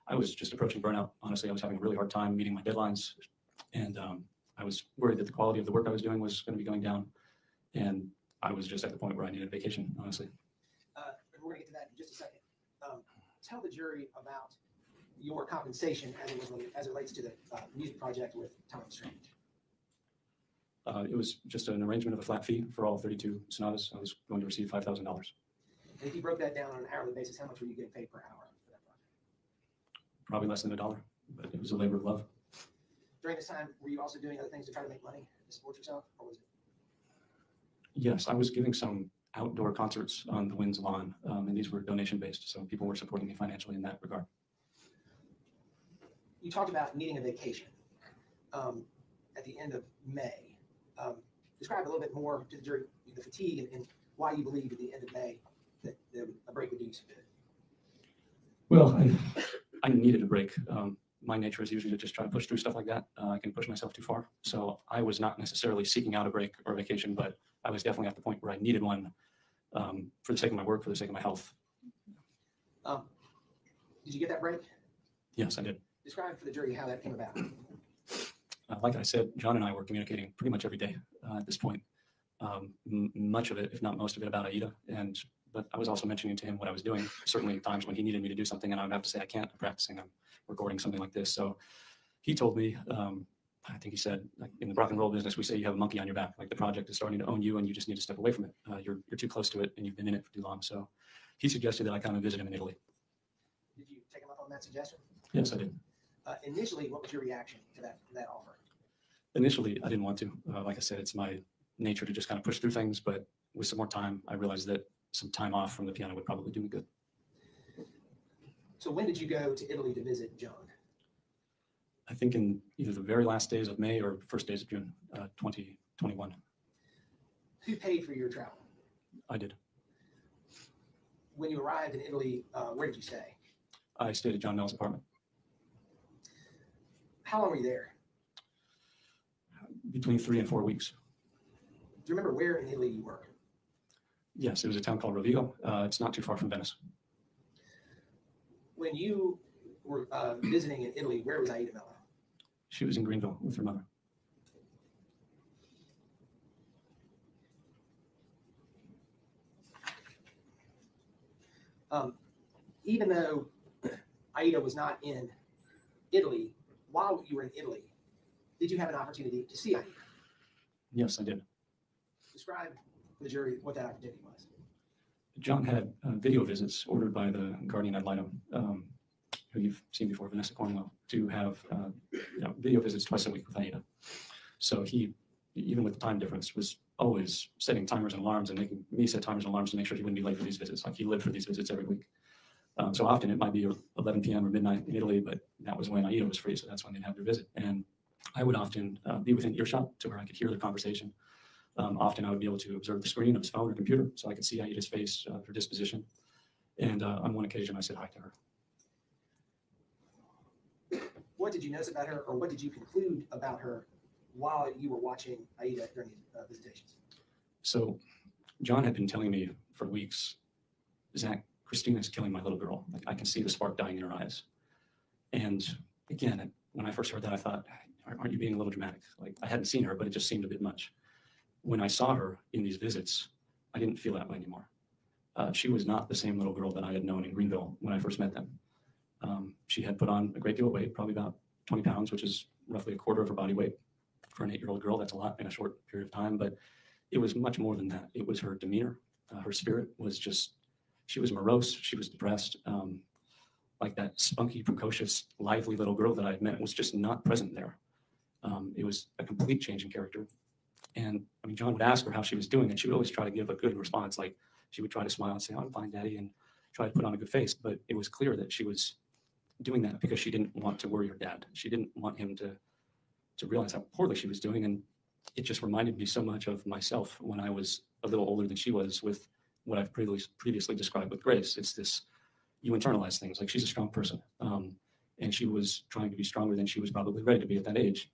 I was just approaching burnout. Honestly, I was having a really hard time meeting my deadlines. And I was worried that the quality of the work I was doing was going to be going down. And I was just at the point where I needed vacation, honestly. We're going to get to that in just a second. Tell the jury about your compensation as it relates to the music project with Tom Strange. It was just an arrangement of a flat fee for all 32 sonatas. I was going to receive $5,000. And if you broke that down on an hourly basis, how much were you getting paid per hour for that project? Probably less than $1, but it was a labor of love. During this time, were you also doing other things to try to make money to support yourself, or was it? Yes, I was giving some outdoor concerts on the Wind's lawn, and these were donation-based, so people were supporting me financially in that regard. You talked about needing a vacation at the end of May. Describe a little bit more to the jury the fatigue and why you believe at the end of May that a break would do you some good. Well, I needed a break. My nature is usually to just try to push through stuff like that. I can push myself too far. So I was not necessarily seeking out a break or a vacation, but I was definitely at the point where I needed one for the sake of my work, for the sake of my health. Did you get that break? Yes, I did. Describe for the jury how that came about. Like I said, John and I were communicating pretty much every day at this point. Much of it, if not most of it, about Aida. But I was also mentioning to him what I was doing, certainly times when he needed me to do something and I would have to say, I can't, I'm practicing, I'm recording something like this. So he told me, I think he said, like, in the rock and roll business, we say you have a monkey on your back. Like, the project is starting to own you and you just need to step away from it. You're too close to it and you've been in it for too long. So he suggested that I come and visit him in Italy. Did you take him up on that suggestion? Yes, I did. Initially, what was your reaction to that offer? Initially, I didn't want to. Like I said, it's my nature to just kind of push through things. But with some more time, I realized that some time off from the piano would probably do me good. So when did you go to Italy to visit John? I think in either the very last days of May or first days of June, 2021. Who paid for your travel? I did. When you arrived in Italy, where did you stay? I stayed at John Mel's apartment. How long were you there? Between 3 and 4 weeks. Do you remember where in Italy you were? Yes, it was a town called Rovigo. It's not too far from Venice. When you were visiting in Italy, where was Aida Mello? She was in Greenville with her mother. Even though Aida was not in Italy, while you were in Italy, did you have an opportunity to see Aida? Yes, I did. Describe for the jury what that opportunity was. John had video visits ordered by the guardian ad litem, who you've seen before, Vanessa Cornwell, to have video visits twice a week with Aida. So he, even with the time difference, was always setting timers and alarms and making me set timers and alarms to make sure he wouldn't be late for these visits. Like, he lived for these visits every week. So often it might be 11 p.m. or midnight in Italy, but that was when Aida was free, so that's when they'd have their visit. And I would often be within earshot to where I could hear their conversation. Often I would be able to observe the screen of his phone or computer, so I could see Aida's face, her disposition. And on one occasion, I said hi to her. What did you notice about her, or what did you conclude about her while you were watching Aida during these visitations? So John had been telling me for weeks, Zach, Christina's killing my little girl. Like, I can see the spark dying in her eyes. And again, when I first heard that, I thought, aren't you being a little dramatic? Like, I hadn't seen her, but it just seemed a bit much. When I saw her in these visits, I didn't feel that way anymore. She was not the same little girl that I had known in Greenville when I first met them. She had put on a great deal of weight, probably about 20 pounds, which is roughly a quarter of her body weight. For an 8-year-old girl, that's a lot in a short period of time, but it was much more than that. It was her demeanor. Her spirit was just, she was morose, she was depressed. Like that spunky, precocious, lively little girl that I had met was just not present there. It was a complete change in character. And I mean, John would ask her how she was doing, and she would always try to give a good response. Like, she would try to smile and say, "Oh, I'm fine, Daddy," and try to put on a good face. But it was clear that she was doing that because she didn't want to worry her dad. She didn't want him to realize how poorly she was doing. And it just reminded me so much of myself when I was a little older than she was, with what I've previously described with Grace. It's this, you internalize things. Like, she's a strong person. And she was trying to be stronger than she was probably ready to be at that age.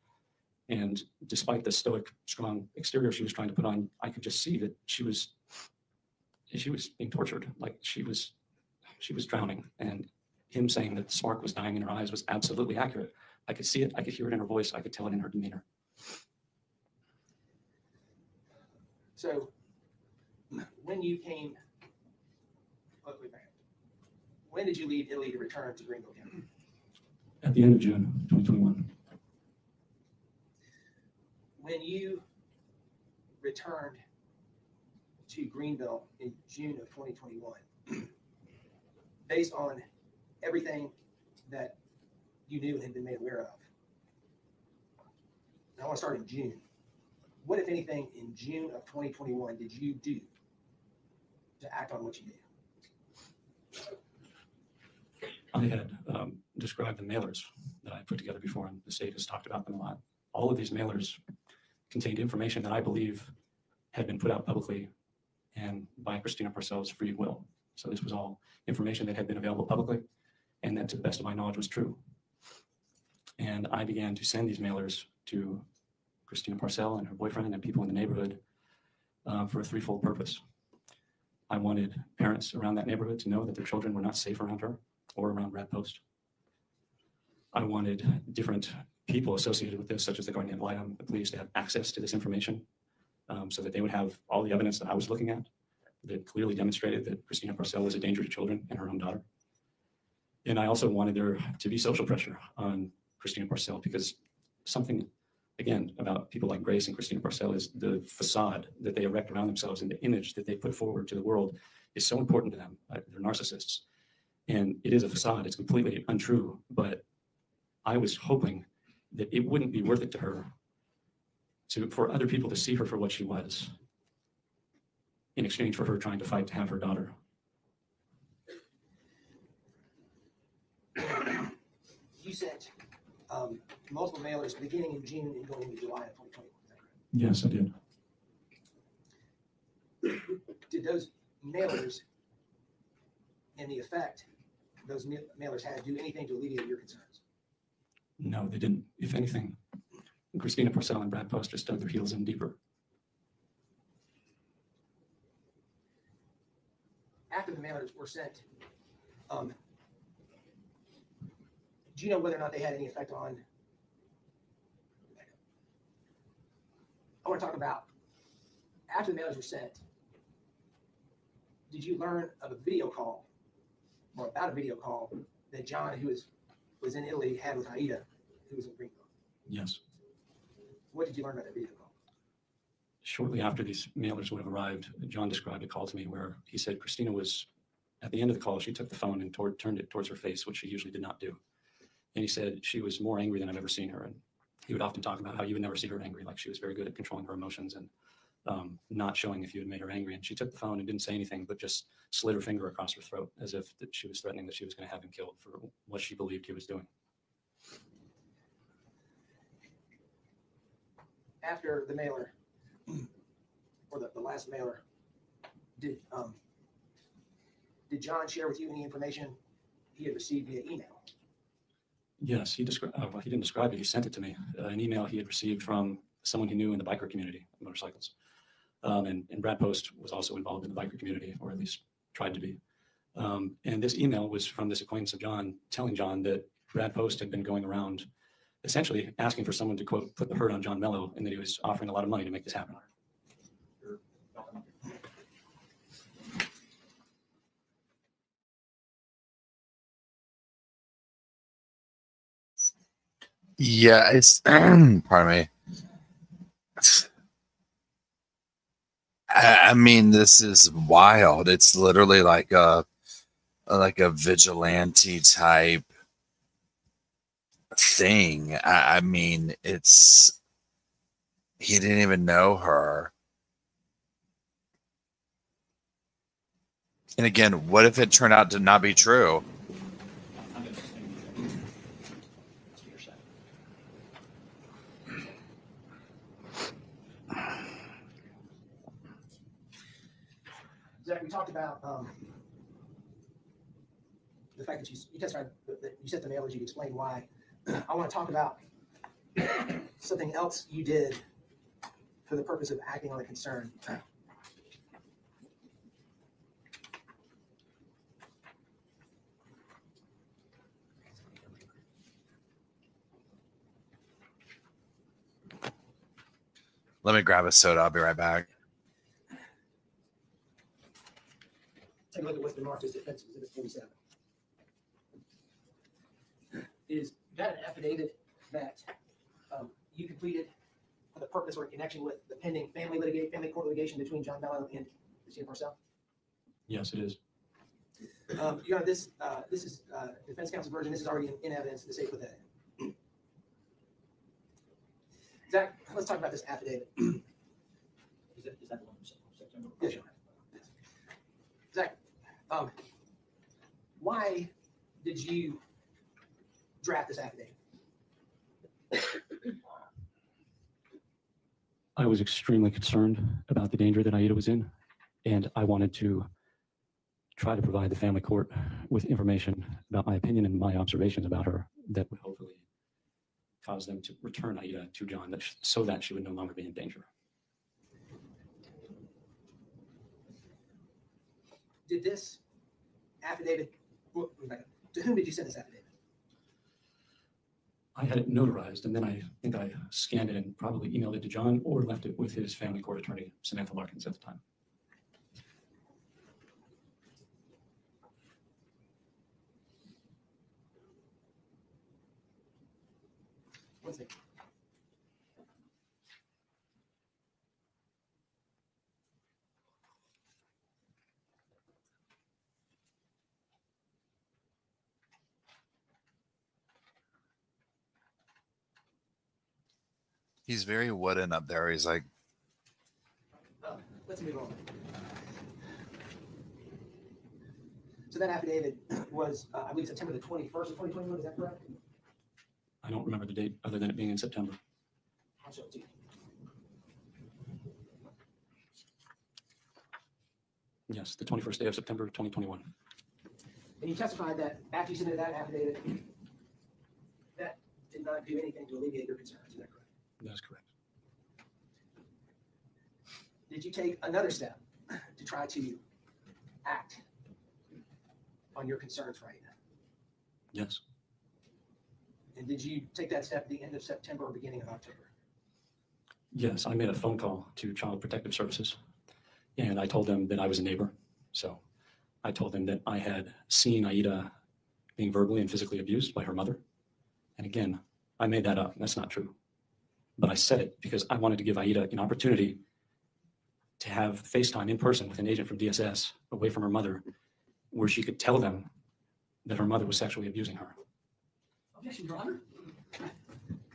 And despite the stoic, strong exterior she was trying to put on, I could just see that she was being tortured. Like, she was drowning. And him saying that the spark was dying in her eyes was absolutely accurate. I could see it. I could hear it in her voice. I could tell it in her demeanor. So when you came, when did you leave Italy to return to Greenville County? At the end of June 2021. When you returned to Greenville in June of 2021, based on everything that you knew and had been made aware of, I want to start in June. What, if anything, in June of 2021 did you do to act on what you knew? I had described the mailers that I put together before, and the state has talked about them a lot. All of these mailers contained information that I believe had been put out publicly and by Christina Parcel's free will. So this was all information that had been available publicly, and that, to the best of my knowledge, was true. And I began to send these mailers to Christina Parcel and her boyfriend and people in the neighborhood for a threefold purpose. I wanted parents around that neighborhood to know that their children were not safe around her or around Brad Post. I wanted different people associated with this, such as the Guardian ad litem, the police, to have access to this information so that they would have all the evidence that I was looking at that clearly demonstrated that Christina Parcel was a danger to children and her own daughter. And I also wanted there to be social pressure on Christina Parcel, because something, again, about people like Grace and Christina Parcel is the facade that they erect around themselves and the image that they put forward to the world is so important to them. They're narcissists. And it is a facade. It's completely untrue. But I was hoping that it wouldn't be worth it to her for other people to see her for what she was, in exchange for her trying to fight to have her daughter. You sent multiple mailers beginning in June and going into July of 2021. Yes, I did. Did those mailers and the effect those mailers had do anything to alleviate your concerns? No, they didn't. If anything, Christina Parcel and Brad Post just dug their heels in deeper. After the mailers were sent, do you know whether or not they had any effect on? I want to talk about, after the mailers were sent, did you learn of a video call, or about a video call that John, who was in Italy, had with Aida, who was in Greenville? Yes. What did you learn about that video call? Shortly after these mailers would have arrived, John described a call to me where he said Christina was, at the end of the call, she took the phone and turned it towards her face, which she usually did not do. And he said she was more angry than I've ever seen her. And he would often talk about how you would never see her angry, like she was very good at controlling her emotions and not showing if you had made her angry. And she took the phone and didn't say anything, but just slid her finger across her throat as if that she was threatening that she was going to have him killed for what she believed he was doing. After the mailer, or the last mailer, did John share with you any information he had received via email? Yes, he described. Well, he didn't describe it. He sent it to me. An email he had received from someone he knew in the biker community, motorcycles. And Brad Post was also involved in the biker community, or at least tried to be. And this email was from this acquaintance of John, telling John that Brad Post had been going around essentially asking for someone to, quote, put the hurt on John Mello, and that he was offering a lot of money to make this happen. You're welcome. Yeah, it's pardon me. I mean, this is wild. It's literally like a vigilante type thing. I mean, it's he didn't even know her. And again, what if it turned out to not be true? I'm going to sustain you. Let's hear second. Zach, we talked about the fact that you testified that you sent the mailers. You explained why. I want to talk about something else you did for the purpose of acting on a concern. Let me grab a soda. I'll be right back. Take a look at what's been marked as defense exhibit 47. Is that an affidavit that you completed for the purpose or in connection with the pending family court litigation between John Mello and Christina Parcell? Yes, it is. Your Honor, this is defense counsel version. This is already in evidence. To say put that in. Zach, let's talk about this affidavit. Is that the one from September? Yes, Your Honor. Zach, why did you draft this affidavit? I was extremely concerned about the danger that Aida was in, and I wanted to try to provide the family court with information about my opinion and my observations about her that would hopefully cause them to return Aida to John so that she would no longer be in danger. Did this affidavit, to whom did you send this affidavit? I had it notarized, and then I think I scanned it and probably emailed it to John or left it with his family court attorney, Samantha Larkins, at the time. One second. He's very wooden up there. He's like, Let's move on. So that affidavit was, I believe, September the 21st of 2021. Is that correct? I don't remember the date other than it being in September. I'll show it to you. Yes, the 21st day of September, 2021. And you testified that after you submitted that affidavit, that did not do anything to alleviate your concerns. Is that correct? That is correct. Did you take another step to try to act on your concerns right now? Yes. And did you take that step at the end of September or beginning of October? Yes, I made a phone call to Child Protective Services, and I told them that I was a neighbor. So I told them that I had seen Aida being verbally and physically abused by her mother. And again, I made that up. That's not true. But I said it because I wanted to give Aida an opportunity to have FaceTime in person with an agent from DSS away from her mother, where she could tell them that her mother was sexually abusing her. Objection, Your Honor.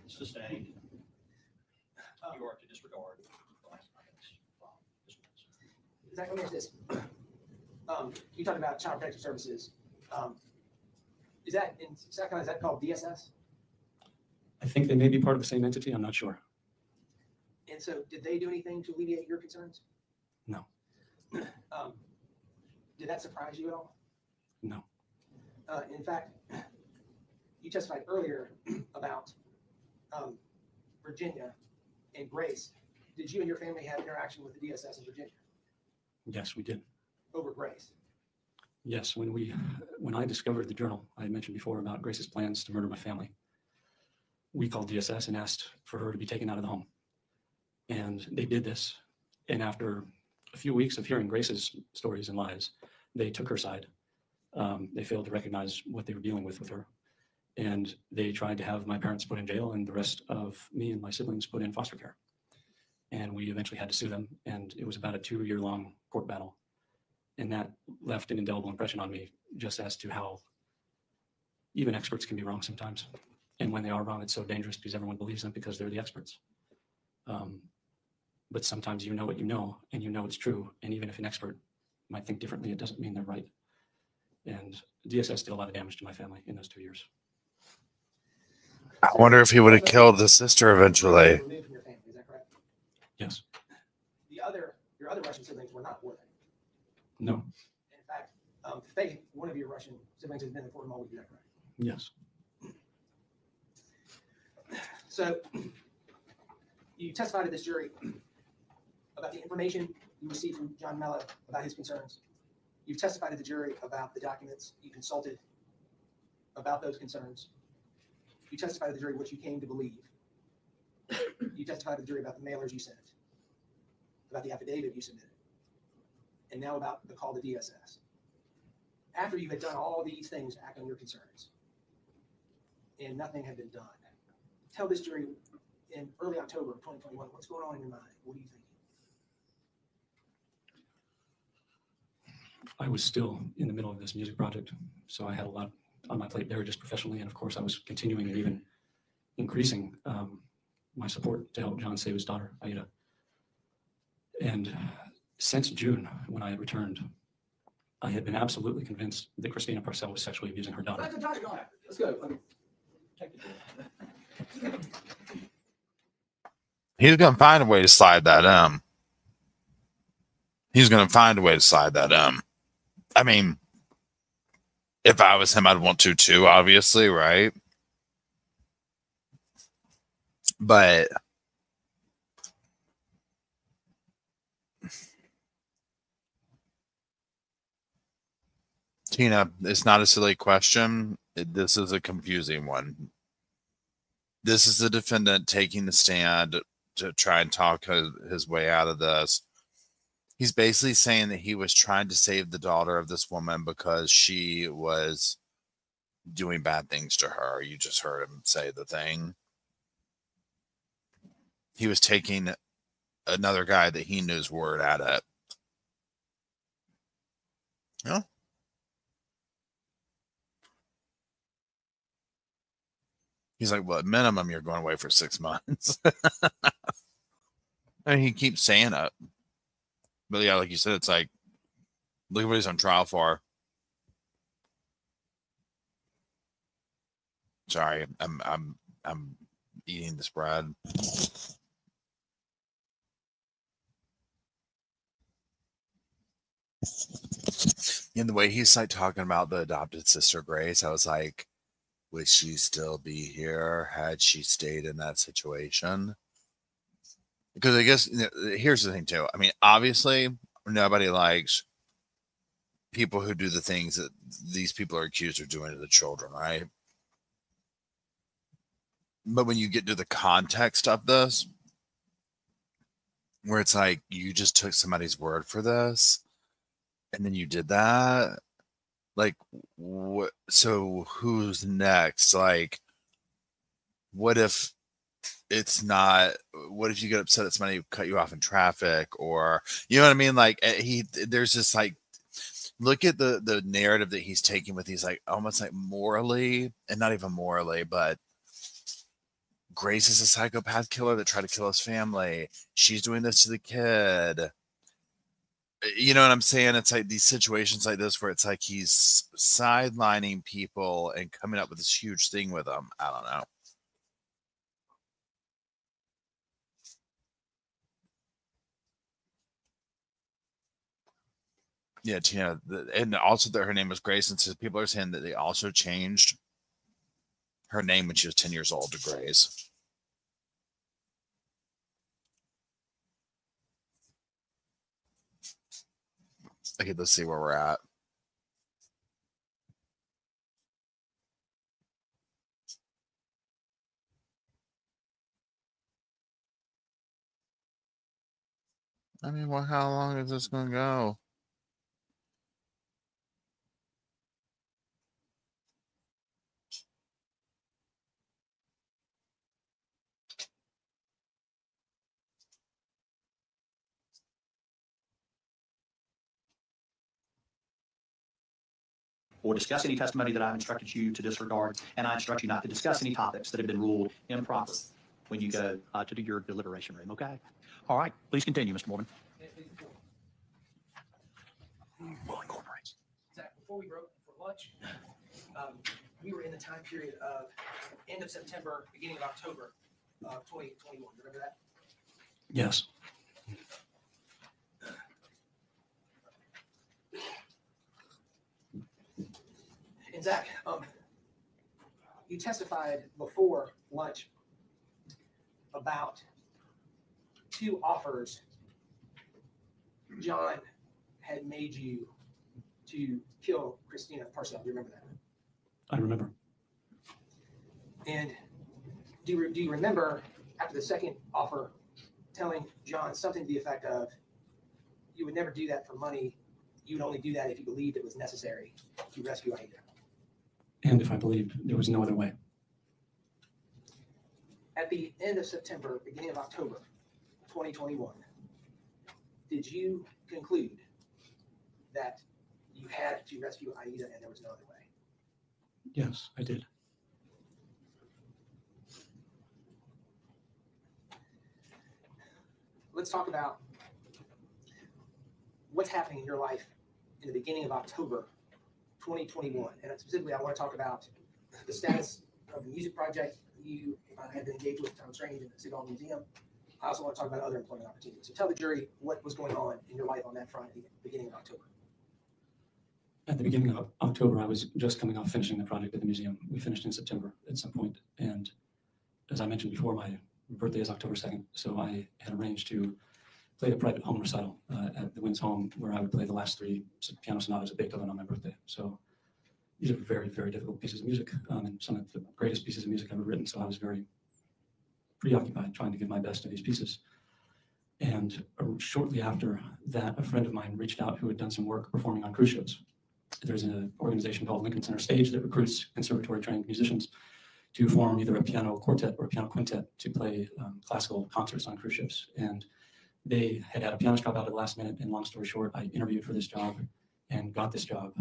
Sustained. You are to disregard the last comments. Zach, let me ask this. You talked about Child Protective Services. Is that called DSS? I think they may be part of the same entity. I'm not sure. And so did they do anything to alleviate your concerns? No. Did that surprise you at all? No. In fact, you testified earlier about Virginia and Grace. Did you and your family have interaction with the DSS in Virginia? Yes, we did. Over Grace? Yes, when I discovered the journal I mentioned before about Grace's plans to murder my family, we called DSS and asked for her to be taken out of the home. And they did this. And after a few weeks of hearing Grace's stories and lies, they took her side. They failed to recognize what they were dealing with her. And they tried to have my parents put in jail and the rest of me and my siblings put in foster care. And we eventually had to sue them. And it was about a 2-year-long court battle. And that left an indelible impression on me, just as to how even experts can be wrong sometimes. And when they are wrong, it's so dangerous because everyone believes them because they're the experts. But sometimes you know what you know, and you know it's true. And even if an expert might think differently, it doesn't mean they're right. And DSS did a lot of damage to my family in those 2 years. I wonder if he would have killed the sister eventually. Removed from your family, is that correct? Yes. Your other Russian siblings were not, were they? No. In fact, Faith, one of your Russian siblings, has been in Fort Mulvey, is that correct? Yes. So you testified to this jury about the information you received from John Mello about his concerns. You've testified to the jury about the documents you consulted about those concerns. You testified to the jury what you came to believe. You testified to the jury about the mailers you sent, about the affidavit you submitted, and now about the call to DSS. After you had done all these things to act on your concerns, and nothing had been done, tell this jury in early October of 2021, what's going on in your mind? What are you thinking? I was still in the middle of this music project, so I had a lot on my plate there just professionally, and of course I was continuing and even increasing my support to help John save his daughter, Aida. And since June, when I had returned, I had been absolutely convinced that Christina Parcell was sexually abusing her daughter. Let's go. He's gonna find a way to slide that. He's gonna find a way to slide that. I mean, if I was him, I'd want to too, obviously, right? But Tina, it's not a silly question. This is a confusing one. This is the defendant taking the stand to try and talk his way out of this. He's basically saying that he was trying to save the daughter of this woman because she was doing bad things to her. You just heard him say the thing. He was taking another guy that he knew's word at it. Yeah. He's like, well, at minimum, you're going away for 6 months. And he keeps saying it. But yeah, like you said, it's like, look at what he's on trial for. Sorry, I'm eating this bread. And the way he's like talking about the adopted sister Grace, I was like, would she still be here had she stayed in that situation? Because I guess here's the thing too. I mean, obviously, nobody likes people who do the things that these people are accused of doing to the children, right? But when you get to the context of this, where it's like you just took somebody's word for this, and then you did that, like, what? So who's next? Like, what if it's not? What if you get upset that somebody cut you off in traffic, or you know what I mean? Like, there's just like, look at the narrative that he's taking with these, like, almost like morally, and not even morally, but Grace is a psychopath killer that tried to kill his family. She's doing this to the kid. You know what I'm saying? It's like these situations like this where it's like he's sidelining people and coming up with this huge thing with them. I don't know. Yeah, Tina, and also that her name was Grace, and so people are saying that they also changed her name when she was 10 years old to Grace. Okay, let's see where we're at. I mean, well, how long is this going to go? Or discuss any testimony that I've instructed you to disregard, and I instruct you not to discuss any topics that have been ruled improper when you go to do your deliberation room, okay? All right, please continue, Mr. Morgan. Well, incorporates. Zach, before we broke for lunch, we were in the time period of end of September, beginning of October of 2021. Remember that? Yes. And Zach, you testified before lunch about 2 offers John had made you to kill Christina Parcell. Do you remember that? I remember. And do you remember after the second offer telling John something to the effect of, you would never do that for money. You would only do that if you believed it was necessary to rescue Aida. And if I believed there was no other way. At the end of September, beginning of October 2021, did you conclude that you had to rescue Aida and there was no other way? Yes, I did. Let's talk about what's happening in your life in the beginning of October 2021. And specifically, I want to talk about the status of the music project you have been engaged with. I was trained in the City Hall Museum. I also want to talk about other employment opportunities. So tell the jury what was going on in your life on that front at the beginning of October. At the beginning of October, I was just coming off finishing the project at the museum. We finished in September at some point. And as I mentioned before, my birthday is October 2nd. So I had arranged to play a private home recital at the Wynn's home, where I would play the last 3 piano sonatas of Beethoven on my birthday. So these are very, very difficult pieces of music, and some of the greatest pieces of music ever written. So I was very preoccupied trying to give my best to these pieces. And shortly after that, a friend of mine reached out who had done some work performing on cruise ships. There's an organization called Lincoln Center Stage that recruits conservatory-trained musicians to form either a piano quartet or a piano quintet to play classical concerts on cruise ships. And they had a pianist drop out at the last minute, and long story short, I interviewed for this job and got this job,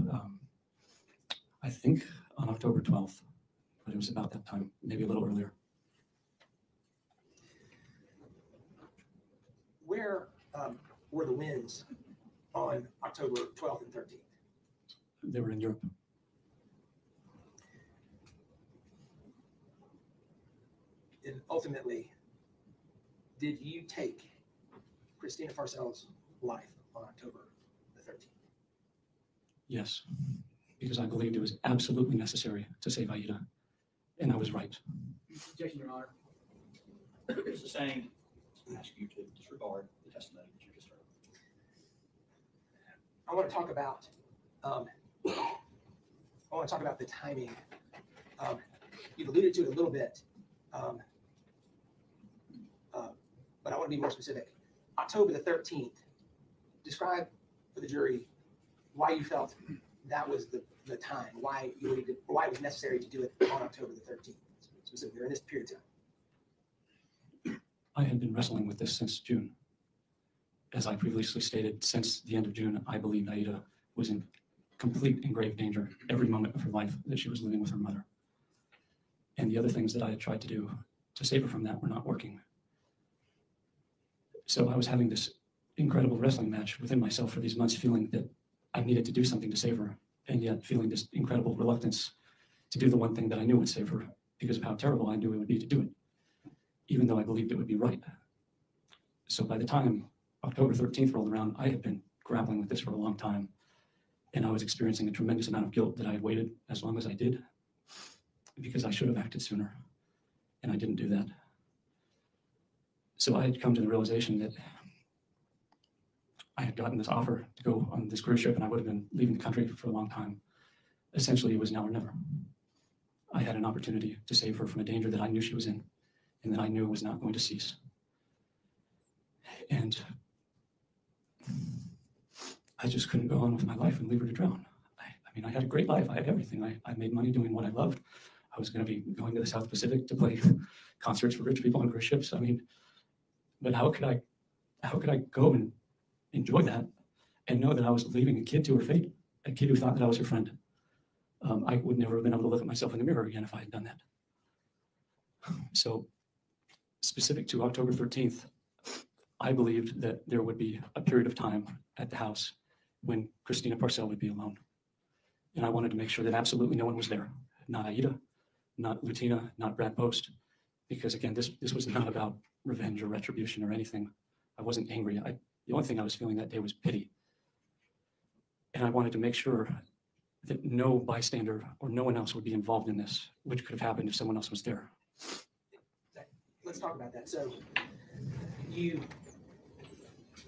I think on October 12th, but it was about that time, maybe a little earlier. Where were the Wynns on October 12th and 13th? They were in Europe. And ultimately, did you take Christina Parcell's life on October the 13th? Yes, because I believed it was absolutely necessary to save Aida, and I was right. Objection, Your Honor. It's the same. I ask you to disregard the testimony that you just heard. I want to talk about the timing. You've alluded to it a little bit, but I want to be more specific. October the 13th. Describe for the jury why you felt that was the time, why it was necessary to do it on October the 13th, specifically, or in this period of time. I had been wrestling with this since June. As I previously stated, since the end of June, I believed Aida was in complete and grave danger every moment of her life that she was living with her mother. And the other things that I had tried to do to save her from that were not working. So I was having this incredible wrestling match within myself for these months, feeling that I needed to do something to save her, and yet feeling this incredible reluctance to do the one thing that I knew would save her because of how terrible I knew it would be to do it, even though I believed it would be right. So by the time October 13th rolled around, I had been grappling with this for a long time, and I was experiencing a tremendous amount of guilt that I had waited as long as I did, because I should have acted sooner, and I didn't do that. So I had come to the realization that I had gotten this offer to go on this cruise ship, and I would have been leaving the country for a long time. Essentially, it was now or never. I had an opportunity to save her from a danger that I knew she was in, and that I knew was not going to cease. And I just couldn't go on with my life and leave her to drown. I mean, I had a great life. I had everything. I made money doing what I loved. I was going to be going to the South Pacific to play concerts for rich people on cruise ships. I mean, but how could I go and enjoy that and know that I was leaving a kid to her fate, a kid who thought that I was her friend? I would never have been able to look at myself in the mirror again if I had done that. So specific to October 13th, I believed that there would be a period of time at the house when Christina Parcell would be alone. And I wanted to make sure that absolutely no one was there. Not Aida, not Lutina, not Brad Post. Because again, this was not about revenge or retribution or anything. I wasn't angry. The only thing I was feeling that day was pity. And I wanted to make sure that no bystander or no one else would be involved in this, which could have happened if someone else was there. Let's talk about that. So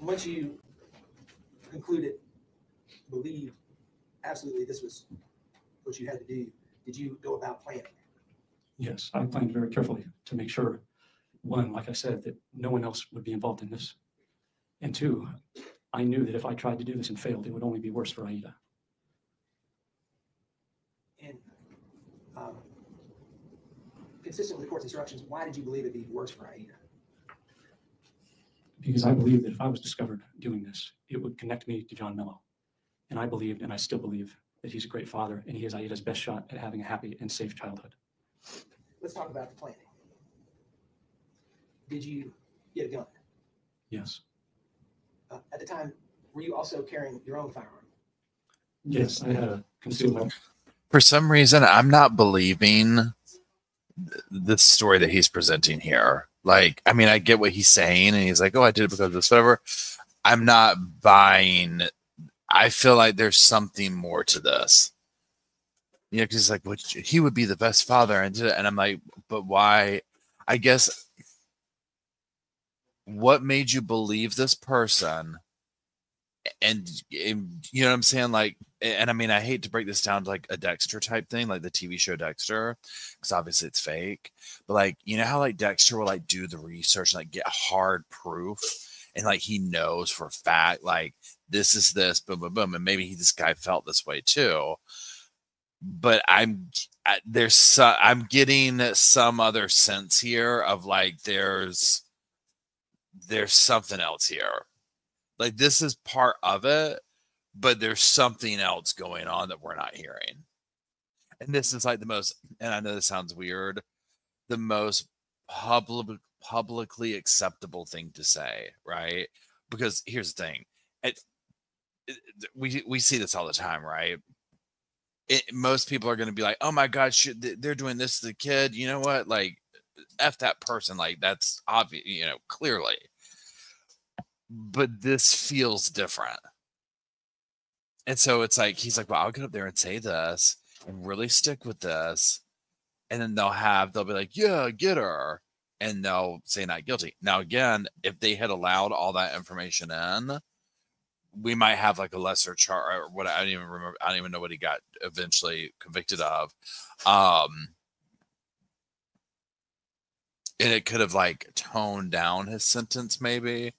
once you concluded, believed absolutely this was what you had to do, did you go about planning? Yes, I planned very carefully to make sure, one, like I said, that no one else would be involved in this. And two, I knew that if I tried to do this and failed, it would only be worse for Aida. And consistent with the court's instructions, why did you believe it'd be worse for Aida? Because I believed that if I was discovered doing this, it would connect me to John Mello. And I believed, and I still believe, that he's a great father and he is Aida's best shot at having a happy and safe childhood. Let's talk about the planning. Did you get a gun? Yes. At the time, were you also carrying your own firearm? Yes, I had a concealed weapon. For some reason, I'm not believing the story that he's presenting here. Like, I mean, I get what he's saying, and he's like, oh, I did it because of this, whatever. I'm not buying. I feel like there's something more to this. You know, because he's like, well, he would be the best father. And I'm like, but why? I guess, what made you believe this person? And you know what I'm saying? Like, and I mean, I hate to break this down to like a Dexter type thing, like the TV show Dexter, because obviously it's fake. But like, you know how like Dexter will like do the research and like get hard proof, and like he knows for a fact, like this is this, boom, boom, boom, and maybe this guy felt this way too. But I'm getting some other sense here of like there's something else here. Like this is part of it, but there's something else going on that we're not hearing. And this is like the most, and I know this sounds weird, the most publicly acceptable thing to say, right? Because here's the thing. We see this all the time, right? Most people are going to be like, oh my God, they're doing this to the kid. You know what? Like, F that person. Like, that's obvious, you know, clearly. But this feels different. And so it's like, he's like, well, I'll get up there and say this and really stick with this. And then they'll be like, yeah, get her. And they'll say not guilty. Now, again, if they had allowed all that information in, we might have like a lesser charge or what. I don't even remember. I don't even know what he got eventually convicted of. And it could have like toned down his sentence maybe.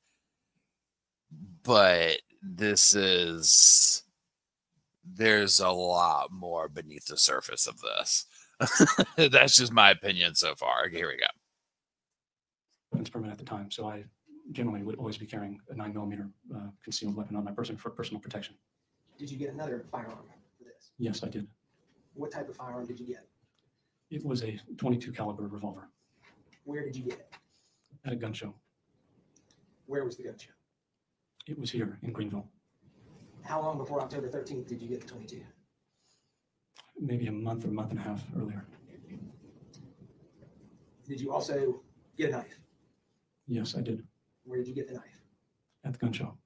But there's a lot more beneath the surface of this. That's just my opinion so far. Okay, here we go. Weapons permit at the time, so I generally would always be carrying a 9mm concealed weapon on my person for personal protection. Did you get another firearm for this? Yes, I did. What type of firearm did you get? It was a .22 caliber revolver. Where did you get it? At a gun show. Where was the gun show? It was here in Greenville. How long before October 13th did you get the 22? Maybe a month or month and a half earlier. Did you also get a knife? Yes, I did. Where did you get the knife? At the gun show.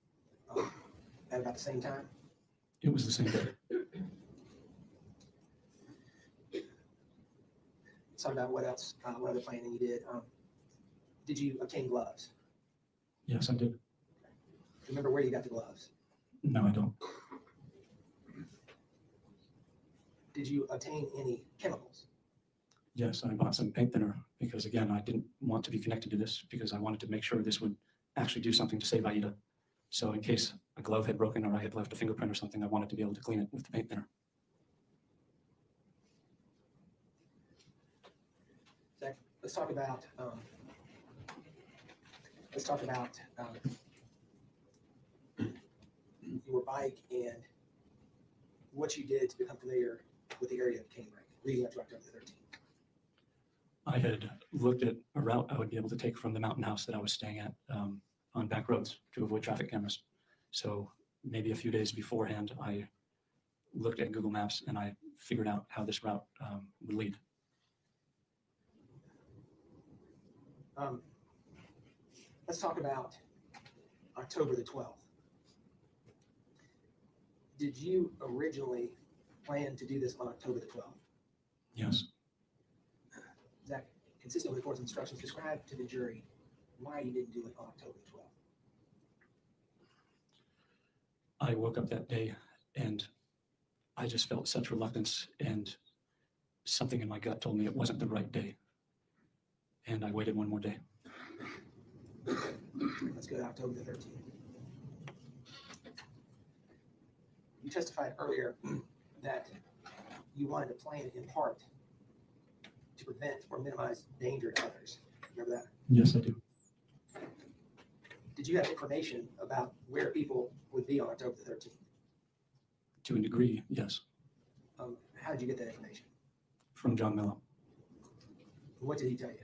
At about the same time? It was the same day. Let's talk about what else, what other planning you did. Did you obtain gloves? Yes, I did. Remember where you got the gloves? No, I don't. Did you obtain any chemicals? Yes, I bought some paint thinner because, again, I didn't want to be connected to this because I wanted to make sure this would actually do something to save Aida. So in case a glove had broken or I had left a fingerprint or something, I wanted to be able to clean it with the paint thinner. Zach, let's talk about your bike and what you did to become familiar with the area of Canebrake leading up to October the 13th. I had looked at a route I would be able to take from the mountain house that I was staying at on back roads to avoid traffic cameras. So maybe a few days beforehand, I looked at Google Maps and I figured out how this route would lead. Let's talk about October the 12th. Did you originally plan to do this on October the 12th? Yes. Zach, consistent with the court's instructions, describe to the jury why you didn't do it on October the 12th. I woke up that day and I just felt such reluctance, and something in my gut told me it wasn't the right day. And I waited one more day. Let's go to October the 13th. You testified earlier that you wanted to plan in part to prevent or minimize danger to others. Remember that? Yes, I do. Did you have information about where people would be on October the 13th? To a degree, yes. How did you get that information? From John Mello. What did he tell you?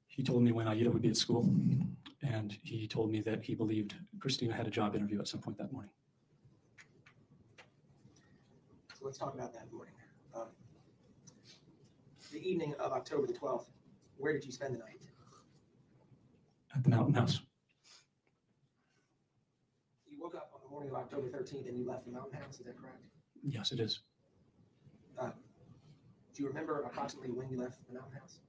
He told me when Aida would be at school, and he told me that he believed Christina had a job interview at some point that morning. So let's talk about that morning. The evening of October the 12th, where did you spend the night? At the mountain house. You woke up on the morning of October 13th and you left the mountain house, is that correct? Yes, it is. Do you remember approximately when you left the mountain house?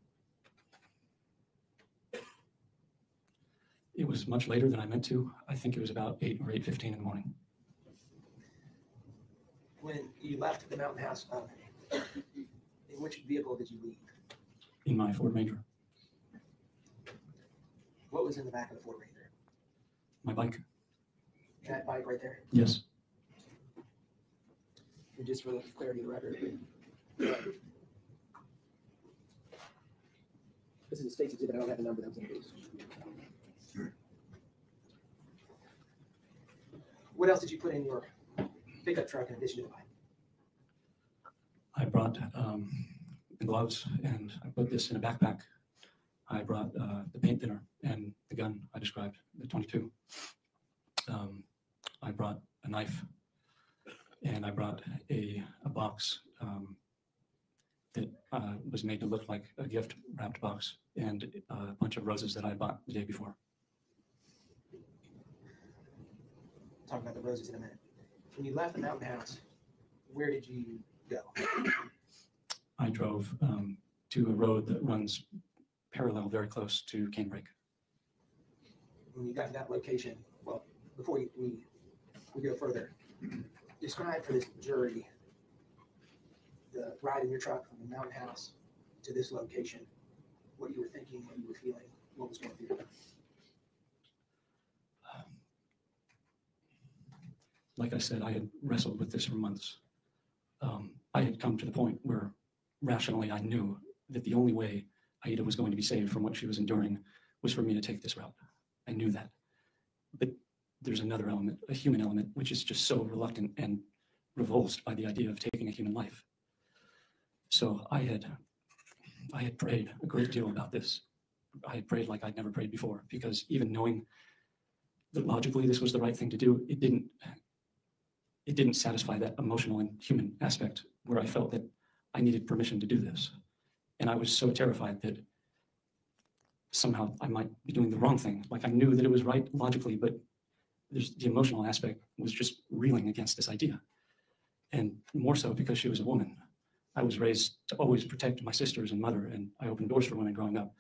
It was much later than I meant to. I think it was about 8 or 8:15 in the morning. When you left the mountain house, in which vehicle did you leave? In my Ford Ranger. What was in the back of the Ford Ranger? My bike. That bike right there? Yes. And just for the clarity of the record. This is a state's exhibit. I don't have the number that was introduced. What else did you put in your pickup truck in addition to the bike? I brought the gloves, and I put this in a backpack. I brought the paint thinner and the gun I described, the 22. I brought a knife, and I brought a box that was made to look like a gift wrapped box, and a bunch of roses that I bought the day before. Talk about the roses in a minute. When you left the mountain house, where did you go? I drove to a road that runs parallel very close to Canebrake. When you got to that location, well, before we go further, describe for this jury the ride in your truck from the mountain house to this location, what you were thinking, what you were feeling, what was going through your mind. Like I said, I had wrestled with this for months. I had come to the point where rationally I knew that the only way Aida was going to be saved from what she was enduring was for me to take this route. I knew that. But there's another element, a human element, which is just so reluctant and revulsed by the idea of taking a human life. So I had prayed a great deal about this. I had prayed like I'd never prayed before, because even knowing that logically this was the right thing to do, it didn't satisfy that emotional and human aspect where I felt that I needed permission to do this. And I was so terrified that somehow I might be doing the wrong thing. Like I knew that it was right logically, but the emotional aspect was just reeling against this idea. And more so because she was a woman. I was raised to always protect my sisters and mother, and I opened doors for women growing up.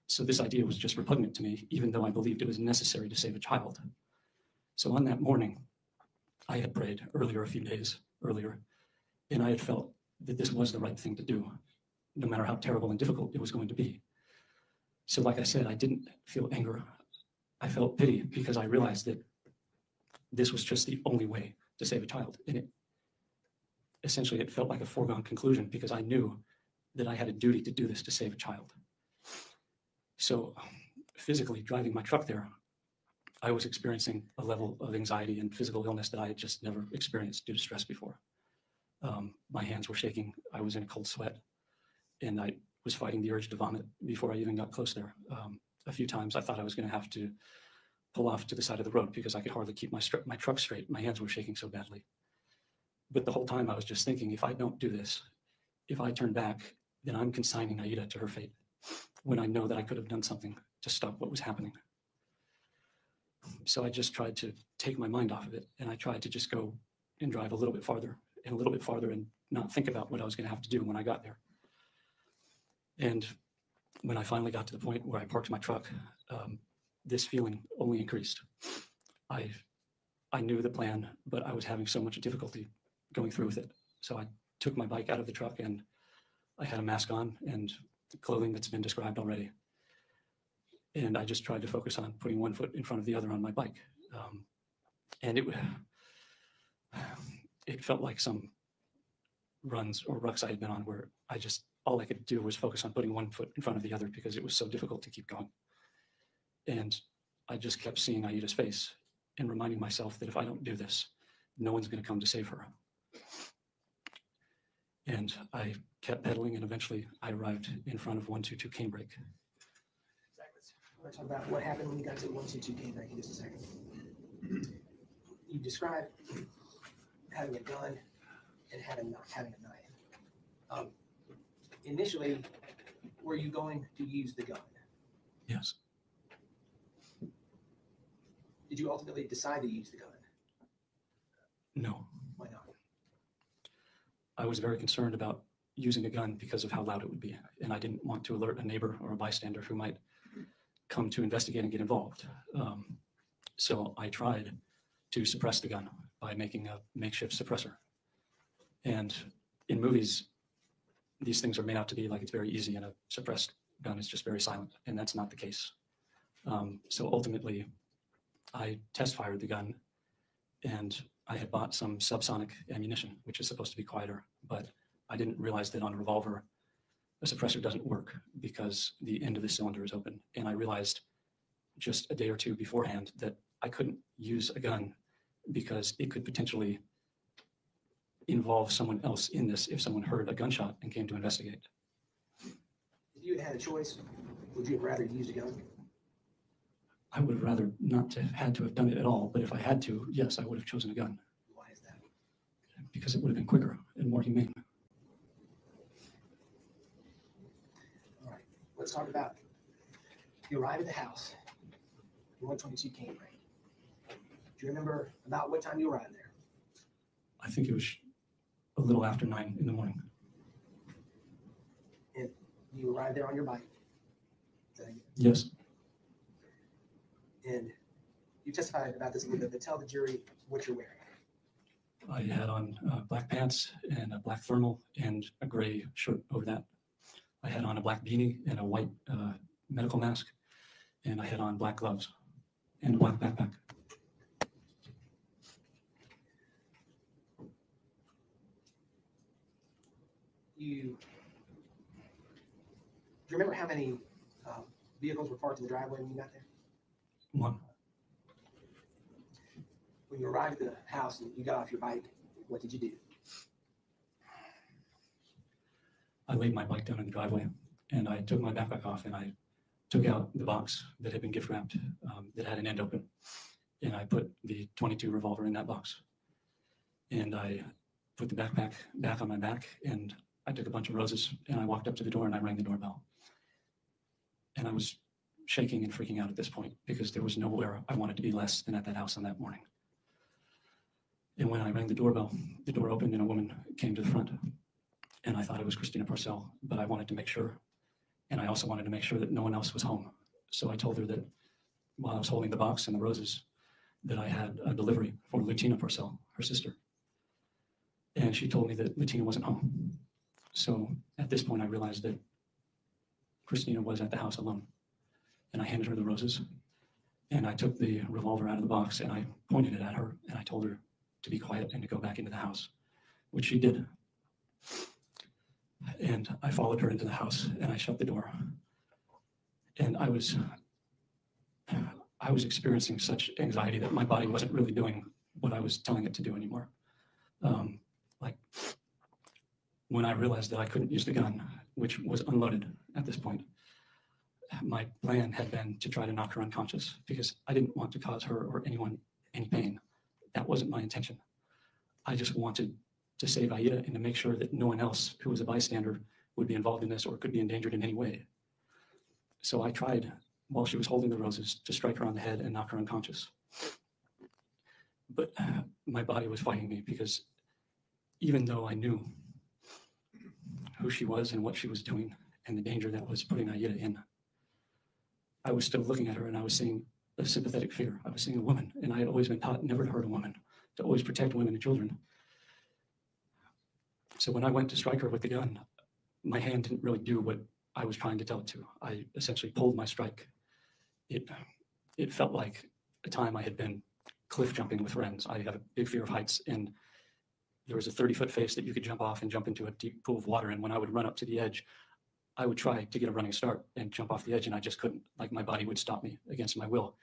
So this idea was just repugnant to me, even though I believed it was necessary to save a child. So on that morning, I had prayed a few days earlier, and I had felt that this was the right thing to do, no matter how terrible and difficult it was going to be. So like I said, I didn't feel anger. I felt pity because I realized that this was just the only way to save a child. And essentially it felt like a foregone conclusion because I knew that I had a duty to do this to save a child. So physically driving my truck there, I was experiencing a level of anxiety and physical illness that I had just never experienced due to stress before. My hands were shaking. I was in a cold sweat, and I was fighting the urge to vomit before I even got close there. A few times I thought I was going to have to pull off to the side of the road because I could hardly keep my truck straight. My hands were shaking so badly. But the whole time I was just thinking, if I don't do this, if I turn back, then I'm consigning Aida to her fate when I know that I could have done something to stop what was happening. So I just tried to take my mind off of it, and I tried to just go and drive a little bit farther and a little bit farther and not think about what I was going to have to do when I got there. And when I finally got to the point where I parked my truck, this feeling only increased. I knew the plan, but I was having so much difficulty going through with it. So I took my bike out of the truck, and I had a mask on and clothing that's been described already. And I just tried to focus on putting one foot in front of the other on my bike. And it felt like some runs or rucks I had been on where all I could do was focus on putting one foot in front of the other because it was so difficult to keep going. And I just kept seeing Aida's face and reminding myself that if I don't do this, no one's going to come to save her. And I kept pedaling, and eventually I arrived in front of 122 Canebrake. We're going to talk about what happened when you got to 122 Canebrake in just a second. You described having a gun and having a knife. Initially, were you going to use the gun? Yes. Did you ultimately decide to use the gun? No. Why not? I was very concerned about using a gun because of how loud it would be, and I didn't want to alert a neighbor or a bystander who might come to investigate and get involved. So I tried to suppress the gun by making a makeshift suppressor. And in movies, these things are made out to be like it's very easy, and a suppressed gun is just very silent, and that's not the case. So ultimately, I test fired the gun, and I had bought some subsonic ammunition, which is supposed to be quieter, but I didn't realize that on a revolver, a suppressor doesn't work because the end of the cylinder is open. And I realized just a day or two beforehand that I couldn't use a gun because it could potentially involve someone else in this if someone heard a gunshot and came to investigate. If you had a choice, would you have rather used a gun? I would have rather not have had to have done it at all, but if I had to, yes, I would have chosen a gun. Why is that? Because it would have been quicker and more humane. All right, let's talk about you arrive at the house in 122 Canebrake. Do you remember about what time you arrived there? I think it was a little after 9 in the morning. And you arrived there on your bike? Yes. And you testified about this a little bit, but tell the jury what you're wearing. I had on black pants and a black thermal and a gray shirt over that. I had on a black beanie and a white medical mask, and I had on black gloves and a black backpack. Do you remember how many vehicles were parked in the driveway when you got there? One. When you arrived at the house and you got off your bike, what did you do? I laid my bike down in the driveway, and I took my backpack off, and I took out the box that had been gift wrapped that had an end open, and I put the .22 revolver in that box. And I put the backpack back on my back, and I took a bunch of roses, and I walked up to the door, and I rang the doorbell. And I was shaking and freaking out at this point because there was nowhere I wanted to be less than at that house on that morning. And when I rang the doorbell, the door opened and a woman came to the front. And I thought it was Christina Parcell, but I wanted to make sure. And I also wanted to make sure that no one else was home. So I told her that while I was holding the box and the roses, that I had a delivery for Lutina Parcell, her sister. And she told me that Lutina wasn't home. So at this point, I realized that Christina was at the house alone. And I handed her the roses, And I took the revolver out of the box and I pointed it at her and I told her to be quiet and to go back into the house, which she did. And I followed her into the house and I shut the door. And I was experiencing such anxiety that my body wasn't really doing what I was telling it to do anymore. Like when I realized that I couldn't use the gun, which was unloaded at this point, my plan had been to try to knock her unconscious because I didn't want to cause her or anyone any pain. That wasn't my intention. I just wanted to save Aida and to make sure that no one else who was a bystander would be involved in this or could be endangered in any way. So I tried, while she was holding the roses, to strike her on the head and knock her unconscious. But my body was fighting me because even though I knew who she was and what she was doing and the danger that was putting Aida in, I was still looking at her and I was seeing a sympathetic fear. I was seeing a woman, and I had always been taught never to hurt a woman, to always protect women and children. So when I went to strike her with the gun, my hand didn't really do what I was trying to tell it to. I essentially pulled my strike. It felt like a time I had been cliff jumping with friends. I have a big fear of heights, and there was a 30-foot face that you could jump off and jump into a deep pool of water. And when I would run up to the edge, I would try to get a running start and jump off the edge, and I just couldn't. Like, my body would stop me against my will.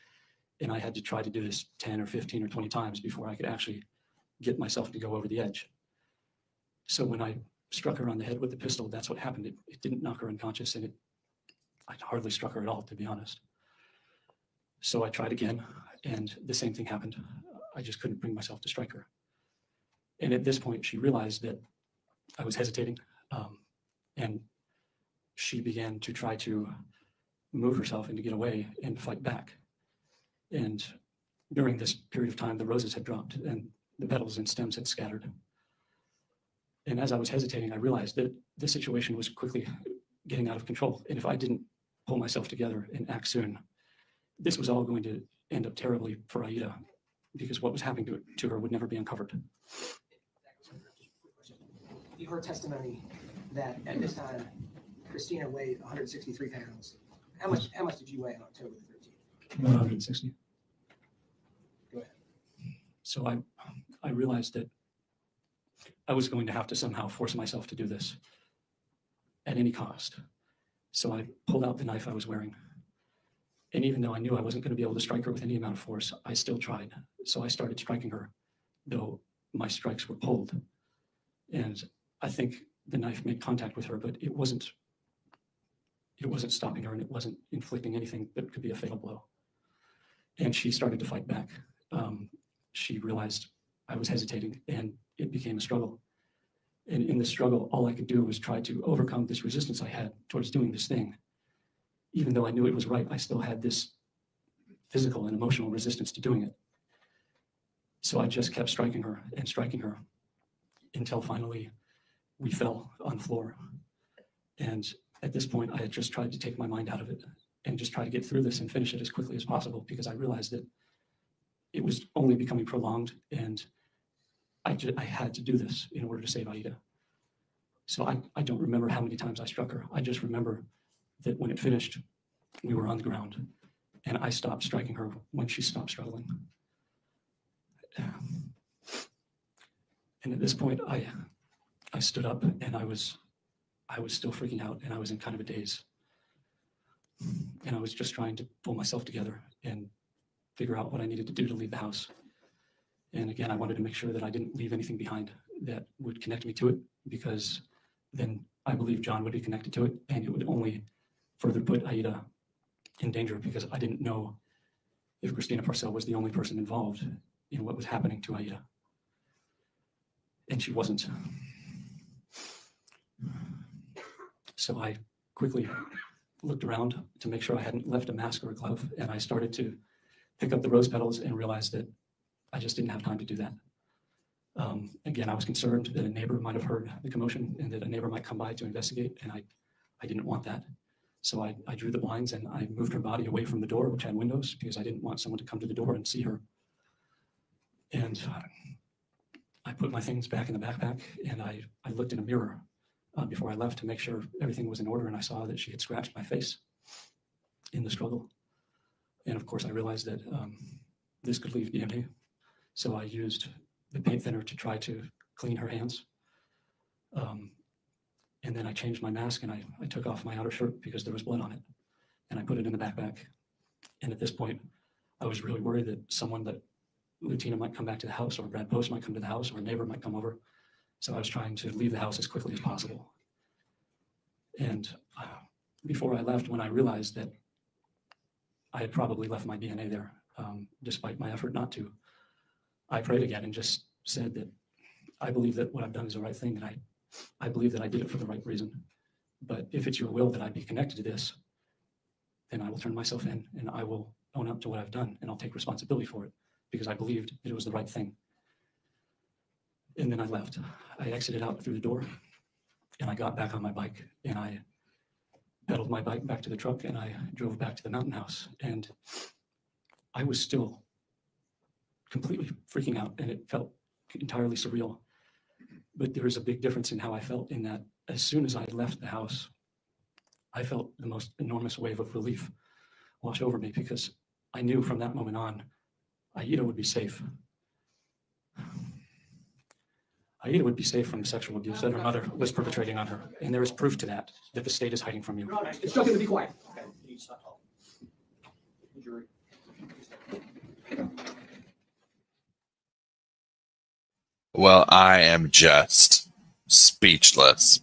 And I had to try to do this 10 or 15 or 20 times before I could actually get myself to go over the edge. So when I struck her on the head with the pistol, that's what happened. It didn't knock her unconscious, and I hardly struck her at all, to be honest. So I tried again, and the same thing happened. I just couldn't bring myself to strike her. And at this point, she realized that I was hesitating, and she began to try to move herself and to get away and fight back. And during this period of time, the roses had dropped and the petals and stems had scattered. And as I was hesitating, I realized that the situation was quickly getting out of control. And if I didn't pull myself together and act soon, this was all going to end up terribly for Aida, because what was happening to her would never be uncovered. You heard testimony that at this time, Christina weighed 163 pounds. How much did you weigh on October the 13th? 160. Go ahead. So I realized that I was going to have to somehow force myself to do this at any cost. So I pulled out the knife I was wearing. And even though I knew I wasn't going to be able to strike her with any amount of force, I still tried. So I started striking her, though my strikes were pulled. And I think the knife made contact with her, but it wasn't stopping her, and it wasn't inflicting anything that could be a fatal blow. And she started to fight back. She realized I was hesitating, and it became a struggle. And in the struggle, all I could do was try to overcome this resistance I had towards doing this thing. Even though I knew it was right, I still had this physical and emotional resistance to doing it. So I just kept striking her until finally we fell on the floor. And at this point, I had just tried to take my mind out of it and just try to get through this and finish it as quickly as possible, because I realized that it was only becoming prolonged, and I had to do this in order to save Aida. So I don't remember how many times I struck her. I just remember that when it finished, we were on the ground, and I stopped striking her when she stopped struggling. And at this point, I stood up, and I was still freaking out, and I was in kind of a daze. And I was just trying to pull myself together and figure out what I needed to do to leave the house. And again, I wanted to make sure that I didn't leave anything behind that would connect me to it, because then I believe John would be connected to it, and it would only further put Aida in danger, because I didn't know if Christina Parcell was the only person involved in what was happening to Aida. And she wasn't. So I quickly looked around to make sure I hadn't left a mask or a glove, and I started to pick up the rose petals and realized that I just didn't have time to do that. Again, I was concerned that a neighbor might have heard the commotion and that a neighbor might come by to investigate, and I didn't want that. So I drew the blinds and I moved her body away from the door, which had windows, because I didn't want someone to come to the door and see her. And I put my things back in the backpack, and I looked in a mirror before I left to make sure everything was in order, and I saw that she had scratched my face in the struggle. And of course, I realized that this could leave DNA. So I used the paint thinner to try to clean her hands. And then I changed my mask and I took off my outer shirt because there was blood on it. And I put it in the backpack. And at this point, I was really worried that someone, that Lutina might come back to the house, or Brad Post might come to the house, or a neighbor might come over. So I was trying to leave the house as quickly as possible. And before I left, when I realized that I had probably left my DNA there, despite my effort not to, I prayed again and just said that I believe that what I've done is the right thing, and I believe that I did it for the right reason. But if it's your will that I be connected to this, then I will turn myself in and I will own up to what I've done, and I'll take responsibility for it because I believed that it was the right thing. And then I left. I exited out through the door and I got back on my bike and I pedaled my bike back to the truck and I drove back to the mountain house. And I was still completely freaking out and it felt entirely surreal. But there is a big difference in how I felt, in that as soon as I left the house, I felt the most enormous wave of relief wash over me because I knew from that moment on, Aida would be safe. Aida would be safe from the sexual abuse that her mother was perpetrating on her. And there is proof to that the state is hiding from you. It's just going to be quiet. Okay, you need to stop talking. Jury. Well, I am just speechless.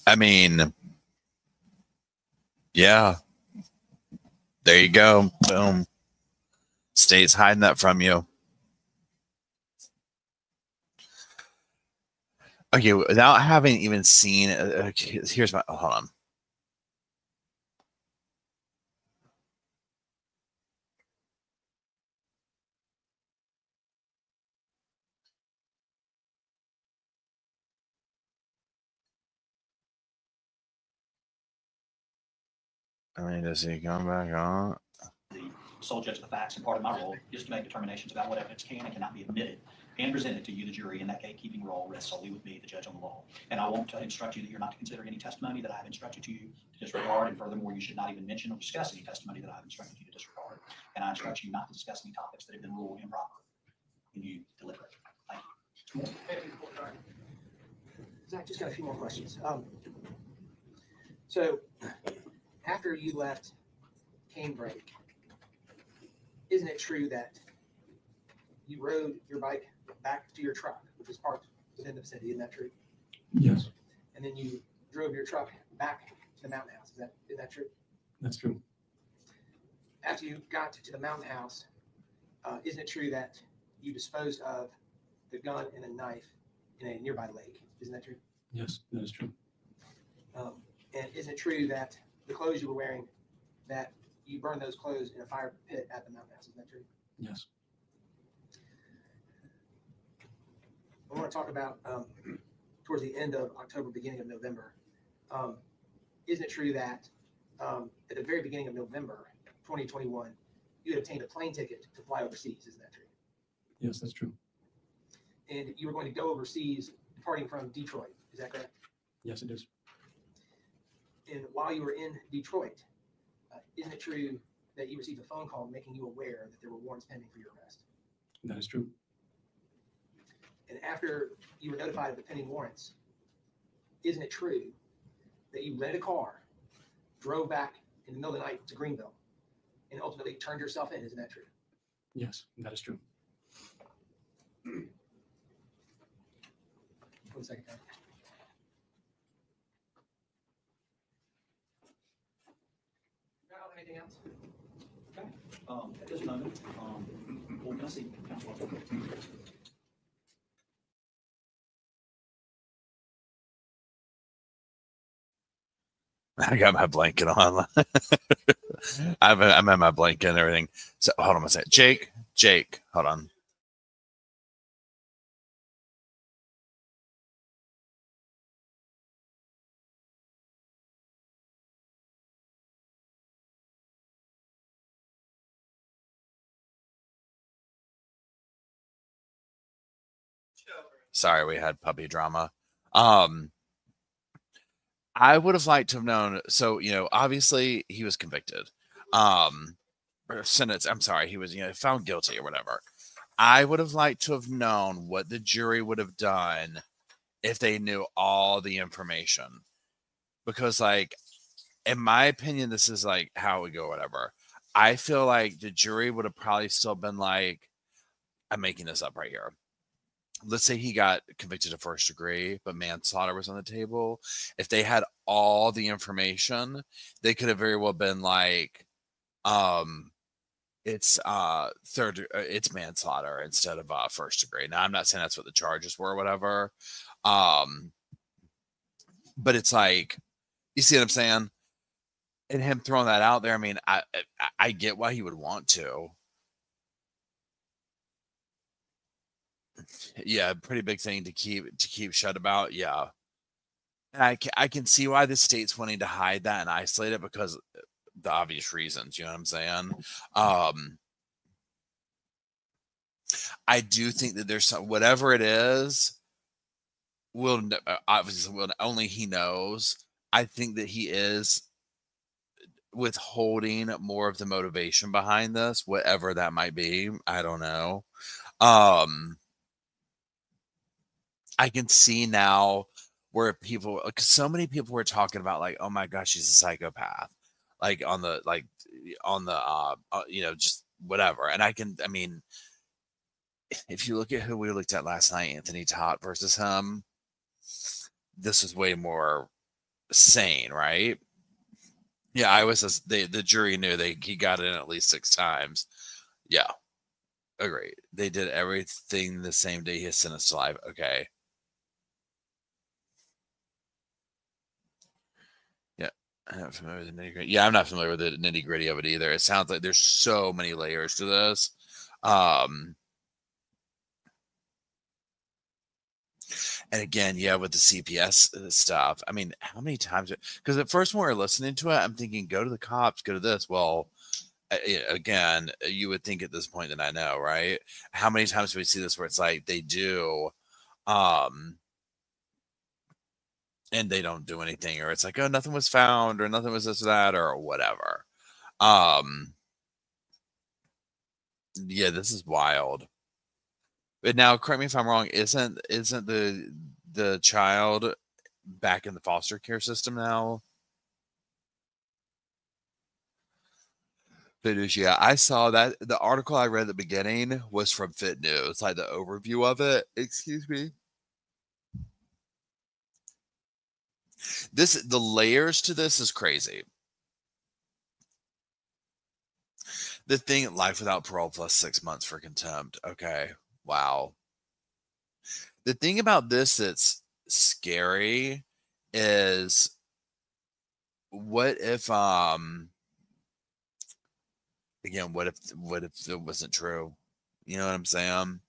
I mean, yeah. There you go. Boom. State's hiding that from you. Okay, without having even seen, here's my, hold on. I mean, does he come back on? The sole judge of the facts, and part of my role is to make determinations about what evidence can and cannot be admitted and presented to you, the jury, and that gatekeeping role rests solely with me, the judge on the law. And I want to instruct you that you're not to consider any testimony that I have instructed you to disregard, and furthermore, you should not even mention or discuss any testimony that I have instructed you to disregard. And I instruct you not to discuss any topics that have been ruled improper when you deliberate. Thank you. Zach, just got a few more questions. So after you left Canebrake, isn't it true that you rode your bike back to your truck, which was parked within the vicinity? Isn't that true? Yes, And then you drove your truck back to the mountain house. Is that true? that's true. After you got to the mountain house, isn't it true that you disposed of the gun and a knife in a nearby lake? Isn't that true? Yes, that is true. And isn't it true that the clothes you were wearing, that you burned those clothes in a fire pit at the mountain house? Isn't that true? Yes. I want to talk about towards the end of October, beginning of November. Isn't it true that at the very beginning of November 2021, you had obtained a plane ticket to fly overseas? Isn't that true? Yes, that's true. And you were going to go overseas departing from Detroit. Is that correct? Yes, it is. And while you were in Detroit, isn't it true that you received a phone call making you aware that there were warrants pending for your arrest? That is true. And after you were notified of the pending warrants, isn't it true that you rented a car, drove back in the middle of the night to Greenville, and ultimately turned yourself in? Isn't that true? Yes, that is true. 1 second. Anything else? Okay. At this moment, well, can I see Council? I got my blanket on. I'm in my blanket and everything. So hold on a second. Jake, hold on. Sorry, we had puppy drama. I I would have liked to have known. So, obviously he was convicted. Or sentenced. I'm sorry. He was, found guilty or whatever. I would have liked to have known what the jury would have done if they knew all the information. Because, like, in my opinion, this is like how it would go, whatever. I feel like the jury would have probably still been like, I'm making this up right here. Let's say he got convicted of first degree, but manslaughter was on the table. If they had all the information, they could have very well been like, it's it's manslaughter instead of first degree. Now, I'm not saying that's what the charges were or whatever. But it's like, you see what I'm saying? And him throwing that out there, I mean, I get why he would want to. Yeah, pretty big thing to keep shut about. Yeah, and I can see why the state's wanting to hide that and isolate it because the obvious reasons. You know what I'm saying? I do think that there's whatever it is. Obviously only he knows. I think that he is withholding more of the motivation behind this, whatever that might be. I don't know. I can see now where people, like, so many people were talking about, like, oh my gosh, she's a psychopath, like on the just whatever. And I mean, if you look at who we looked at last night, Anthony Tott versus him, this is way more sane, right? Yeah, I was the jury knew he got in at least 6 times. Yeah, agreed. They did everything the same day he sentenced to life. Okay. Yeah, I'm not familiar with the nitty-gritty. Yeah, I'm not familiar with the nitty-gritty of it either. It sounds like there's so many layers to this. And again, yeah, with the CPS stuff, I mean, how many times? Because at first when we were listening to it, I'm thinking, go to the cops, go to this. Well, again, you would think at this point that I know, right? How many times do we see this where it's like they do, and they don't do anything, or it's like, oh, nothing was found, or nothing was this or that, or whatever. Yeah, this is wild. But now, correct me if I'm wrong. Isn't the child back in the foster care system now? Fit News, yeah. I saw that. The article I read at the beginning was from Fit News, like the overview of it. Excuse me. The layers to this is crazy. The thing, life without parole plus 6 months for contempt. Okay. Wow. The thing about this that's scary is, what if again, what if it wasn't true? You know what I'm saying?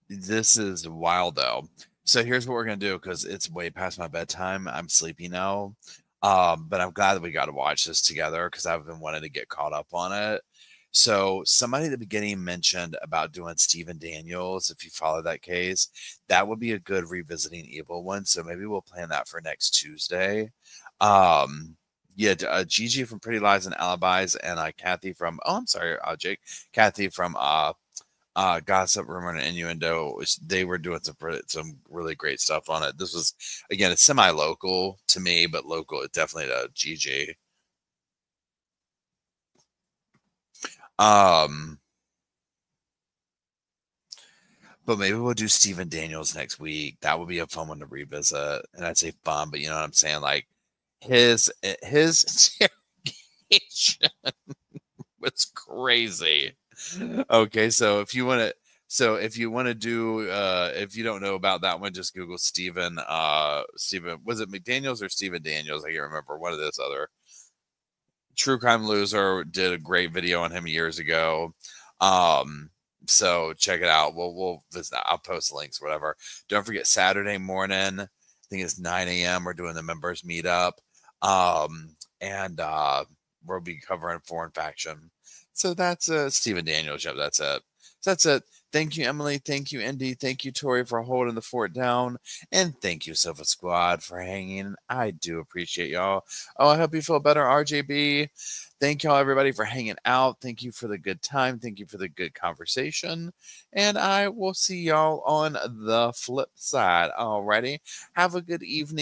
This is wild though. So here's what we're gonna do, because it's way past my bedtime. I'm sleepy now. But I'm glad that we got to watch this together because I've been wanting to get caught up on it. So somebody at the beginning mentioned about doing Stephen Daniels. If you follow that case, that would be a good revisiting evil one. So maybe we'll plan that for next Tuesday. Yeah, Gigi from Pretty Lies and Alibis, and Kathy from, oh, I'm sorry, Jake, Kathy from Gossip, Rumor, and Innuendo. They were doing some really great stuff on it. This was, again, it's semi-local to me, but local, it's definitely to GG. But maybe we'll do Stephen Daniels next week. That would be a fun one to revisit. And I'd say fun, but you know what I'm saying? Like, his interrogation was crazy. Okay, so if you want to do, if you don't know about that one, just Google Stephen, was it McDaniels or Stephen Daniels? I can't remember. One of those other. True Crime Loser did a great video on him years ago. So check it out. We'll visit. I'll post links, whatever. Don't forget, Saturday morning, I think it's 9 a.m. We're doing the members meetup. And we'll be covering Foreign Faction. So that's Stephen Daniels. Yep, that's it. So that's it. Thank you, Emily. Thank you, Indy. Thank you, Tori, for holding the fort down. And thank you, Sofa Squad, for hanging. I do appreciate y'all. Oh, I hope you feel better, RJB. Thank y'all, everybody, for hanging out. Thank you for the good time. Thank you for the good conversation. And I will see y'all on the flip side. Alrighty. Have a good evening.